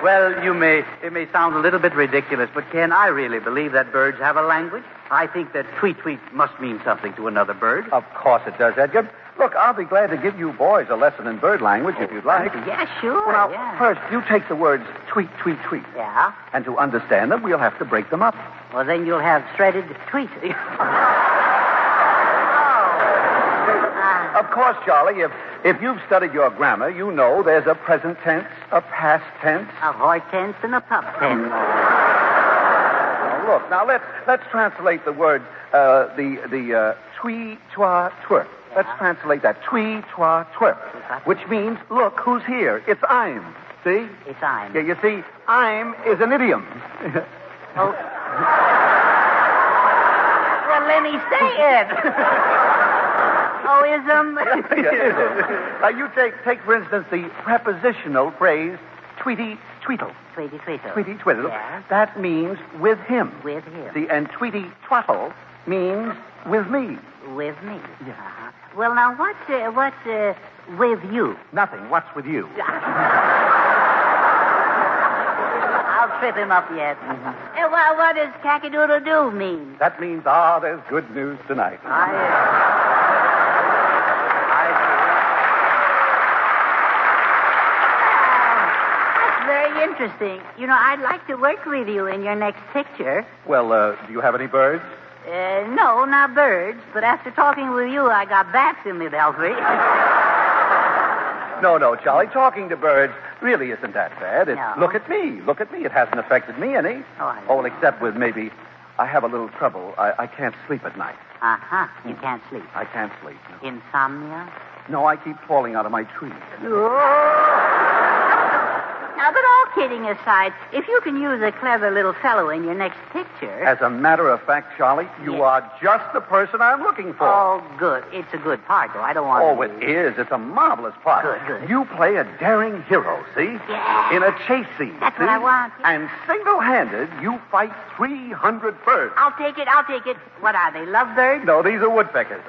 Well, it may sound a little bit ridiculous, but Ken, I really believe that birds have a language. I think that tweet tweet must mean something to another bird. Of course it does, Edgar. Look, I'll be glad to give you boys a lesson in bird language if you'd like. Yeah, sure. Well, now, yeah. first, you take the words tweet, tweet, tweet. Yeah? And to understand them, we'll have to break them up. Well, then you'll have shredded tweet. Of course, Charlie, if you've studied your grammar, you know there's a present tense, a past tense. A hortense and a pup tense. Now, look, let's translate the word, the twee, twa, twer. Yeah. Let's translate that, twee, twa, twer, which means, look, who's here? It's I'm. See? It's I'm. Yeah, you see, I'm is an idiom. Oh. Well, let me say it. Oh, ism? You take, for instance, the prepositional phrase, tweety, tweetle. Tweety, tweetle. Tweety, tweetle. Yeah. That means with him. With him. See, and tweety, twaddle means with me. With me. Yeah. Uh-huh. Well, now, what's with you? Nothing. What's with you? I'll trip him up yet. Mm-hmm. What does cack-a-doodle-doo mean? That means, there's good news tonight. Very interesting. You know, I'd like to work with you in your next picture. Well, do you have any birds? No, not birds. But after talking with you, I got bats in my belfry. No, Charlie. Talking to birds really isn't that bad. No. Look at me. Look at me. It hasn't affected me any. Oh, except with maybe I have a little trouble. I can't sleep at night. Uh-huh. You can't sleep. I can't sleep. No. Insomnia? No, I keep falling out of my tree. Now, but all kidding aside, if you can use a clever little fellow in your next picture... As a matter of fact, Charlie, you are just the person I'm looking for. Oh, good. It's a good part, though. I don't want to... it is. It's a marvelous part. Good. You play a daring hero, see? Yeah. In a chase scene. That's what I want. And single-handed, you fight 300 birds. I'll take it. What are they, lovebirds? No, these are woodpeckers.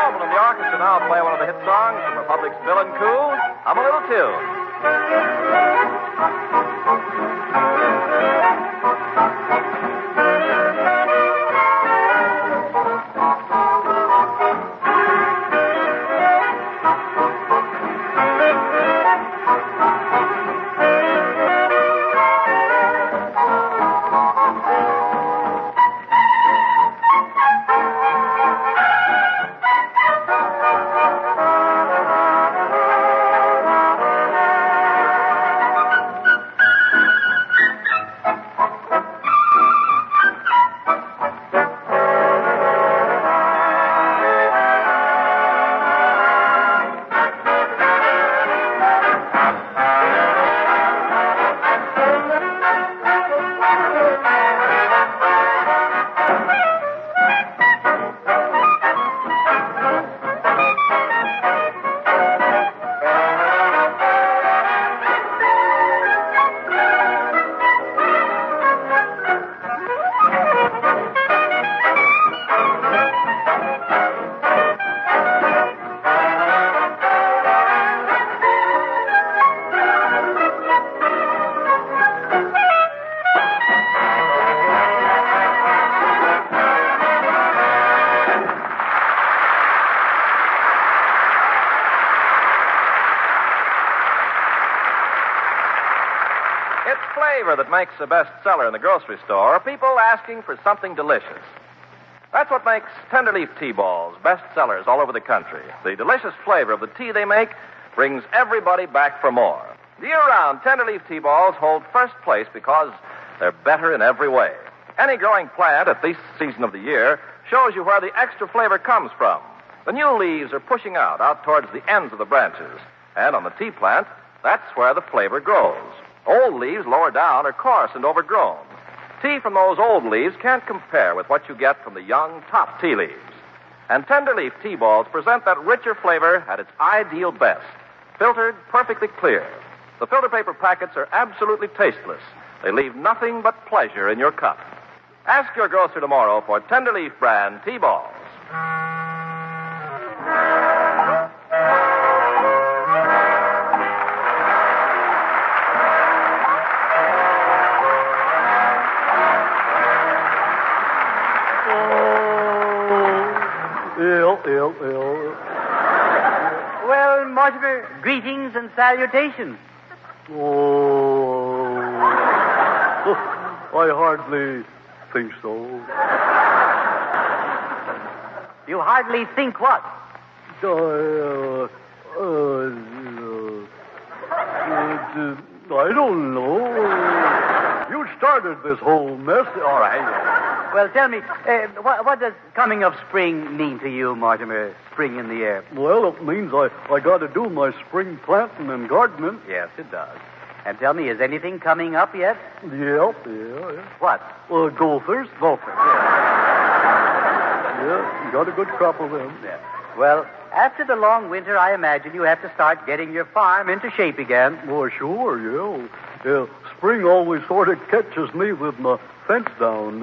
And the orchestra now play one of the hit songs from Republic's Bill and Coo, I'm a Little Tune. That makes a bestseller in the grocery store, people asking for something delicious. That's what makes Tenderleaf tea balls best sellers all over the country. The delicious flavor of the tea they make brings everybody back for more. Year-round, Tenderleaf tea balls hold first place because they're better in every way. Any growing plant at this season of the year shows you where the extra flavor comes from. The new leaves are pushing out towards the ends of the branches. And on the tea plant, that's where the flavor grows. Old leaves lower down are coarse and overgrown. Tea from those old leaves can't compare with what you get from the young top tea leaves. And Tenderleaf tea balls present that richer flavor at its ideal best, filtered perfectly clear. The filter paper packets are absolutely tasteless. They leave nothing but pleasure in your cup. Ask your grocer tomorrow for Tenderleaf brand tea balls. Well, Mortimer, greetings and salutations. Oh, I hardly think so. You hardly think what? I don't know. You started this whole mess. All right. Well, tell me, what does coming of spring mean to you, Mortimer? Spring in the air. Well, it means I got to do my spring planting and gardening. Yes, it does. And tell me, is anything coming up yet? Yeah. What? Gophers. Gophers, yes. Yeah, you got a good crop of them. Yeah. Well, after the long winter, I imagine you have to start getting your farm into shape again. Oh, sure, yeah. Spring always sort of catches me with my fence down.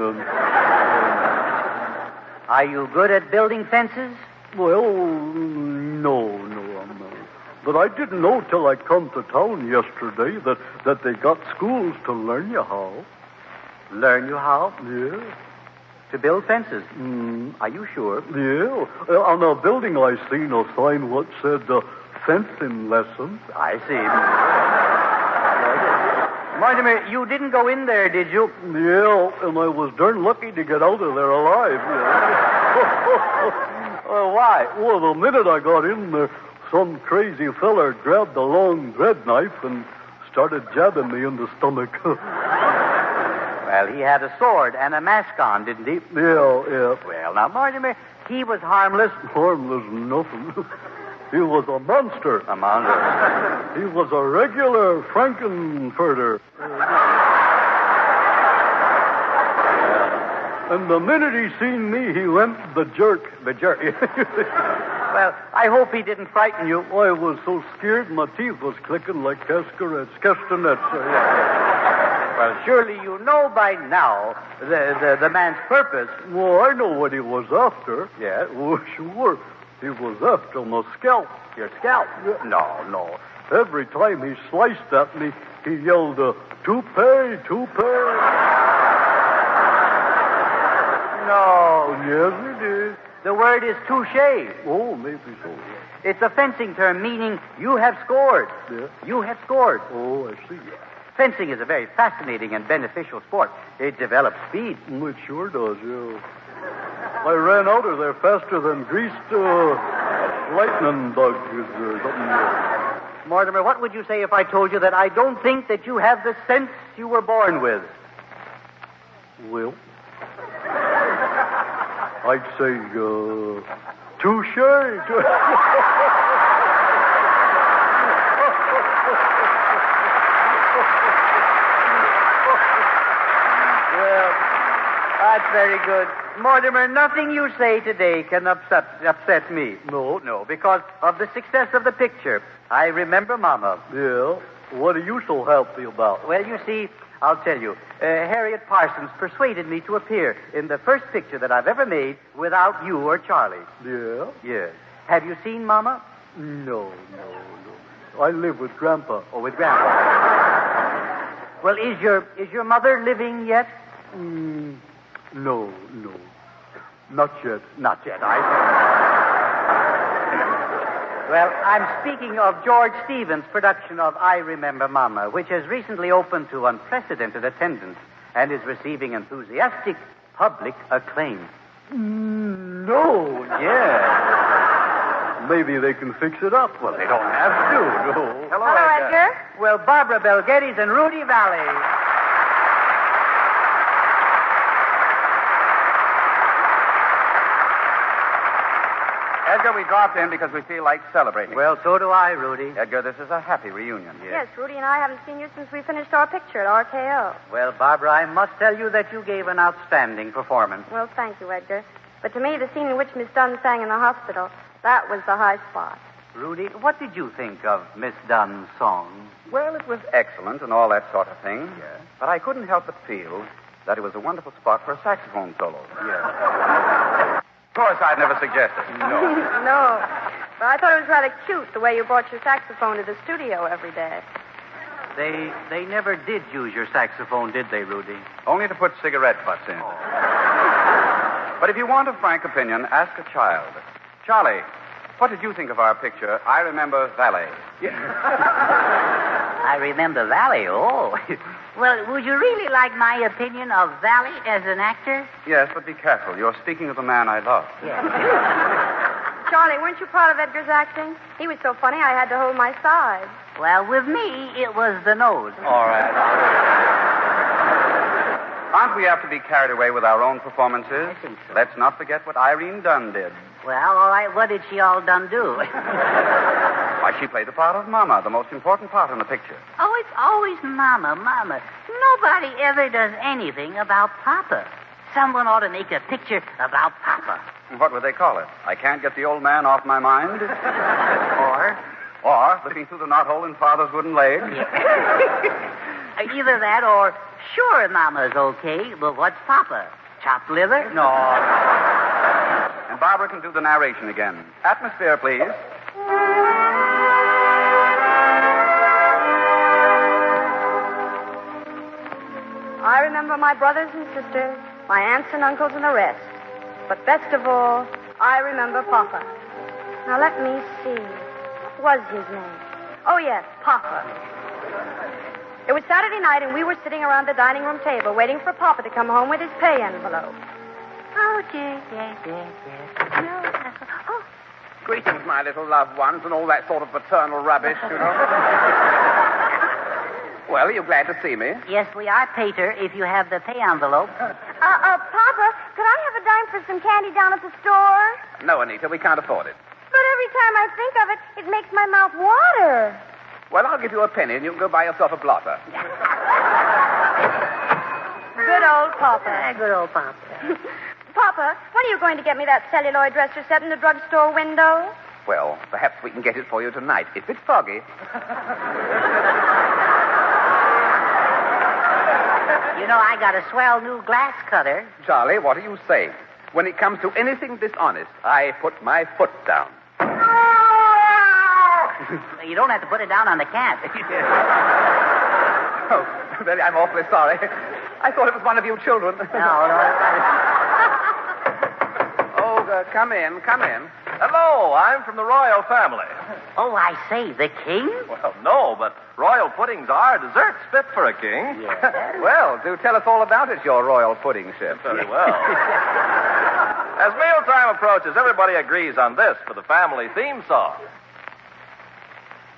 Are you good at building fences? Well, no, I'm not. But I didn't know till I come to town yesterday that they got schools to learn you how. Learn you how? Yeah. To build fences? Are you sure? Yeah. On a building I seen a sign what said fencing lessons. I see. Mortimer, you didn't go in there, did you? Yeah, and I was darn lucky to get out of there alive. Why? Well, the minute I got in there, some crazy feller grabbed a long bread knife and started jabbing me in the stomach. Well, he had a sword and a mask on, didn't he? Yeah. Well, now, Mortimer, he was harmless. Harmless nothing. He was a monster. A monster. He was a regular Frankenfurter. And the minute he seen me, he went the jerk. The jerk. Well, I hope he didn't frighten you. I was so scared my teeth was clicking like castanets. Well, surely you know by now the man's purpose. Well, I know what he was after. Yeah? Oh, sure. He was after my scalp. Your scalp? No. Every time he sliced at me, he yelled, toupee. No. Yes, he did. The word is touché. Oh, maybe so. It's a fencing term meaning you have scored. Yeah? You have scored. Oh, I see. Fencing is a very fascinating and beneficial sport. It develops speed. It sure does, yeah. I ran out of there faster than greased lightning bugs or something. Mortimer, what would you say if I told you that I don't think that you have the sense you were born with? Well, I'd say, touche. Well, that's very good. Mortimer, nothing you say today can upset me. No, because of the success of the picture. I remember Mama. Yeah? What are you so happy about? Well, you see, I'll tell you. Harriet Parsons persuaded me to appear in the first picture that I've ever made without you or Charlie. Yeah? Yes. Have you seen Mama? No. I live with Grandpa. Oh, with Grandpa. Well, is your mother living yet? No. Not yet. Not yet, I see. Well, I'm speaking of George Stevens' production of I Remember Mama, which has recently opened to unprecedented attendance and is receiving enthusiastic public acclaim. No, yeah. Maybe they can fix it up. Well, they don't have to. No. Hello, Edgar. Well, Barbara Bell Geddes and Rudy Vallee. Edgar, we dropped in because we feel like celebrating. Well, so do I, Rudy. Edgar, this is a happy reunion. Yes, Rudy and I haven't seen you since we finished our picture at RKO. Well, Barbara, I must tell you that you gave an outstanding performance. Well, thank you, Edgar. But to me, the scene in which Miss Dunn sang in the hospital, that was the high spot. Rudy, what did you think of Miss Dunn's song? Well, it was excellent and all that sort of thing. Yes. But I couldn't help but feel that it was a wonderful spot for a saxophone solo. Yes. Of course, I'd never suggested. No. No. But I thought it was rather cute the way you brought your saxophone to the studio every day. They never did use your saxophone, did they, Rudy? Only to put cigarette butts in. But if you want a frank opinion, ask a child. Charlie, what did you think of our picture? I remember Vallee. I remember Vallee, oh. Well, would you really like my opinion of Vallee as an actor? Yes, but be careful. You're speaking of the man I love. Charlie, weren't you proud of Edgar's acting? He was so funny I had to hold my sides. Well, with me, it was the nose. All right. Aren't we apt to be carried away with our own performances? I think so. Let's not forget what Irene Dunn did. Well, all right, what did she all done do? Why, she played the part of Mama, the most important part in the picture. Oh, it's always Mama, Mama. Nobody ever does anything about Papa. Someone ought to make a picture about Papa. What would they call it? I Can't Get the Old Man Off My Mind? Or Looking Through the Knothole in Father's Wooden Leg? Either that or Sure Mama's okay, but what's Papa? Chopped liver? No. And Barbara can do the narration again. Atmosphere, please. I remember my brothers and sisters, my aunts and uncles and the rest. But best of all, I remember Papa. Now let me see. What was his name? Oh, yes, Papa. It was Saturday night, and we were sitting around the dining room table waiting for Papa to come home with his pay envelope. Oh, yes. Oh. Greetings, my little loved ones, and all that sort of paternal rubbish, you know. Well, are you glad to see me? Yes, we are, Pater, if you have the pay envelope. Papa, could I have a dime for some candy down at the store? No, Anita, we can't afford it. But every time I think of it, it makes my mouth water. Well, I'll give you a penny, and you can go buy yourself a blotter. Good old Papa. Good old Papa. Papa, when are you going to get me that celluloid dresser set in the drugstore window? Well, perhaps we can get it for you tonight, if it's foggy. You know, I got a swell new glass cutter. Charlie, what do you say? When it comes to anything dishonest, I put my foot down. You don't have to put it down on the cat. Oh, really, I'm awfully sorry. I thought it was one of you children. No. Oh, come in. Hello, I'm from the royal family. Oh, I say, the king? Well, no, but royal puddings are desserts fit for a king. Yeah. Well, do tell us all about it, your royal pudding, chef. Very well. As mealtime approaches, everybody agrees on this for the family theme song.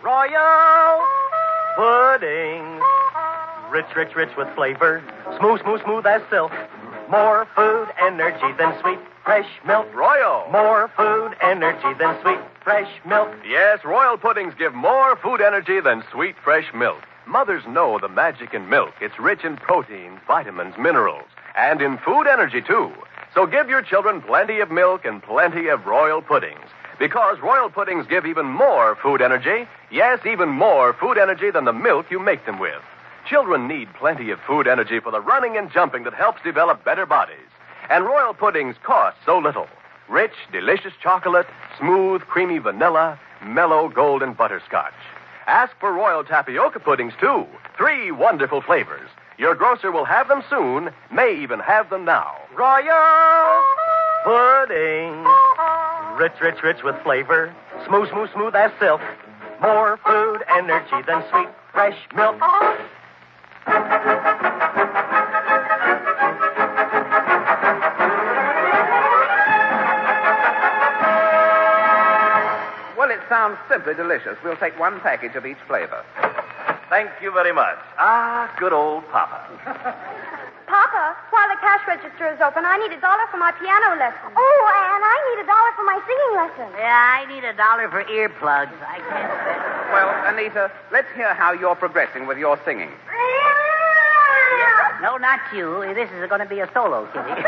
Royal pudding. Rich with flavor. Smooth as silk. More food energy than sweet, fresh milk. Royal. More food energy than sweet, fresh milk. Yes, royal puddings give more food energy than sweet, fresh milk. Mothers know the magic in milk. It's rich in proteins, vitamins, minerals, and in food energy, too. So give your children plenty of milk and plenty of royal puddings. Because royal puddings give even more food energy. Yes, even more food energy than the milk you make them with. Children need plenty of food energy for the running and jumping that helps develop better bodies. And royal puddings cost so little. Rich, delicious chocolate, smooth, creamy vanilla, mellow golden butterscotch. Ask for royal tapioca puddings, too. 3 wonderful flavors. Your grocer will have them soon, may even have them now. Royal pudding. Rich with flavor. Smooth as silk. More food energy than sweet, fresh milk. sounds simply delicious. We'll take one package of each flavor. Thank you very much. Ah, good old Papa. Papa, while the cash register is open, I need $1 for my piano lesson. Oh, and I need $1 for my singing lesson. Yeah, I need $1 for earplugs. I can't. Well, Anita, let's hear how you're progressing with your singing. No, not you. This is going to be a solo, Kitty.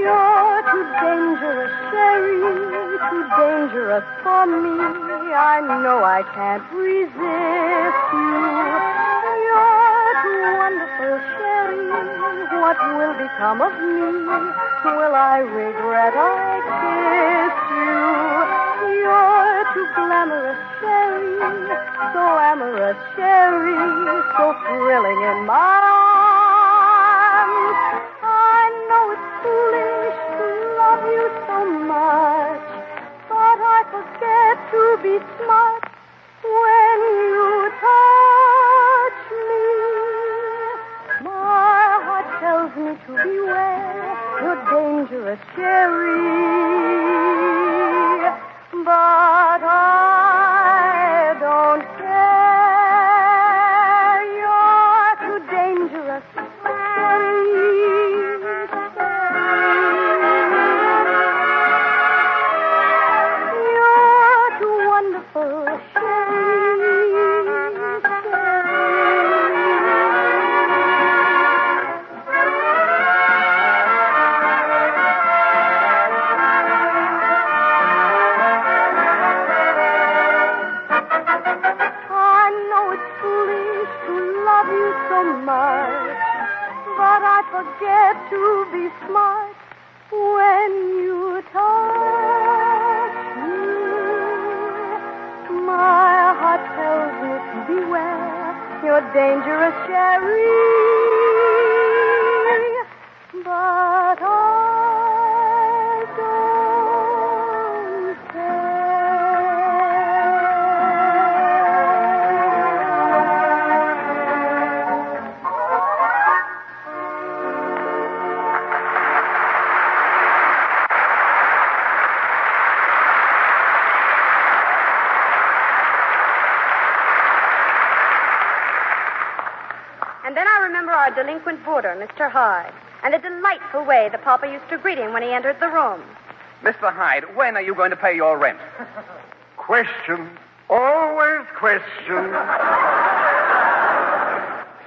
You're too dangerous, Sherry, too dangerous for me. I know I can't resist you. You're too wonderful, Sherry. What will become of me? Will I regret I kissed you? You're too glamorous, Sherry, so amorous, Sherry, so thrilling in my arms. I know it's foolish to love you so much, but I forget to be smart when you touch me. My heart tells me to beware, you're dangerous, Sherry, but I don't care. You're too dangerous, you're too wonderful, but I forget to be smart when you touch me. My heart tells me to beware, you're dangerous, Sherry, but I don't And then I remember our delinquent boarder, Mr. Hyde, and the delightful way the Papa used to greet him when he entered the room. Mr. Hyde, when are you going to pay your rent? Question. Always question.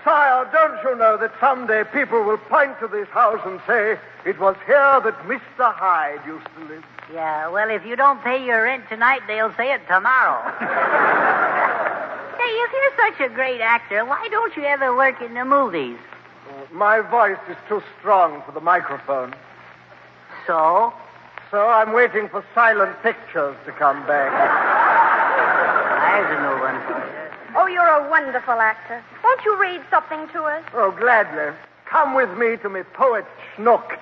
Sire, don't you know that someday people will point to this house and say, it was here that Mr. Hyde used to live? Yeah, well, if you don't pay your rent tonight, they'll say it tomorrow. Hey, if you're such a great actor, why don't you ever work in the movies? My voice is too strong for the microphone. So? So I'm waiting for silent pictures to come back. There's a new one for you. Oh, you're a wonderful actor. Won't you read something to us? Oh, gladly. Come with me to me poet Schnook.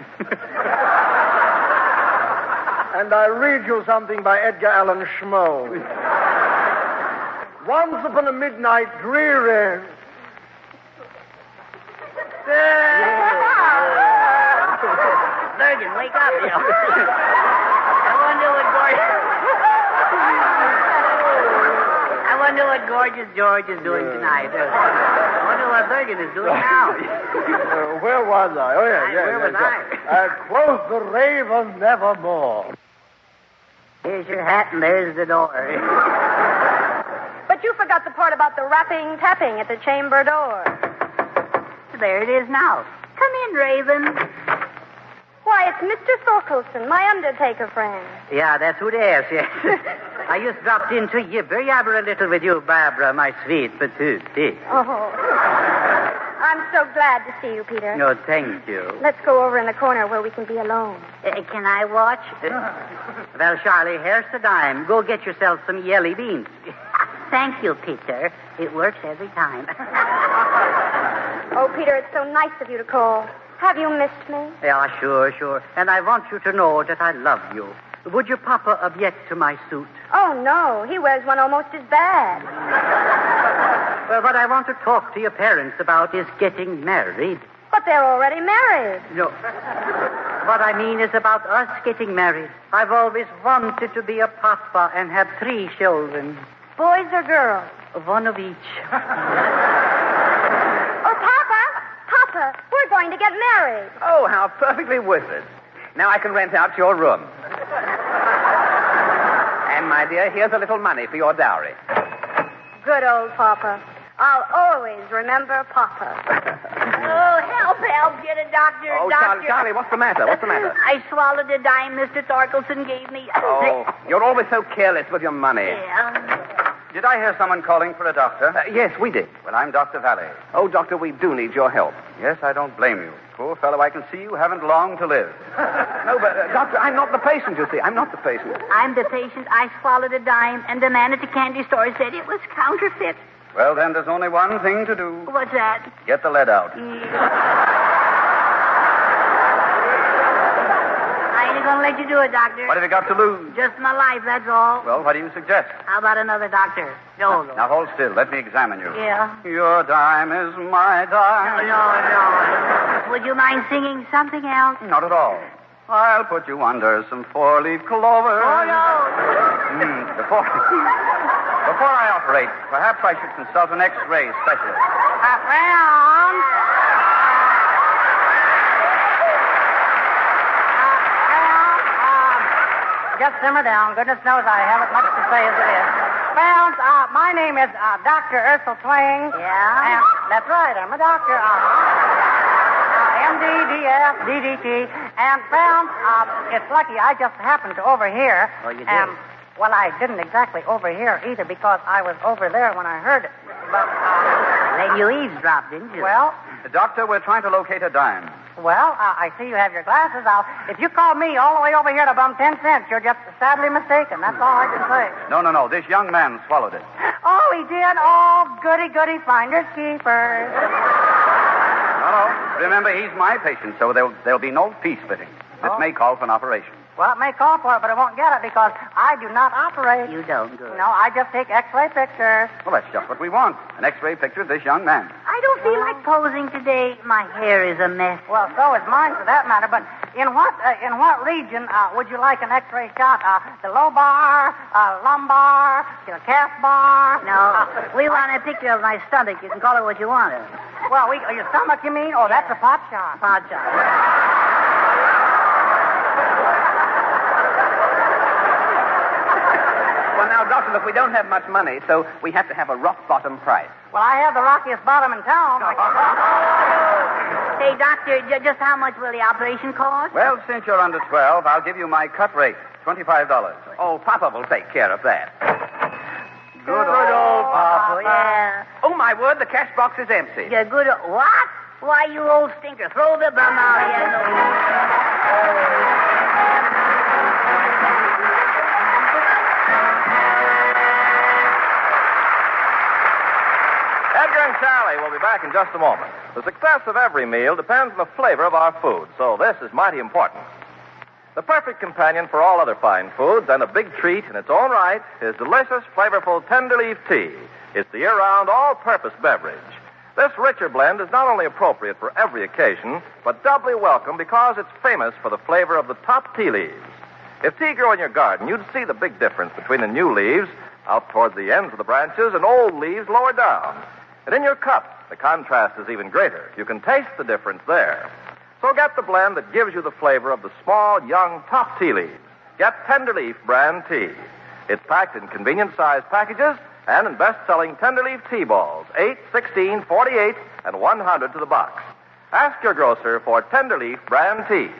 And I'll read you something by Edgar Allan Schmoe. Once upon a midnight dreary... Virgin, wake up, you know. I wonder what Gorgeous George is doing tonight. I wonder what Virgin is doing now. Where was I? Oh, yeah. Where was I? Quoth the raven nevermore. Here's your hat and there's the door. But you forgot the part about the rapping, tapping at the chamber door. There it is now. Come in, Raven. Why, it's Mr. Thorkelson, my undertaker friend. Yeah, that's who it is, yes. I just dropped in to yabber a little with you, Barbara, my sweet petite. Oh. I'm so glad to see you, Peter. No, thank you. Let's go over in the corner where we can be alone. Can I watch? Well, Charlie, here's the dime. Go get yourself some jelly beans. Thank you, Peter. It works every time. Oh, Peter, it's so nice of you to call. Have you missed me? Yeah, sure. And I want you to know that I love you. Would your papa object to my suit? Oh, no. He wears one almost as bad. But I want to talk to your parents about is getting married. But they're already married. No. What I mean is about us getting married. I've always wanted to be a papa and have 3 children. Boys or girls? One of each. Oh, Papa, we're going to get married. Oh, how perfectly worthless. Now I can rent out your room. And, my dear, here's a little money for your dowry. Good old Papa. I'll always remember Papa. Oh, help, get a doctor, Oh, doctor. Charlie, what's the matter? What's the matter? I swallowed a dime Mr. Torkelson gave me. Oh, you're always so careless with your money. Yeah. Did I hear someone calling for a doctor? Yes, we did. Well, I'm Dr. Vallee. Oh, Doctor, we do need your help. Yes, I don't blame you. Poor fellow, I can see you haven't long to live. No, but, Doctor, I'm not the patient, you see. I'm not the patient. I'm the patient. I swallowed a dime, and the man at the candy store said it was counterfeit. Well, then there's only one thing to do. What's that? Get the lead out. I ain't gonna let you do it, doctor. What have you got to lose? Just my life, that's all. Well, what do you suggest? How about another doctor? No. Now, hold still. Let me examine you. Yeah. Your dime is my dime. No. Would you mind singing something else? Not at all. I'll put you under some 4-leaf clover. Oh, no. Before I operate, perhaps I should consult an X-ray specialist. Just simmer down. Goodness knows I haven't much to say as it is. Bounds, my name is Dr. Ursel Twain. Yeah? And that's right, I'm a doctor. MD, DF, DDT. And Bounds, it's lucky I just happened to overhear. Oh, you did? Well, I didn't exactly overhear either because I was over there when I heard it. But, then you eavesdropped, didn't you? Well, Doctor, we're trying to locate a dime. Well, I see you have your glasses. If you call me all the way over here to bum 10 cents, you're just sadly mistaken. That's all I can say. No. This young man swallowed it. Oh, he did? Oh, goody, finders, keepers. No. Remember, he's my patient, so there'll be no fee splitting. This may call for an operation. Well, it may call for it, but it won't get it because I do not operate. You don't, good. No, I just take X-ray pictures. Well, that's just what we want. An X-ray picture of this young man. I don't feel like posing today. My hair is a mess. Well, so is mine for that matter. But in what region would you like an X-ray shot? The lobar, lumbar, the calf bar? No, we want a picture of my stomach. You can call it what you want. Well, your stomach, you mean? Oh, that's a pot shot. Pot shot. Well, now, Doctor, look, we don't have much money, so we have to have a rock-bottom price. Well, I have the rockiest bottom in town. Hey, doctor, just how much will the operation cost? Well, since you're under 12, I'll give you my cut rate, $25. Oh, Papa will take care of that. Good old Papa. Yeah. Oh, my word, the cash box is empty. Yeah, good. What? Why, you old stinker, throw the bum out here. Edgar and Charlie will be back in just a moment. The success of every meal depends on the flavor of our food, so this is mighty important. The perfect companion for all other fine foods and a big treat in its own right is delicious, flavorful Tenderleaf tea. It's the year-round, all-purpose beverage. This richer blend is not only appropriate for every occasion, but doubly welcome because it's famous for the flavor of the top tea leaves. If tea grew in your garden, you'd see the big difference between the new leaves out toward the ends of the branches and old leaves lower down. And in your cup, the contrast is even greater. You can taste the difference there. So get the blend that gives you the flavor of the small, young top tea leaves. Get Tenderleaf brand tea. It's packed in convenient-sized packages and in best-selling Tenderleaf tea balls, 8, 16, 48, and 100 to the box. Ask your grocer for Tenderleaf brand tea.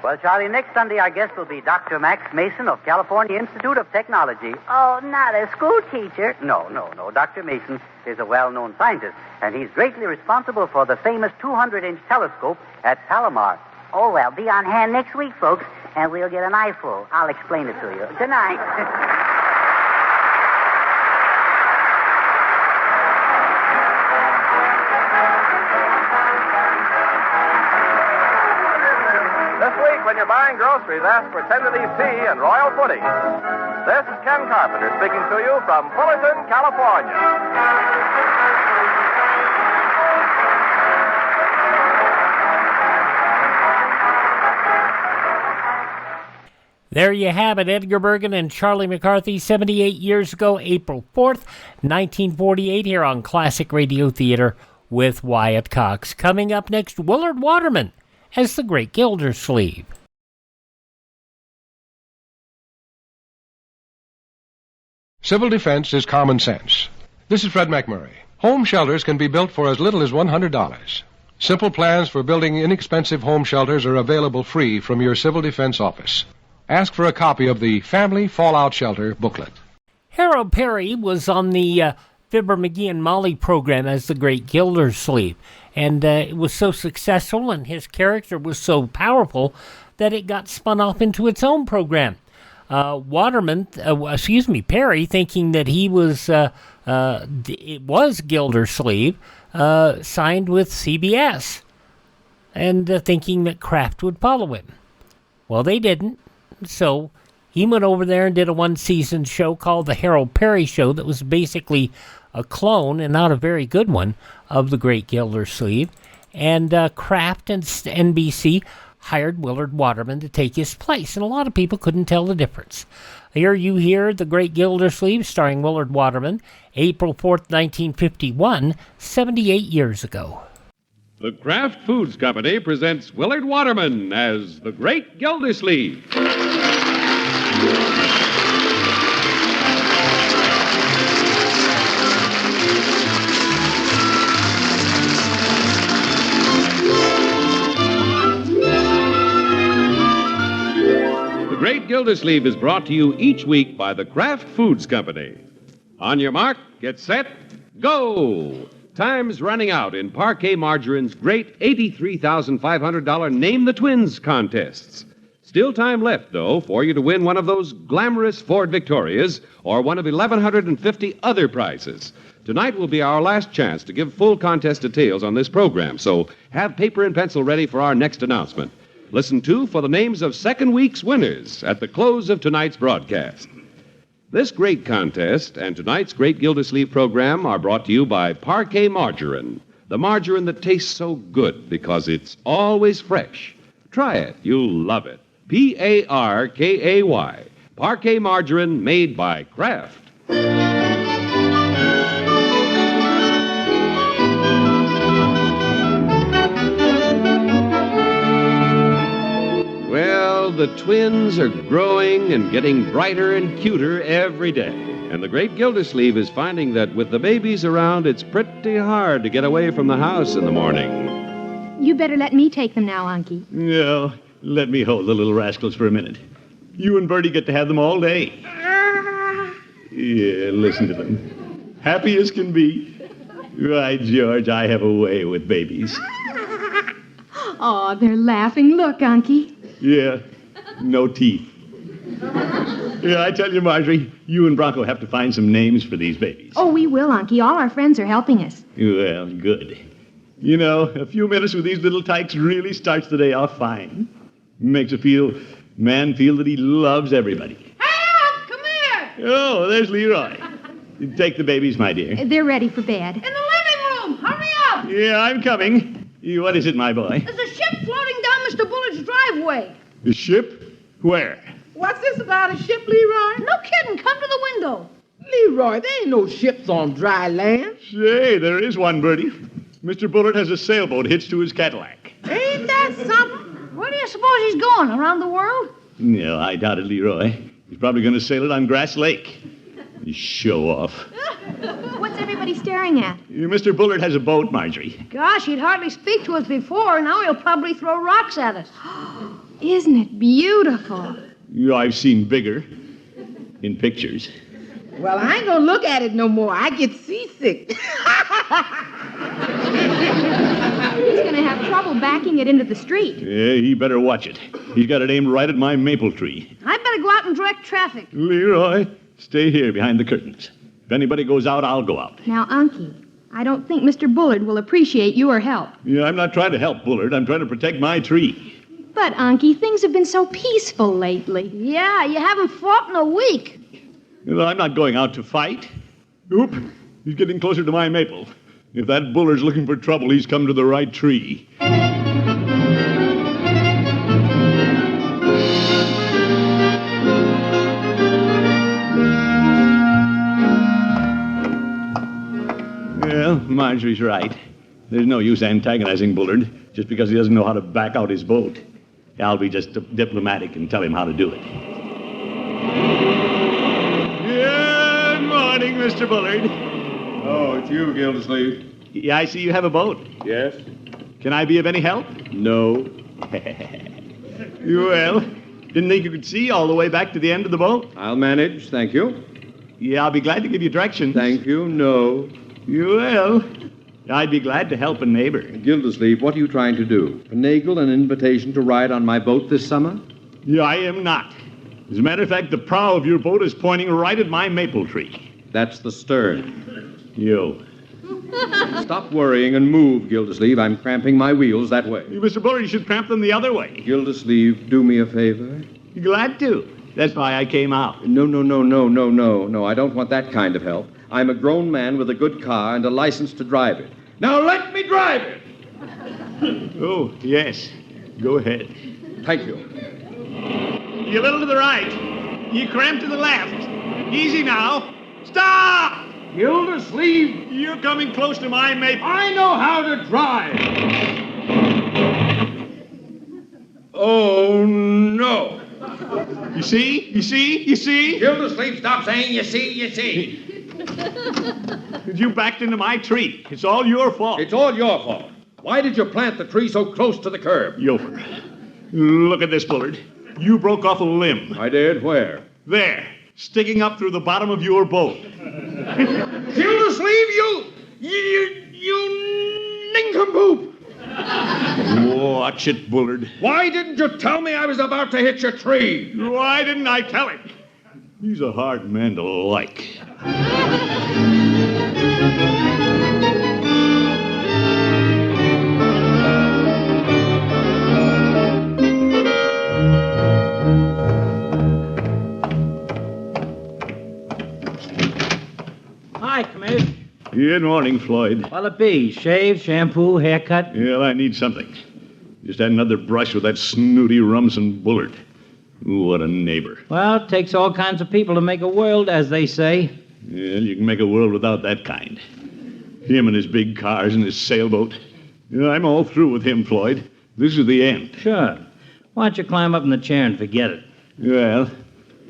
Well, Charlie, next Sunday our guest will be Dr. Max Mason of California Institute of Technology. Oh, not a school teacher. No. Dr. Mason is a well-known scientist, and he's greatly responsible for the famous 200-inch telescope at Palomar. Oh, well, be on hand next week, folks, and we'll get an eyeful. I'll explain it to you. Good night. when you're buying groceries, ask for tenderleaf tea and royal pudding. This is Ken Carpenter speaking to you from Fullerton, California. There you have it, Edgar Bergen and Charlie McCarthy, 78 years ago, April 4th, 1948, here on Classic Radio Theater with Wyatt Cox. Coming up next, Willard Waterman as the Great Gildersleeve. Civil defense is common sense. This is Fred McMurray. Home shelters can be built for as little as $100. Simple plans for building inexpensive home shelters are available free from your civil defense office. Ask for a copy of the Family Fallout Shelter booklet. Harold Perry was on the Fibber, McGee, and Molly program as the Great Gildersleeve, and it was so successful and his character was so powerful that it got spun off into its own program. Perry, thinking that he was, it was Gildersleeve, signed with CBS, and thinking that Kraft would follow him. Well, they didn't. So he went over there and did a one-season show called The Harold Perry Show that was basically a clone, and not a very good one, of The Great Gildersleeve. And Kraft and NBC hired Willard Waterman to take his place, and a lot of people couldn't tell the difference. Here you hear The Great Gildersleeve starring Willard Waterman, April 4th, 1951, 78 years ago. The Kraft Foods Company presents Willard Waterman as the Great Gildersleeve. The Great Gildersleeve is brought to you each week by the Kraft Foods Company. On your mark, get set, go! Time's running out in Parquet Margarine's great $83,500 Name the Twins contests. Still time left, though, for you to win one of those glamorous Ford Victorias or one of 1,150 other prizes. Tonight will be our last chance to give full contest details on this program, so have paper and pencil ready for our next announcement. Listen, too, for the names of second week's winners at the close of tonight's broadcast. This great contest and tonight's Great Gildersleeve program are brought to you by Parquet Margarine, the margarine that tastes so good because it's always fresh. Try it. You'll love it. Parkay, Parquet Margarine made by Kraft. Well, the twins are growing and getting brighter and cuter every day. And the Great Gildersleeve is finding that with the babies around, it's pretty hard to get away from the house in the morning. You better let me take them now, Unky. No, let me hold the little rascals for a minute. You and Bertie get to have them all day. Yeah, listen to them. Happy as can be. Right, George, I have a way with babies. Oh, they're laughing. Look, Unky. Yeah, no teeth. Yeah, I tell you, Marjorie, you and Bronco have to find some names for these babies. Oh, we will, Unky. All our friends are helping us. Well, good. You know, a few minutes with these little tykes really starts the day off fine. Makes a man feel that he loves everybody. Help! Come here! Oh, there's Leroy. Take the babies, my dear. They're ready for bed. In the living room! Hurry up! Yeah, I'm coming. What is it, my boy? There's a ship floating down Mr. Bullard's driveway. The ship? Where? What's this about a ship, Leroy? No kidding. Come to the window. Leroy, there ain't no ships on dry land. Say, there is one, Bertie. Mr. Bullard has a sailboat hitched to his Cadillac. Ain't that something? Where do you suppose he's going? Around the world? No, I doubt it, Leroy. He's probably going to sail it on Grass Lake. Show off. What's everybody staring at? Mr. Bullard has a boat, Marjorie. Gosh, he'd hardly speak to us before. Now he'll probably throw rocks at us. Isn't it beautiful? I've seen bigger. In pictures. Well, I ain't gonna look at it no more. I get seasick. He's gonna have trouble backing it into the street. Yeah, he better watch it. He's got it aimed right at my maple tree. I better go out and direct traffic. Leroy, stay here behind the curtains. If anybody goes out, I'll go out. Now, Unky, I don't think Mr. Bullard will appreciate your help. Yeah, I'm not trying to help Bullard. I'm trying to protect my tree. But, Unky, things have been so peaceful lately. Yeah, you haven't fought in a week. Well, I'm not going out to fight. Oop, he's getting closer to my maple. If that Bullard's looking for trouble, he's come to the right tree. Well, Marjorie's right. There's no use antagonizing Bullard just because he doesn't know how to back out his boat. I'll be just diplomatic and tell him how to do it. Good morning, Mr. Bullard. Oh, it's you, Gildersleeve. Yeah, I see you have a boat. Yes? Can I be of any help? No. Well, didn't think you could see all the way back to the end of the boat? I'll manage, thank you. Yeah, I'll be glad to give you directions. Thank you, no. You will. I'd be glad to help a neighbor. Gildersleeve, what are you trying to do? Finagle an invitation to ride on my boat this summer? Yeah, I am not. As a matter of fact, the prow of your boat is pointing right at my maple tree. That's the stern. You. Stop worrying and move, Gildersleeve. I'm cramping my wheels that way. Mr. Bullard, you should cramp them the other way. Gildersleeve, do me a favor. Glad to. That's why I came out. No. I don't want that kind of help. I'm a grown man with a good car and a license to drive it. Now let me drive it! Oh, yes. Go ahead. Thank you. You a little to the right. You cramp to the left. Easy now. Stop! Gildersleeve! You're coming close to my maple. I know how to drive! Oh, no. You see? Gildersleeve, stop saying you see. You backed into my tree. It's all your fault. It's all your fault. Why did you plant the tree so close to the curb? Yofer. Look at this, Bullard. You broke off a limb. I did? Where? There. Sticking up through the bottom of your boat. Gildersleeve, you nincompoop! Watch it, Bullard. Why didn't you tell me I was about to hit your tree? Why didn't I tell him? He's a hard man to like. Hi, Commish. Good morning, Floyd. What'll it be? Shave, shampoo, haircut? Well, I need something. Just had another brush with that snooty Rumson Bullard. Ooh, what a neighbor. Well, it takes all kinds of people to make a world, as they say. Well, you can make a world without that kind. Him and his big cars and his sailboat. I'm all through with him, Floyd. This is the end. Sure. Why don't you climb up in the chair and forget it? Well,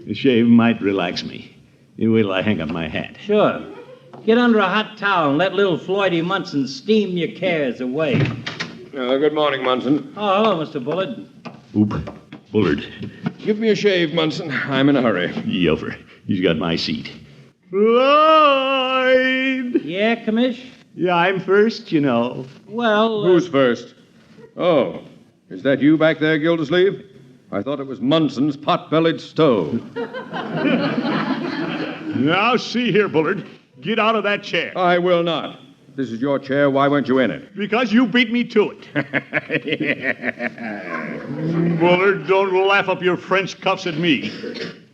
the shave might relax me. You wait till I hang up my hat. Sure. Get under a hot towel and let little Floydy Munson steam your cares away. Good morning, Munson. Oh, hello, Mr. Bullard. Oop. Bullard. Give me a shave, Munson. I'm in a hurry. Yofer. He's got my seat. Floyd! Yeah, Commish? Yeah, I'm first, you know. Well, Who's first? Oh, is that you back there, Gildersleeve? I thought it was Munson's pot-bellied stove. Now, see here, Bullard. Get out of that chair. I will not. If this is your chair, why weren't you in it? Because you beat me to it. Bullard, don't laugh up your French cuffs at me.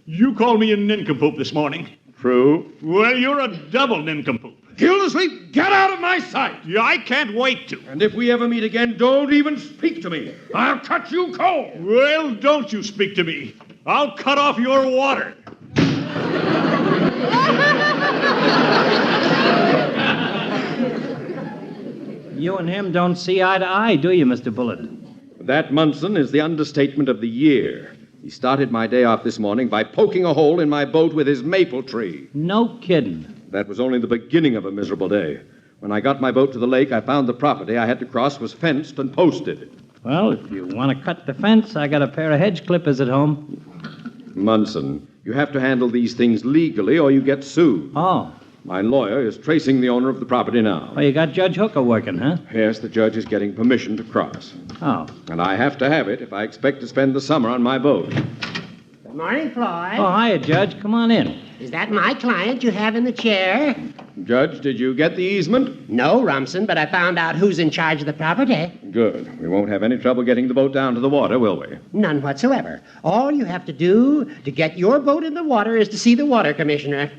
You called me a nincompoop this morning. True. Well, you're a double nincompoop. Gildersleeve, get out of my sight! Yeah, I can't wait to. And if we ever meet again, don't even speak to me. I'll cut you cold. Well, don't you speak to me. I'll cut off your water. You and him don't see eye to eye, do you, Mr. Bullard? That, Munson, is the understatement of the year. He started my day off this morning by poking a hole in my boat with his maple tree. No kidding. That was only the beginning of a miserable day. When I got my boat to the lake, I found the property I had to cross was fenced and posted. Well, if you want to cut the fence, I got a pair of hedge clippers at home. Munson, you have to handle these things legally or you get sued. Oh. My lawyer is tracing the owner of the property now. Well, you got Judge Hooker working, huh? Yes, the judge is getting permission to cross. Oh. And I have to have it if I expect to spend the summer on my boat. Morning, Floyd. Oh, hiya, Judge. Come on in. Is that my client you have in the chair? Judge, did you get the easement? No, Rumson, but I found out who's in charge of the property. Good. We won't have any trouble getting the boat down to the water, will we? None whatsoever. All you have to do to get your boat in the water is to see the water commissioner.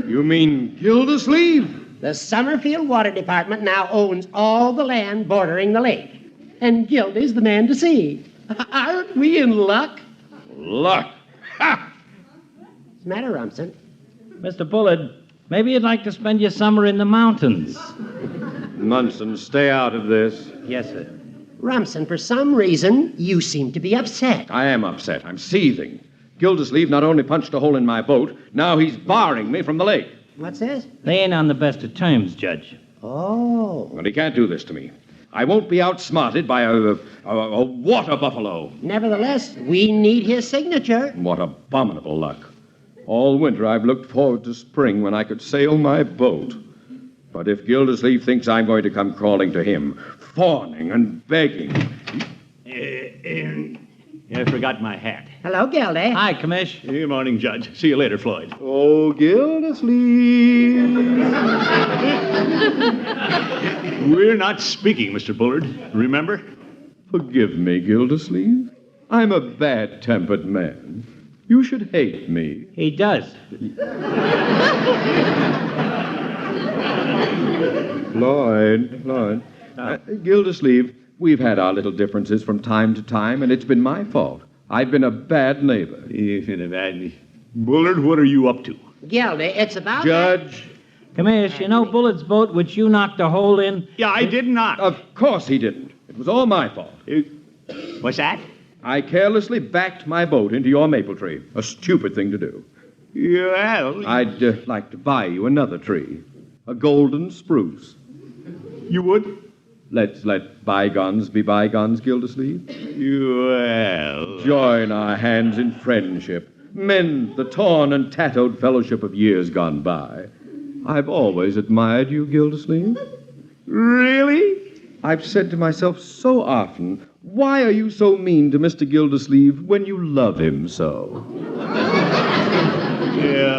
You mean Gildersleeve? The Summerfield Water Department now owns all the land bordering the lake. And Gildy's the man to see. Aren't we in luck? Luck? Ha! What's the matter, Rumson? Mr. Bullard, maybe you'd like to spend your summer in the mountains. Munson, stay out of this. Yes, sir. Rumson, for some reason, you seem to be upset. I am upset. I'm seething. Gildersleeve not only punched a hole in my boat, now he's barring me from the lake. What's this? They ain't on the best of terms, Judge. Oh. Well, he can't do this to me. I won't be outsmarted by a water buffalo. Nevertheless, we need his signature. What abominable luck. All winter I've looked forward to spring when I could sail my boat. But if Gildersleeve thinks I'm going to come crawling to him, fawning and begging... I forgot my hat. Hello, Gildy. Hi, Commish. Good morning, Judge. See you later, Floyd. Oh, Gildersleeve. We're not speaking, Mr. Bullard. Remember? Forgive me, Gildersleeve. I'm a bad-tempered man. You should hate me. He does. Floyd. Gildersleeve, we've had our little differences from time to time, and it's been my fault. I've been a bad neighbor. Bullard, what are you up to? Gildy, it's about... Judge. Commish, you know Bullard's boat, which you knocked a hole in? Yeah, I did not. Of course he didn't. It was all my fault. What's that? I carelessly backed my boat into your maple tree. A stupid thing to do. Well... I'd like to buy you another tree. A golden spruce. You would? Let's let bygones be bygones, Gildersleeve. Well... Join our hands in friendship. Mend the torn and tattooed fellowship of years gone by. I've always admired you, Gildersleeve. Really? I've said to myself so often, why are you so mean to Mr. Gildersleeve when you love him so?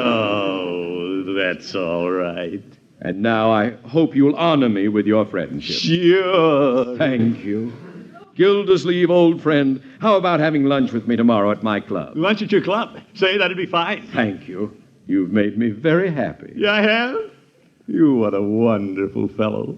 Oh, that's all right. And now I hope you'll honor me with your friendship. Sure. Thank you. Gildersleeve, old friend, how about having lunch with me tomorrow at my club? Lunch at your club? Say, that'd be fine. Thank you. You've made me very happy. Yeah, I have? You, what a wonderful fellow.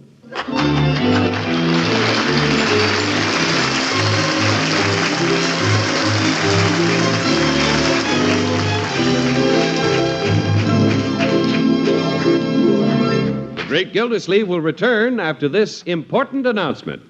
The Great Gildersleeve will return after this important announcement.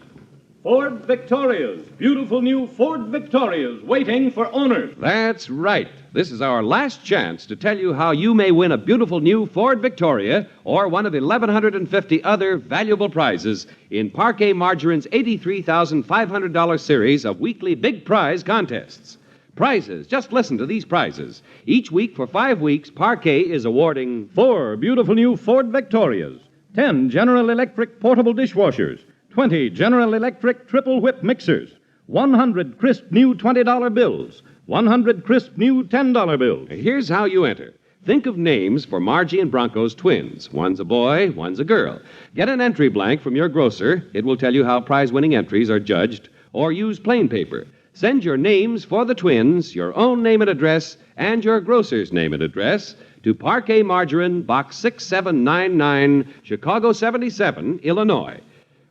Ford Victorias, beautiful new Ford Victorias, waiting for owners. That's right. This is our last chance to tell you how you may win a beautiful new Ford Victoria or one of 1,150 other valuable prizes in Parquet Margarine's $83,500 series of weekly big prize contests. Prizes. Just listen to these prizes. Each week for 5 weeks, Parquet is awarding 4 beautiful new Ford Victorias, 10 General Electric portable dishwashers, 20 General Electric triple whip mixers, 100 crisp new $20 bills, 100 crisp new $10 bills. Here's how you enter. Think of names for Margie and Bronco's twins. One's a boy, one's a girl. Get an entry blank from your grocer. It will tell you how prize-winning entries are judged. Or use plain paper. Send your names for the twins, your own name and address, and your grocer's name and address to Parquet Margarine, Box 6799, Chicago 77, Illinois.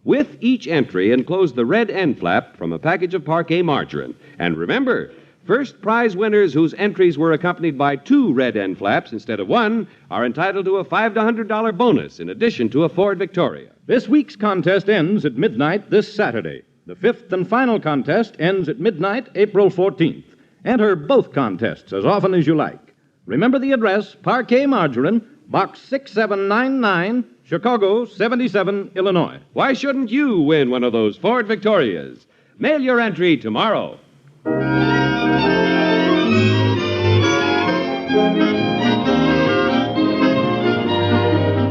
With each entry, enclose the red end flap from a package of Parquet margarine. And remember, first prize winners whose entries were accompanied by 2 red end flaps instead of 1 are entitled to a $5 to $100 bonus in addition to a Ford Victoria. This week's contest ends at midnight this Saturday. The 5th and final contest ends at midnight April 14th. Enter both contests as often as you like. Remember the address, Parquet Margarine, Box 6799, Chicago 77, Illinois. Why shouldn't you win one of those Ford Victorias? Mail your entry tomorrow.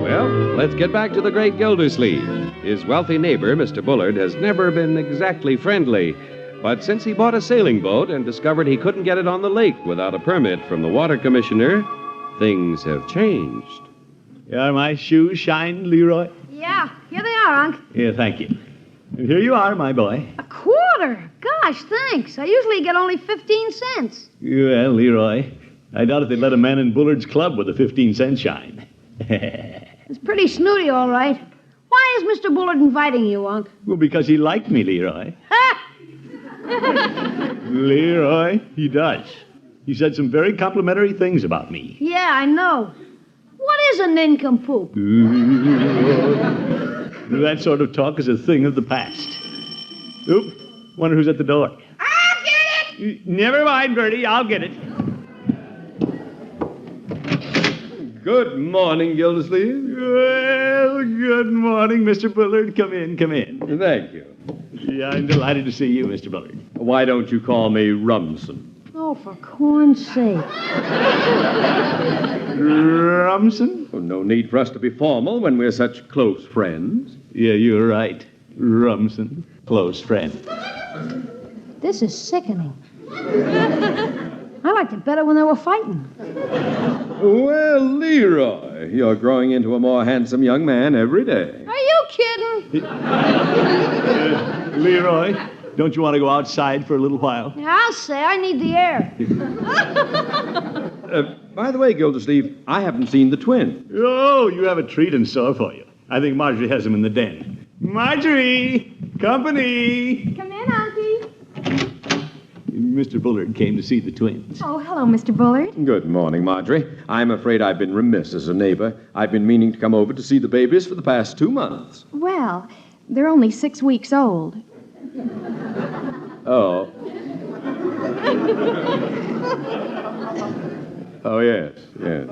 Well, let's get back to the Great Gildersleeve. His wealthy neighbor, Mr. Bullard, has never been exactly friendly. But since he bought a sailing boat and discovered he couldn't get it on the lake without a permit from the water commissioner, things have changed. Are my shoes shine, Leroy? Yeah, here they are, Unc. Yeah, thank you. And here you are, my boy. A quarter? Gosh, thanks. I usually get only 15 cents. Well, Leroy, I doubt if they'd let a man in Bullard's club with a 15-cent shine. It's pretty snooty, all right. Why is Mr. Bullard inviting you, Unc? Well, because he liked me, Leroy. Leroy, he does. He said some very complimentary things about me. Yeah, I know. What is a nincompoop? That sort of talk is a thing of the past. Oop, wonder who's at the door. I'll get it! Never mind, Bertie, I'll get it. Good morning, Gildersleeve. Well, good morning, Mr. Bullard. Come in, come in. Thank you. Yeah, I'm delighted to see you, Mr. Bullard. Why don't you call me Rumson? Oh, for corn's sake. Rumson? Oh, no need for us to be formal when we're such close friends. Yeah, you're right. Rumson, close friend. This is sickening. I liked it better when they were fighting. Well, Leroy, you're growing into a more handsome young man every day. Are you kidding? Leroy, don't you want to go outside for a little while? I'll say I need the air. By the way, Gildersleeve, I haven't seen the twin. Oh, you have a treat in store for you. I think Marjorie has him in the den. Marjorie! Company! Come in, Unky. Mr. Bullard came to see the twins. Oh, hello, Mr. Bullard. Good morning, Marjorie. I'm afraid I've been remiss as a neighbor. I've been meaning to come over to see the babies for the past 2 months. Well, they're only 6 weeks old. Oh. Oh, yes, yes.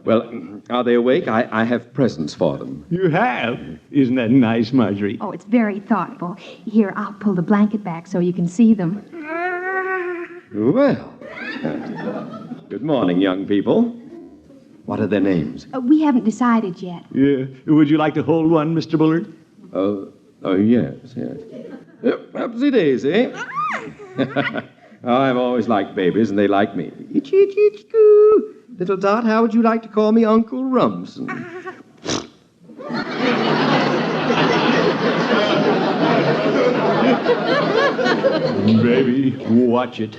Well, are they awake? I have presents for them. You have? Isn't that nice, Marjorie? Oh, it's very thoughtful. Here, I'll pull the blanket back so you can see them. Well, good morning, young people. What are their names? We haven't decided yet. Yeah. Would you like to hold one, Mr. Bullard? Oh, yes, yes. Upsy daisy. I've always liked babies, and they like me. Itchy-itchy-itchy-coo. Little Dot, how would you like to call me Uncle Rumson? Baby, watch it.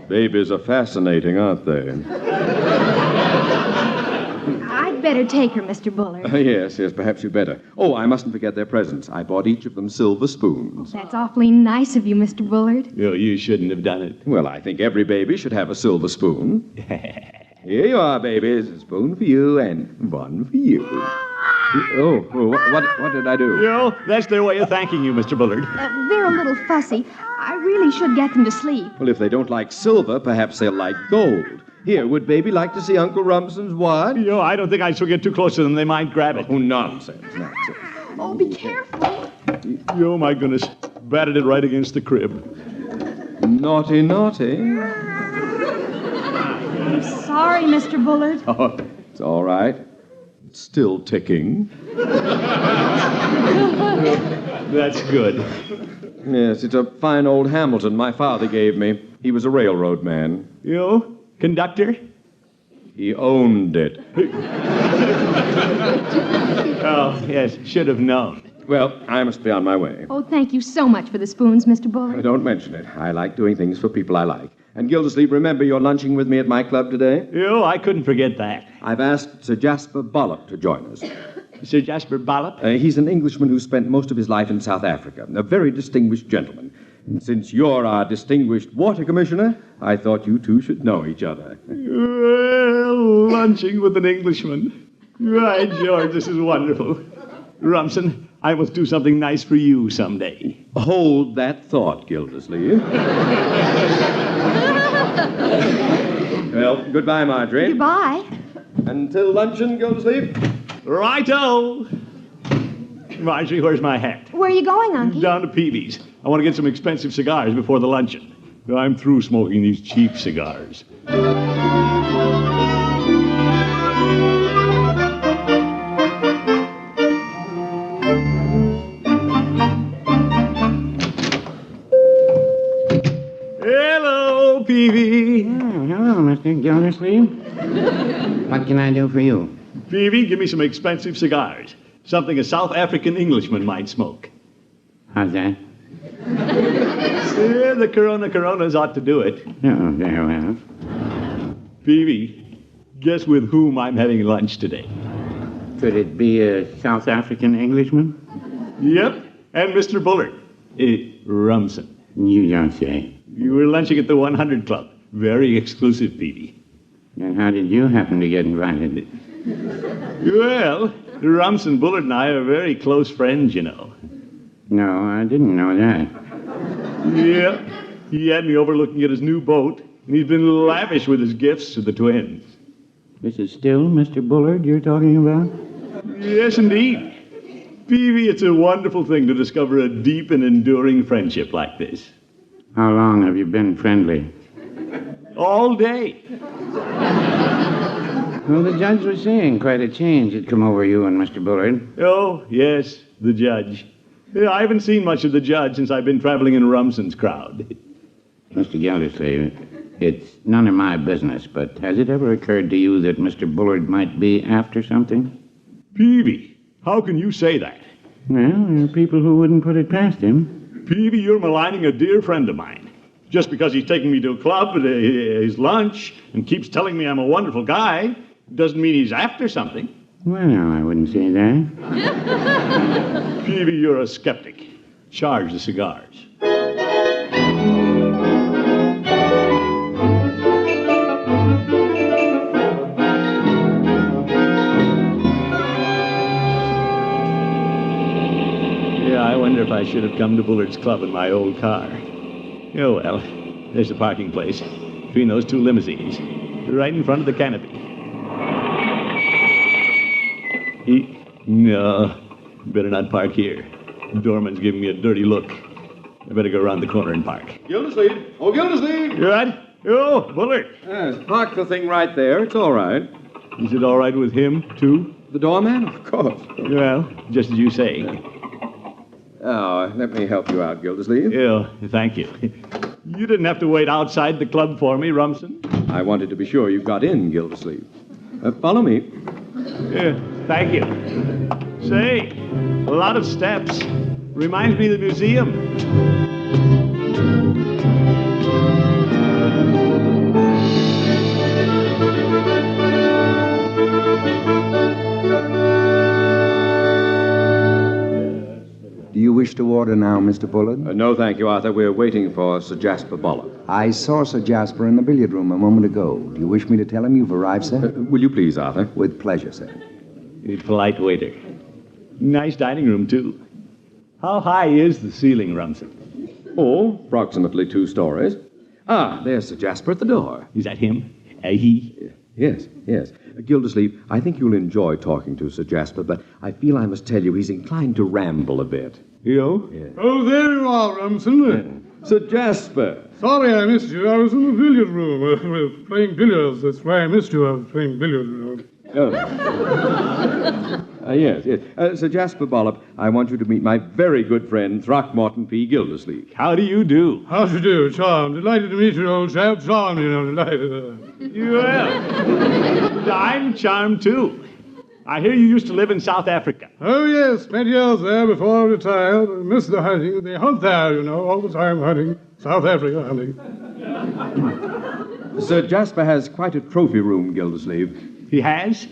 Babies are fascinating, aren't they? I'd better take her, Mr. Bullard. Yes, perhaps you'd better. Oh, I mustn't forget their presents. I bought each of them silver spoons. That's awfully nice of you, Mr. Bullard. Oh, you shouldn't have done it. Well, I think every baby should have a silver spoon. Here you are, babies. A spoon for you and one for you. Oh, what did I do? That's their way of thanking you, Mr. Bullard. They're a little fussy. I really should get them to sleep. Well, if they don't like silver, perhaps they'll like gold. Here, would Baby like to see Uncle Rumson's what? I don't think I shall get too close to them. They might grab it. Oh, nonsense. Oh, be careful. Oh, my goodness. Batted it right against the crib. Naughty, naughty. I'm sorry, Mr. Bullard. Oh, it's all right. It's still ticking. That's good. Yes, it's a fine old Hamilton my father gave me. He was a railroad man. Conductor? He owned it. Oh, yes, should have known. Well, I must be on my way. Oh, thank you so much for the spoons, Mr. Bullard. Don't mention it. I like doing things for people I like. And Gildersleeve, remember you're lunching with me at my club today? I couldn't forget that. I've asked Sir Jasper Bollock to join us. Sir Jasper Bollock? He's an Englishman who spent most of his life in South Africa. A very distinguished gentleman. And since you're our distinguished water commissioner, I thought you two should know each other. Well, lunching with an Englishman. Right, George, this is wonderful. Rumson, I must do something nice for you someday. Hold that thought, Gildersleeve. Well, goodbye, Marjorie. Goodbye. Until luncheon, Gildersleeve. Righto. Marjorie, where's my hat? Where are you going, Unky? Down to Peavy's. I want to get some expensive cigars before the luncheon. I'm through smoking these cheap cigars. Gildersleeve. What can I do for you? Peavy, give me some expensive cigars. Something a South African Englishman might smoke. How's that? Yeah, the Coronas ought to do it. Oh, very well. Peavy, guess with whom I'm having lunch today? Could it be a South African Englishman? Yep, and Mr. Bullard. Rumson. You don't say. You were lunching at the 100 Club. Very exclusive, Peavy. And how did you happen to get invited? Well, Rumson, Bullard, and I are very close friends, you know. No, I didn't know that. Yeah, he had me overlooking at his new boat, and he's been lavish with his gifts to the twins. This is still Mr. Bullard you're talking about? Yes, indeed. Peavy, it's a wonderful thing to discover a deep and enduring friendship like this. How long have you been friendly? All day. Well, the judge was saying quite a change had come over you and Mr. Bullard. Oh, yes, the judge. Yeah, I haven't seen much of the judge since I've been traveling in Rumson's crowd. Mr. Gildersleeve, it's none of my business, but has it ever occurred to you that Mr. Bullard might be after something? Peavy, how can you say that? Well, there are people who wouldn't put it past him. Peavy, you're maligning a dear friend of mine. Just because he's taking me to a club at his lunch and keeps telling me I'm a wonderful guy doesn't mean he's after something. Well, I wouldn't say that. Peavy, you're a skeptic. Charge the cigars. Yeah, I wonder if I should have come to Bullard's Club in my old car. Oh, well, there's the parking place between those two limousines, right in front of the canopy. No, better not park here. The doorman's giving me a dirty look. I better go around the corner and park. Gildersleeve! Oh, Gildersleeve! You right? Oh, Bullard. Yes, park the thing right there. It's all right. Is it all right with him, too? The doorman? Of course. Well, just as you say. Oh, let me help you out, Gildersleeve. Yeah, thank you. You didn't have to wait outside the club for me, Rumson. I wanted to be sure you got in, Gildersleeve. Follow me. Yeah, thank you. Say, a lot of steps. Reminds me of the museum. Do you wish to order now, Mr. Bullard? No, thank you, Arthur. We're waiting for Sir Jasper Bullard. I saw Sir Jasper in the billiard room a moment ago. Do you wish me to tell him you've arrived, sir? Will you please, Arthur? With pleasure, sir. A polite waiter. Nice dining room, too. How high is the ceiling, Rumson? Oh, approximately 2 stories. Ah, there's Sir Jasper at the door. Is that him? He? Yes. Gildersleeve, I think you'll enjoy talking to Sir Jasper, but I feel I must tell you he's inclined to ramble a bit. You? Yes. Oh, there you are, Rumson. Sir Jasper. Sorry I missed you. I was in the billiard room playing billiards. That's why I missed you. I was playing billiards. Yes. Sir Jasper Bullard, I want you to meet my very good friend, Throckmorton P. Gildersleeve. How do you do? How do you do? Charmed. Delighted to meet you, old chap. Charmed, delighted. Well, I'm charmed, too. I hear you used to live in South Africa. Oh, yes. Spent years there before I retired. I miss the hunting. They hunt there, all the time hunting. South Africa hunting. Sir Jasper has quite a trophy room, Gildersleeve. He has?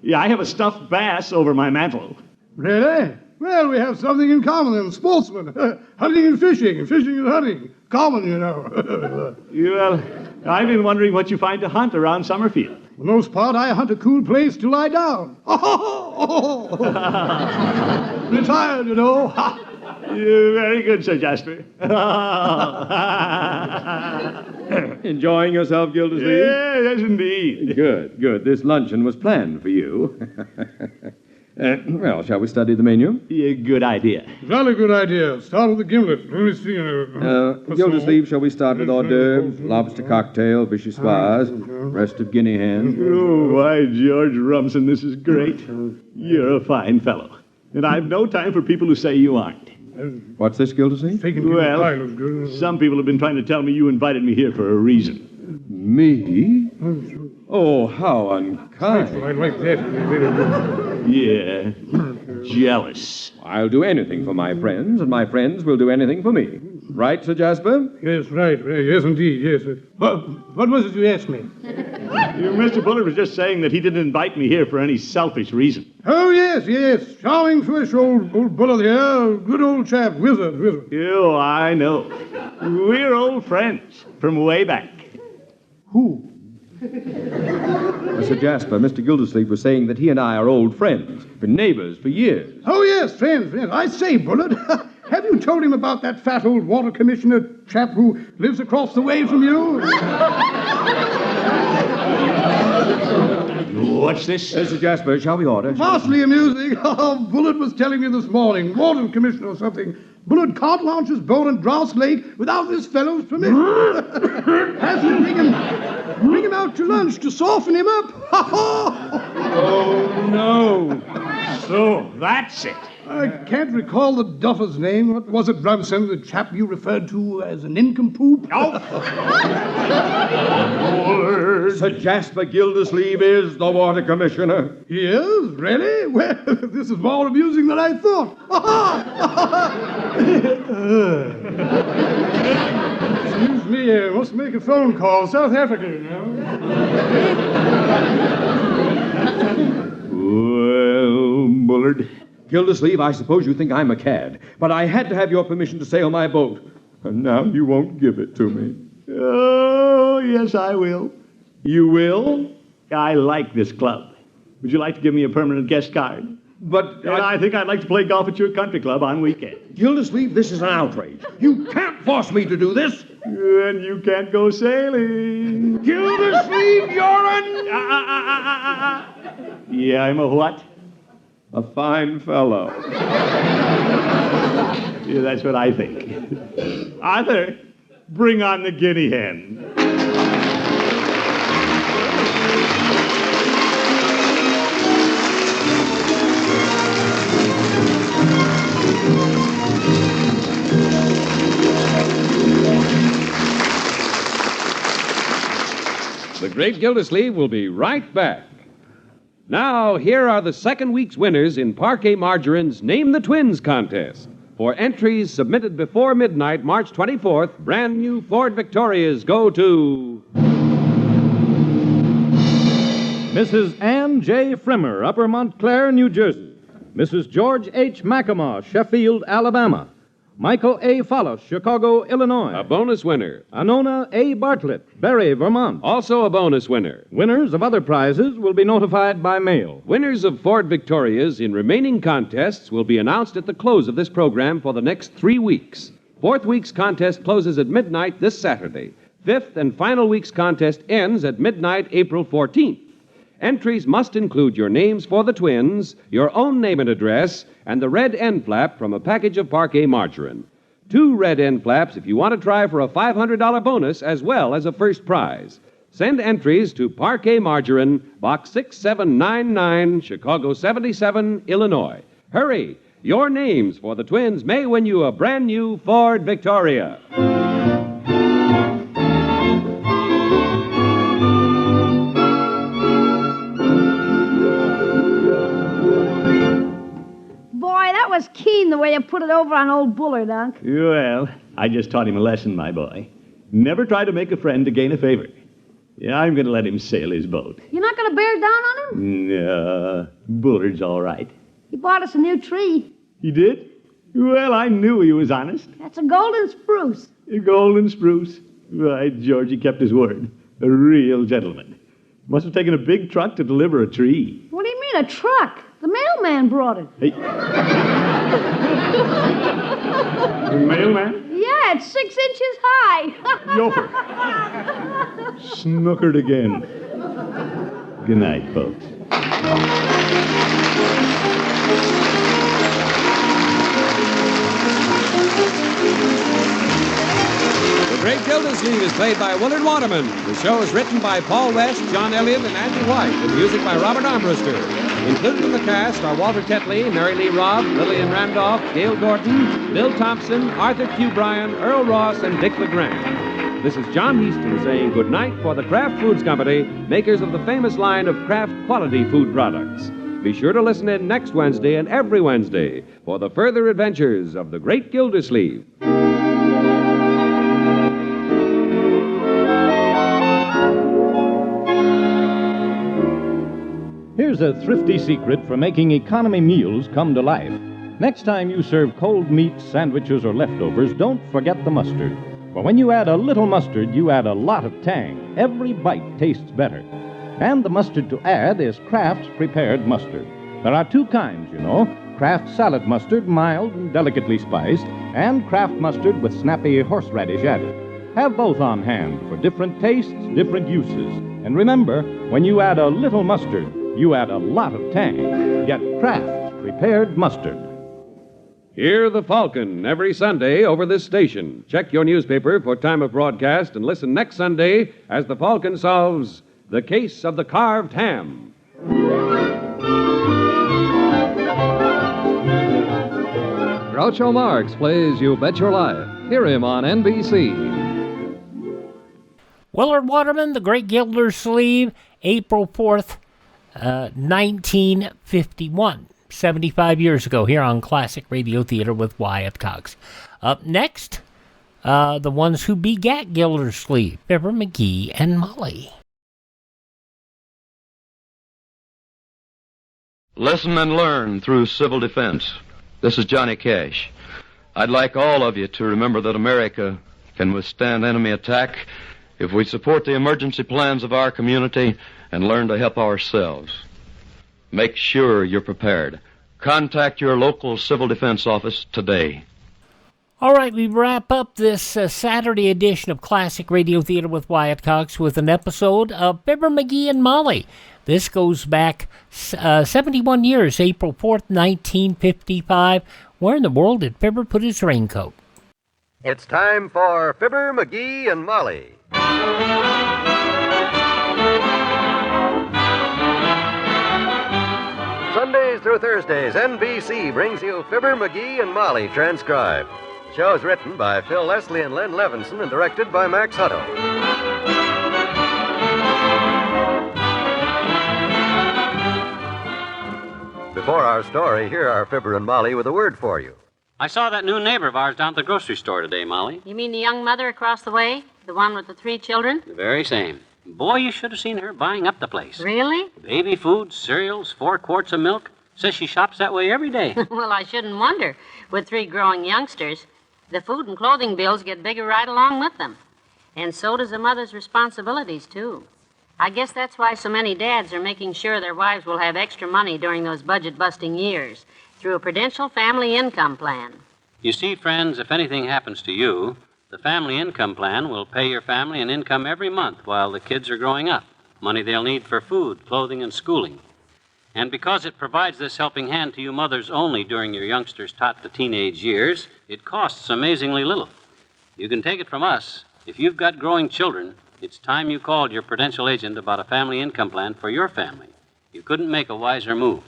Yeah, I have a stuffed bass over my mantel. Really? Well, we have something in common then, sportsmen. Hunting and fishing and hunting. Common, Well, I've been wondering what you find to hunt around Summerfield. For the most part, I hunt a cool place to lie down. Retired, You're very good, Sir Jasper. Enjoying yourself, Gildersleeve? Yes, indeed. Good. This luncheon was planned for you. Well, shall we study the menu? Yeah, good idea. Very good idea. Start with the gimlet. Let me see. Gildersleeve, shall we start with hors d'oeuvres, lobster cocktail, vichyssoise, breast of guinea hen? Oh, why, George Rumson, this is great. You're a fine fellow. And I've no time for people who say you aren't. What's this, Gildersleeve? Well, some people have been trying to tell me you invited me here for a reason. Me? Oh, how unkind. I like that. Yeah. Jealous. I'll do anything for my friends, and my friends will do anything for me. Right, Sir Jasper? Yes, right. Yes, indeed, yes. What was it you asked me? Mr. Bullard was just saying that he didn't invite me here for any selfish reason. Oh, yes. Charming, fresh old Bullard here. Good old chap. Wizard. Oh, I know. We're old friends from way back. Who? Sir Jasper, Mr. Gildersleeve was saying that he and I are old friends, been neighbors for years. Oh, yes, friends. I say, Bullard, have you told him about that fat old water commissioner chap who lives across the way from you? What's this? Sir Jasper, shall we order? Vastly amusing. Bullard was telling me this morning, water commissioner or something. Bullard can't launch his boat in Grouse Lake without this fellow's permission. Has to bring him out to lunch to soften him up. Oh, no. So, that's it. I can't recall the duffer's name. What was it, Brunson, the chap you referred to as an nincompoop? No. Sir Jasper Gildersleeve is the water commissioner. He is? Really? Well, this is more amusing than I thought. Excuse me, I must make a phone call. South Africa, you know. Well, Bullard. Gildersleeve, I suppose you think I'm a cad, but I had to have your permission to sail my boat. And now you won't give it to me. Oh, yes, I will. You will? I like this club. Would you like to give me a permanent guest card? But I think I'd like to play golf at your country club on weekends. Gildersleeve, this is an outrage. You can't force me to do this. And you can't go sailing. Gildersleeve, you're an... Yeah, I'm a what? A fine fellow. Yeah, that's what I think. Arthur, bring on the guinea hen. The Great Gildersleeve will be right back. Now, here are the second week's winners in Parquet Margarine's Name the Twins contest. For entries submitted before midnight, March 24th, brand new Ford Victorias go to... Mrs. Ann J. Frimmer, Upper Montclair, New Jersey. Mrs. George H. McEmaw, Sheffield, Alabama. Michael A. Follis, Chicago, Illinois. A bonus winner. Anona A. Bartlett, Barry, Vermont. Also a bonus winner. Winners of other prizes will be notified by mail. Winners of Ford Victorias in remaining contests will be announced at the close of this program for the next 3 weeks. Fourth week's contest closes at midnight this Saturday. Fifth and final week's contest ends at midnight April 14th. Entries must include your names for the twins, your own name and address, and the red end flap from a package of Parquet margarine. 2 red end flaps if you want to try for a $500 bonus as well as a first prize. Send entries to Parquet Margarine, Box 6799, Chicago 77, Illinois. Hurry! Your names for the twins may win you a brand new Ford Victoria. That was keen the way you put it over on old Bullard, Unc. Well, I just taught him a lesson, my boy. Never try to make a friend to gain a favor. Yeah, I'm going to let him sail his boat. You're not going to bear down on him? No, Bullard's all right. He bought us a new tree. He did? Well, I knew he was honest. That's a golden spruce. A golden spruce. Right, George, he kept his word. A real gentleman. Must have taken a big truck to deliver a tree. What do you mean, a truck? The mailman brought it. Hey. The mailman? Yeah, it's 6 inches high. Yoper. Snookered again. Good night, folks. The Great Gildersleeve is played by Willard Waterman. The show is written by Paul West, John Elliott, and Andy White, and music by Robert Armbruster. Included in the cast are Walter Tetley, Mary Lee Robb, Lillian Randolph, Gail Gordon, Bill Thompson, Arthur Q. Bryan, Earl Ross, and Dick LeGrand. This is John Heaston saying good night for the Kraft Foods Company, makers of the famous line of Kraft quality food products. Be sure to listen in next Wednesday and every Wednesday for the further adventures of the Great Gildersleeve. Here's a thrifty secret for making economy meals come to life. Next time you serve cold meat, sandwiches, or leftovers, don't forget the mustard. For when you add a little mustard, you add a lot of tang. Every bite tastes better. And the mustard to add is Kraft's prepared mustard. There are two kinds, you know. Kraft salad mustard, mild and delicately spiced, and Kraft mustard with snappy horseradish added. Have both on hand for different tastes, different uses. And remember, when you add a little mustard, you add a lot of tang. Get Kraft prepared mustard. Hear the Falcon every Sunday over this station. Check your newspaper for time of broadcast and listen next Sunday as the Falcon solves the case of the carved ham. Groucho Marx plays You Bet Your Life. Hear him on NBC. Willard Waterman, The Great Gildersleeve, April 4th, 1951. 75 years ago here on Classic Radio Theater with Wyatt Cox. Up next, the ones who begat Gildersleeve, Fibber McGee and Molly. Listen and learn through civil defense. This is Johnny Cash. I'd like all of you to remember that America can withstand enemy attack if we support the emergency plans of our community and learn to help ourselves. Make sure you're prepared. Contact your local civil defense office today. All right, we wrap up this Saturday edition of Classic Radio Theater with Wyatt Cox with an episode of Fibber McGee and Molly. This goes back 71 years, April 4th, 1955. Where in the world did Fibber put his raincoat? It's time for Fibber McGee and Molly. Sundays through Thursdays, NBC brings you Fibber McGee and Molly transcribed. The show is written by Phil Leslie and Len Levinson and directed by Max Hutto. Before our story, here are Fibber and Molly with a word for you. I saw that new neighbor of ours down at the grocery store today, Molly. You mean the young mother across the way? The one with the 3 children? The very same. Boy, you should have seen her buying up the place. Really? Baby food, cereals, 4 quarts of milk. Says she shops that way every day. Well, I shouldn't wonder. With 3 growing youngsters, the food and clothing bills get bigger right along with them. And so does a mother's responsibilities, too. I guess that's why so many dads are making sure their wives will have extra money during those budget-busting years through a Prudential Family Income Plan. You see, friends, if anything happens to you, the Family Income Plan will pay your family an income every month while the kids are growing up, money they'll need for food, clothing, and schooling. And because it provides this helping hand to you mothers only during your youngsters' tot to teenage years, it costs amazingly little. You can take it from us. If you've got growing children, it's time you called your Prudential agent about a family income plan for your family. You couldn't make a wiser move.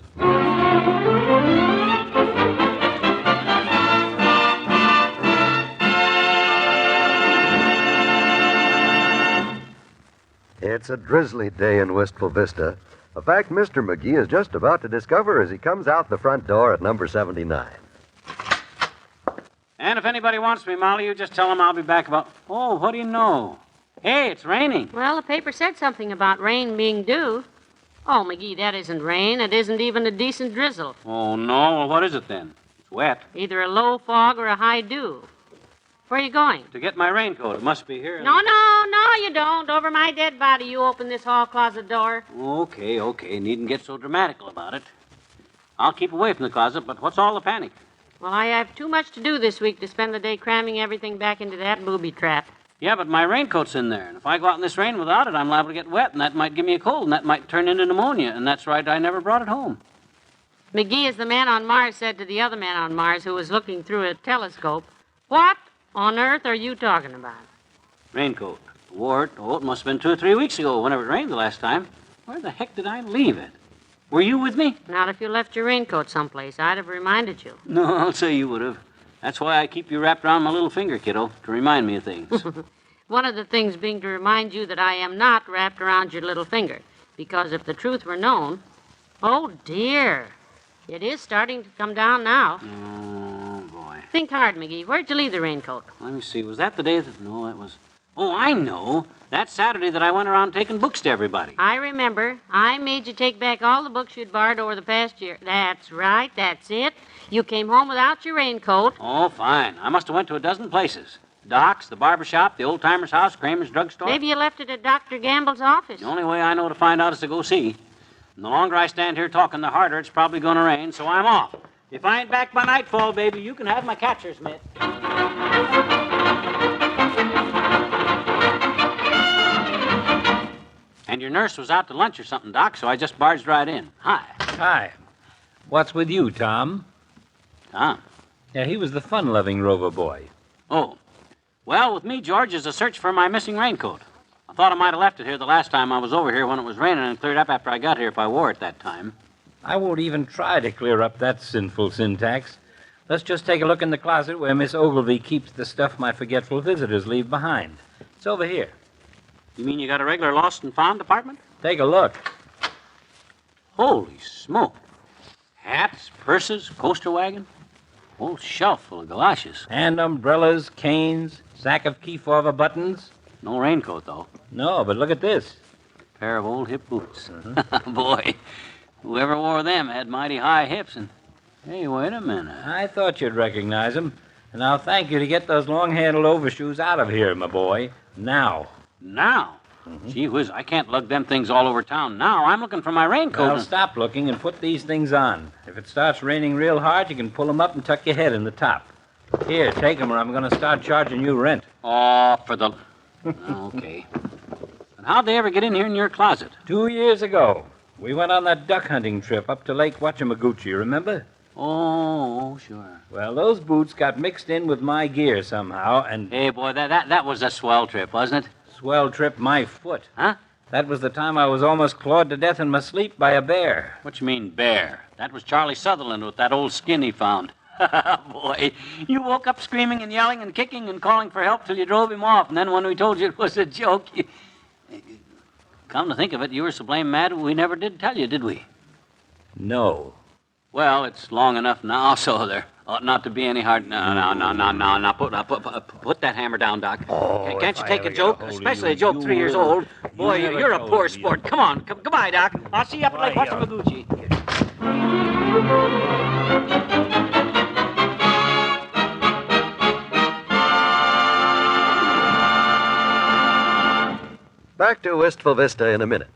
It's a drizzly day in Wistful Vista. A fact Mr. McGee is just about to discover as he comes out the front door at number 79. And if anybody wants me, Molly, you just tell them I'll be back about... Oh, what do you know? Hey, it's raining. Well, the paper said something about rain being due. Oh, McGee, that isn't rain. It isn't even a decent drizzle. Oh, no? Well, what is it then? It's wet. Either a low fog or a high dew. Where are you going? To get my raincoat. It must be here. No, you don't. Over my dead body, you open this hall closet door. Okay. Needn't get so dramatical about it. I'll keep away from the closet, but what's all the panic? Well, I have too much to do this week to spend the day cramming everything back into that booby trap. Yeah, but my raincoat's in there, and if I go out in this rain without it, I'm liable to get wet, and that might give me a cold, and that might turn into pneumonia, and that's right, I never brought it home. McGee, as the man on Mars said to the other man on Mars who was looking through a telescope, what on earth are you talking about? Raincoat. Wore it, it must have been 2 or 3 weeks ago, whenever it rained the last time. Where the heck did I leave it? Were you with me? Not if you left your raincoat someplace. I'd have reminded you. No, I'll say you would have. That's why I keep you wrapped around my little finger, kiddo, to remind me of things. One of the things being to remind you that I am not wrapped around your little finger. Because if the truth were known... Oh, dear. It is starting to come down now. Oh, boy. Think hard, McGee. Where'd you leave the raincoat? Let me see. Was that the day that... No, that was... Oh, I know. That Saturday that I went around taking books to everybody. I remember. I made you take back all the books you'd borrowed over the past year. That's right. That's it. You came home without your raincoat. Oh, fine. I must have went to a dozen places. Doc's, the barber shop, the old-timer's house, Kramer's drugstore. Maybe you left it at Dr. Gamble's office. The only way I know to find out is to go see. And the longer I stand here talking, the harder it's probably going to rain, so I'm off. If I ain't back by nightfall, baby, you can have my catcher's mitt. And your nurse was out to lunch or something, Doc, so I just barged right in. Hi. Hi. What's with you, Tom? Tom? Yeah, he was the fun-loving rover boy. Oh. Well, with me, George, is a search for my missing raincoat. I thought I might have left it here the last time I was over here when it was raining and cleared up after I got here if I wore it that time. I won't even try to clear up that sinful syntax. Let's just take a look in the closet where Miss Ogilvy keeps the stuff my forgetful visitors leave behind. It's over here. You mean you got a regular lost and found department? Take a look. Holy smoke. Hats, purses, coaster wagon. Whole shelf full of galoshes. And umbrellas, canes, sack of key-fover buttons. No raincoat, though. No, but look at this. Pair of old hip boots. Boy, whoever wore them had mighty high hips and... Hey, wait a minute. I thought you'd recognize them. And I'll thank you to get those long-handled overshoes out of here, my boy. Now. Now? Gee whiz, I can't lug them things all over town now. I'm looking for my raincoat. Well, stop looking and put these things on. If it starts raining real hard, you can pull them up and tuck your head in the top. Here, take them or I'm going to start charging you rent. Oh, for the... Okay. But how'd they ever get in here in your closet? 2 years ago. We went on that duck hunting trip up to Lake Whatchamagoochee, remember? Oh, sure. Well, those boots got mixed in with my gear somehow, and... Hey, boy, that was a swell trip, wasn't it? Swell trip my foot. Huh? That was the time I was almost clawed to death in my sleep by a bear. What you mean, bear? That was Charlie Sutherland with that old skin he found. Boy, you woke up screaming and yelling and kicking and calling for help till you drove him off, and then when we told you it was a joke, you... Come to think of it, you were so blame mad we never did tell you, did we? No. Well, it's long enough now, so there ought not to be any hard... No. Put that hammer down, Doc. Oh, Can't you take a joke, especially a joke 3 years old? Boy, you're a poor sport. Come on. Goodbye, Doc. I'll see you up at Lake Whatchamagoochee. Back to Wistful Vista in a minute.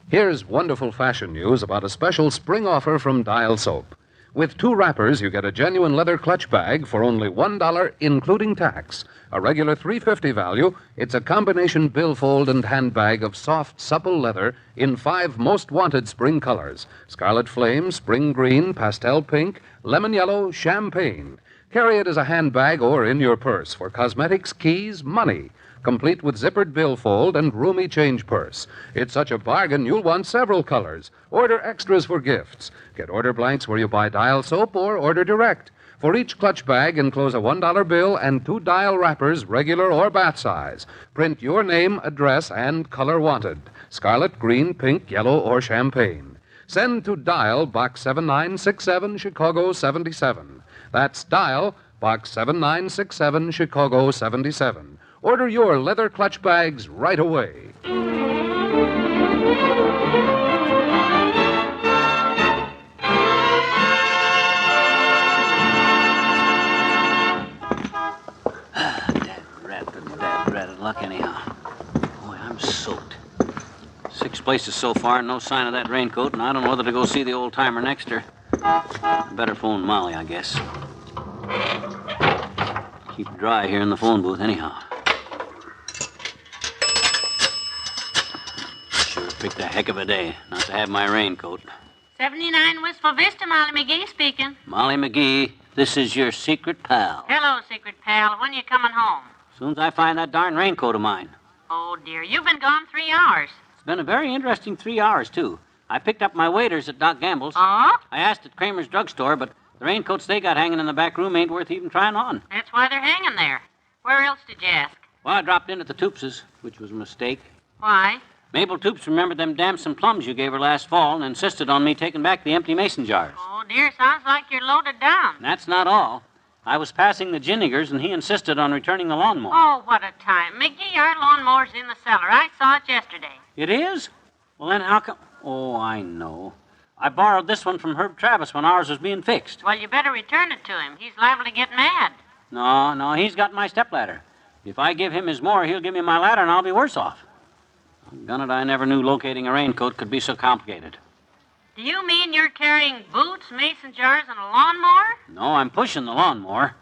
Here's wonderful fashion news about a special spring offer from Dial Soap. With 2 wrappers, you get a genuine leather clutch bag for only $1, including tax. A regular $3.50 value, it's a combination billfold and handbag of soft, supple leather in 5 most wanted spring colors: scarlet flame, spring green, pastel pink, lemon yellow, champagne. Carry it as a handbag or in your purse for cosmetics, keys, money, complete with zippered billfold and roomy change purse. It's such a bargain, you'll want several colors. Order extras for gifts. Get order blanks where you buy Dial Soap or order direct. For each clutch bag, enclose a $1 bill and 2 Dial wrappers, regular or bath size. Print your name, address, and color wanted: scarlet, green, pink, yellow, or champagne. Send to Dial, Box 7967, Chicago 77. That's Dial, Box 7967, Chicago 77. Order your leather clutch bags right away. Dad-ratted luck anyhow. Boy, I'm soaked. 6 places so far, no sign of that raincoat, and I don't know whether to go see the old-timer next or... I better phone Molly, I guess. Keep it dry here in the phone booth anyhow. Sure picked a heck of a day not to have my raincoat. 79 Wistful Vista, Molly McGee speaking. Molly McGee, this is your secret pal. Hello, secret pal. When you coming home? As soon as I find that darn raincoat of mine. Oh, dear. You've been gone 3 hours. It's been a very interesting 3 hours, too. I picked up my waders at Doc Gamble's. Oh? I asked at Kramer's drugstore, but the raincoats they got hanging in the back room ain't worth even trying on. That's why they're hanging there. Where else did you ask? Well, I dropped in at the Toopses, which was a mistake. Why? Mabel Toops remembered them damson plums you gave her last fall and insisted on me taking back the empty mason jars. Oh, dear, sounds like you're loaded down. That's not all. I was passing the Ginnigers, and he insisted on returning the lawnmower. Oh, what a time. McGee, our lawnmower's in the cellar. I saw it yesterday. It is? Well, then how come... Oh, I know. I borrowed this one from Herb Travis when ours was being fixed. Well, you better return it to him. He's liable to get mad. No, he's got my stepladder. If I give him his mower, he'll give me my ladder, and I'll be worse off. Gun it, I never knew locating a raincoat could be so complicated. Do you mean you're carrying boots, mason jars, and a lawnmower? No, I'm pushing the lawnmower.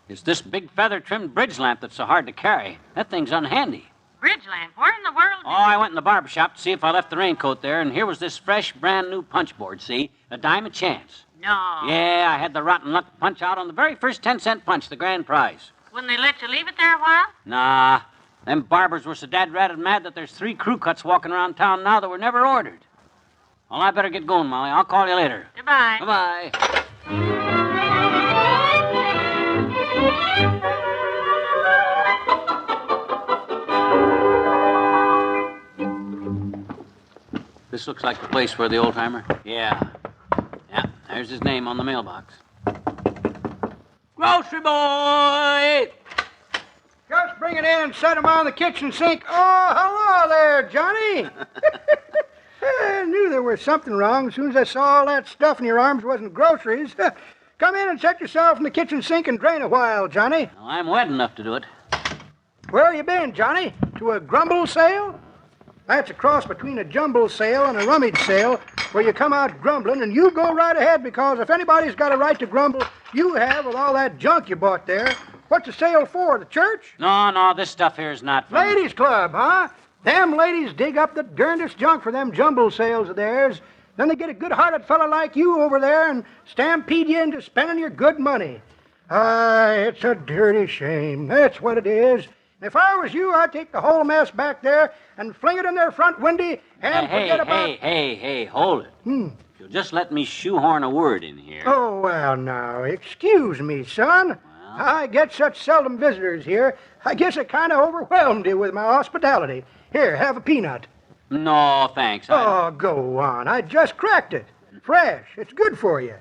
It's this big feather-trimmed bridge lamp that's so hard to carry. That thing's unhandy. Bridge lamp? Where in the world? Oh, I went in the barber shop to see if I left the raincoat there, and here was this fresh, brand-new punch board, see? A dime a chance. No. Yeah, I had the rotten luck to punch out on the very first 10-cent punch, the grand prize. Wouldn't they let you leave it there a while? Nah. Them barbers were so dad-ratted mad that there's 3 crew cuts walking around town now that were never ordered. Well, I better get going, Molly. I'll call you later. Goodbye. Goodbye. This looks like the place for the old-timer. Yeah, there's his name on the mailbox. Grocery boy! Just bring it in and set 'em on the kitchen sink. Oh, hello there, Johnny. I knew there was something wrong as soon as I saw all that stuff in your arms wasn't groceries. Come in and set yourself in the kitchen sink and drain a while, Johnny. Well, I'm wet enough to do it. Where you been, Johnny? To a grumble sale? That's a cross between a jumble sale and a rummage sale where you come out grumbling, and you go right ahead because if anybody's got a right to grumble, you have with all that junk you bought there. What's the sale for, the church? No, this stuff here is not for... Ladies' club, huh? Them ladies dig up the darndest junk for them jumble sales of theirs. Then they get a good-hearted fellow like you over there and stampede you into spending your good money. It's a dirty shame. That's what it is. If I was you, I'd take the whole mess back there and fling it in their front windy and forget about... Hey, hold it. If you'll just let me shoehorn a word in here. Oh, well, now, excuse me, son. I get such seldom visitors here. I guess I kind of overwhelmed you with my hospitality. Here, have a peanut. No, thanks. Oh, go on. I just cracked it. Fresh. It's good for you.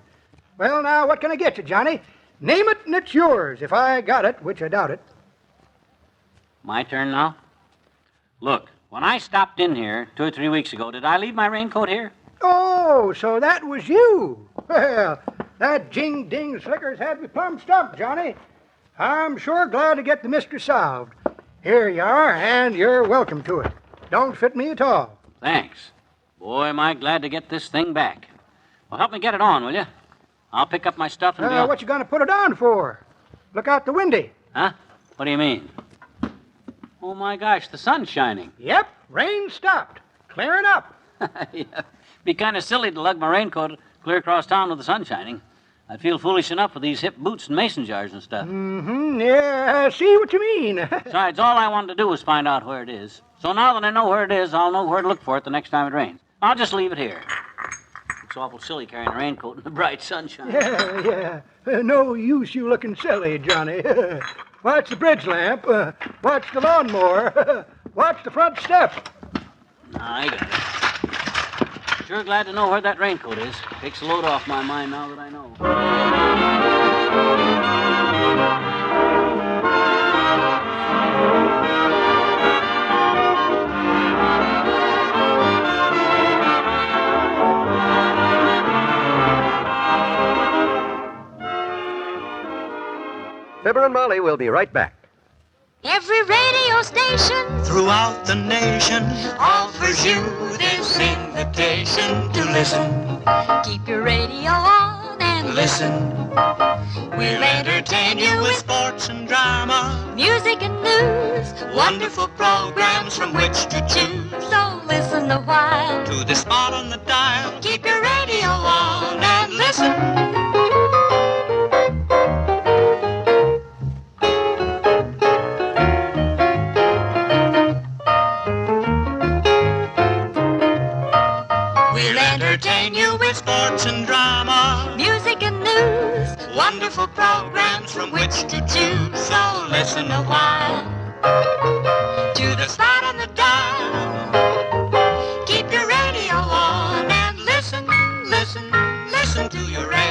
Well, now, what can I get you, Johnny? Name it and it's yours, if I got it, which I doubt it. My turn now? Look, when I stopped in here 2 or 3 weeks ago, did I leave my raincoat here? Oh, so that was you. Well, that jing-ding slicker's had me plumb stumped, Johnny. I'm sure glad to get the mystery solved. Here you are, and you're welcome to it. Don't fit me at all. Thanks. Boy, am I glad to get this thing back. Well, help me get it on, will you? I'll pick up my stuff and What you gonna put it on for? Look out the windy. Huh? What do you mean? Oh, my gosh, the sun's shining. Yep, rain stopped. Clearing up. Yeah. Be kind of silly to lug my raincoat clear across town with the sun shining. I'd feel foolish enough with these hip boots and mason jars and stuff. Yeah, I see what you mean. Besides, all I wanted to do was find out where it is. So now that I know where it is, I'll know where to look for it the next time it rains. I'll just leave it here. It's awful silly carrying a raincoat in the bright sunshine. Yeah. No use you looking silly, Johnny. Watch the bridge lamp. Watch the lawnmower. Watch the front step. I got it. Sure glad to know where that raincoat is. Takes a load off my mind now that I know. Fibber and Molly will be right back. Every radio station throughout the nation offers you this invitation to listen. Keep your radio on and listen. We'll entertain you with sports and drama, music and news, wonderful programs from which to choose. So listen a while to the spot on the dial. Keep your radio on and listen. Entertain you with sports and drama, music and news, wonderful programs from which to choose. So listen a while. to the spot on the dial. Keep your radio on and listen, listen, listen to your radio.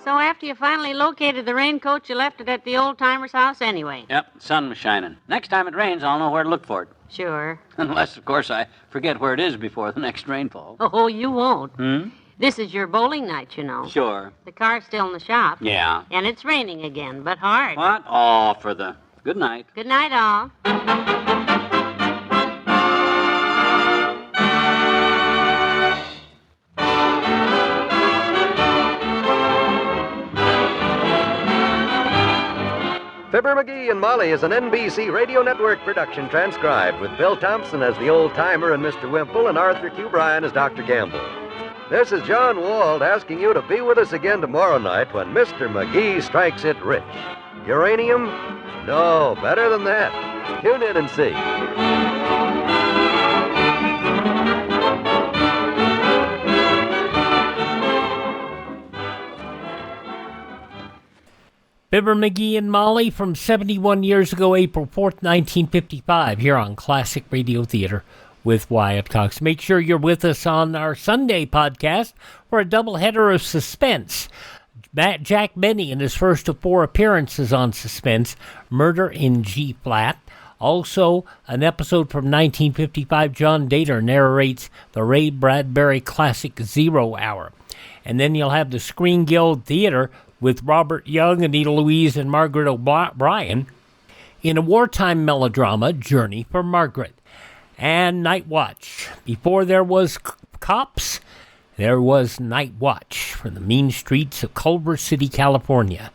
So after you finally located the raincoat, you left it at the old-timer's house anyway. Yep, the sun was shining. Next time it rains, I'll know where to look for it. Sure. Unless, of course, I forget where it is before the next rainfall. Oh, you won't. Hmm? This is your bowling night, you know. Sure. The car's still in the shop. Yeah. And it's raining again, but hard. What? Oh, for the... Good night. Good night, all. Fibber McGee and Molly is an NBC Radio Network production transcribed with Bill Thompson as the old-timer and Mr. Wimple and Arthur Q. Bryan as Dr. Gamble. This is John Wald asking you to be with us again tomorrow night when Mr. McGee strikes it rich. Uranium? No, better than that. Tune in and see. Fibber McGee and Molly from 71 years ago, April 4th, 1955, here on Classic Radio Theater with Wyatt Cox. Make sure you're with us on our Sunday podcast for a doubleheader of Suspense. Jack Benny in his first of 4 appearances on Suspense, Murder in G-Flat. Also, an episode from 1955, John Dater narrates the Ray Bradbury classic 0 Hour. And then you'll have the Screen Guild Theater with Robert Young, Anita Louise, and Margaret O'Brien in a wartime melodrama, Journey for Margaret. And Night Watch. Before there was Cops, there was Night Watch from the mean streets of Culver City, California.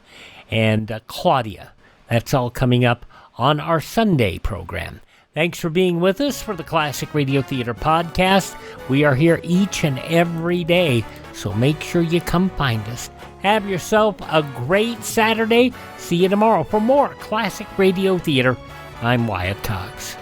And Claudia. That's all coming up on our Sunday program. Thanks for being with us for the Classic Radio Theater podcast. We are here each and every day, so make sure you come find us. Have yourself a great Saturday. See you tomorrow for more Classic Radio Theater. I'm Wyatt Cox.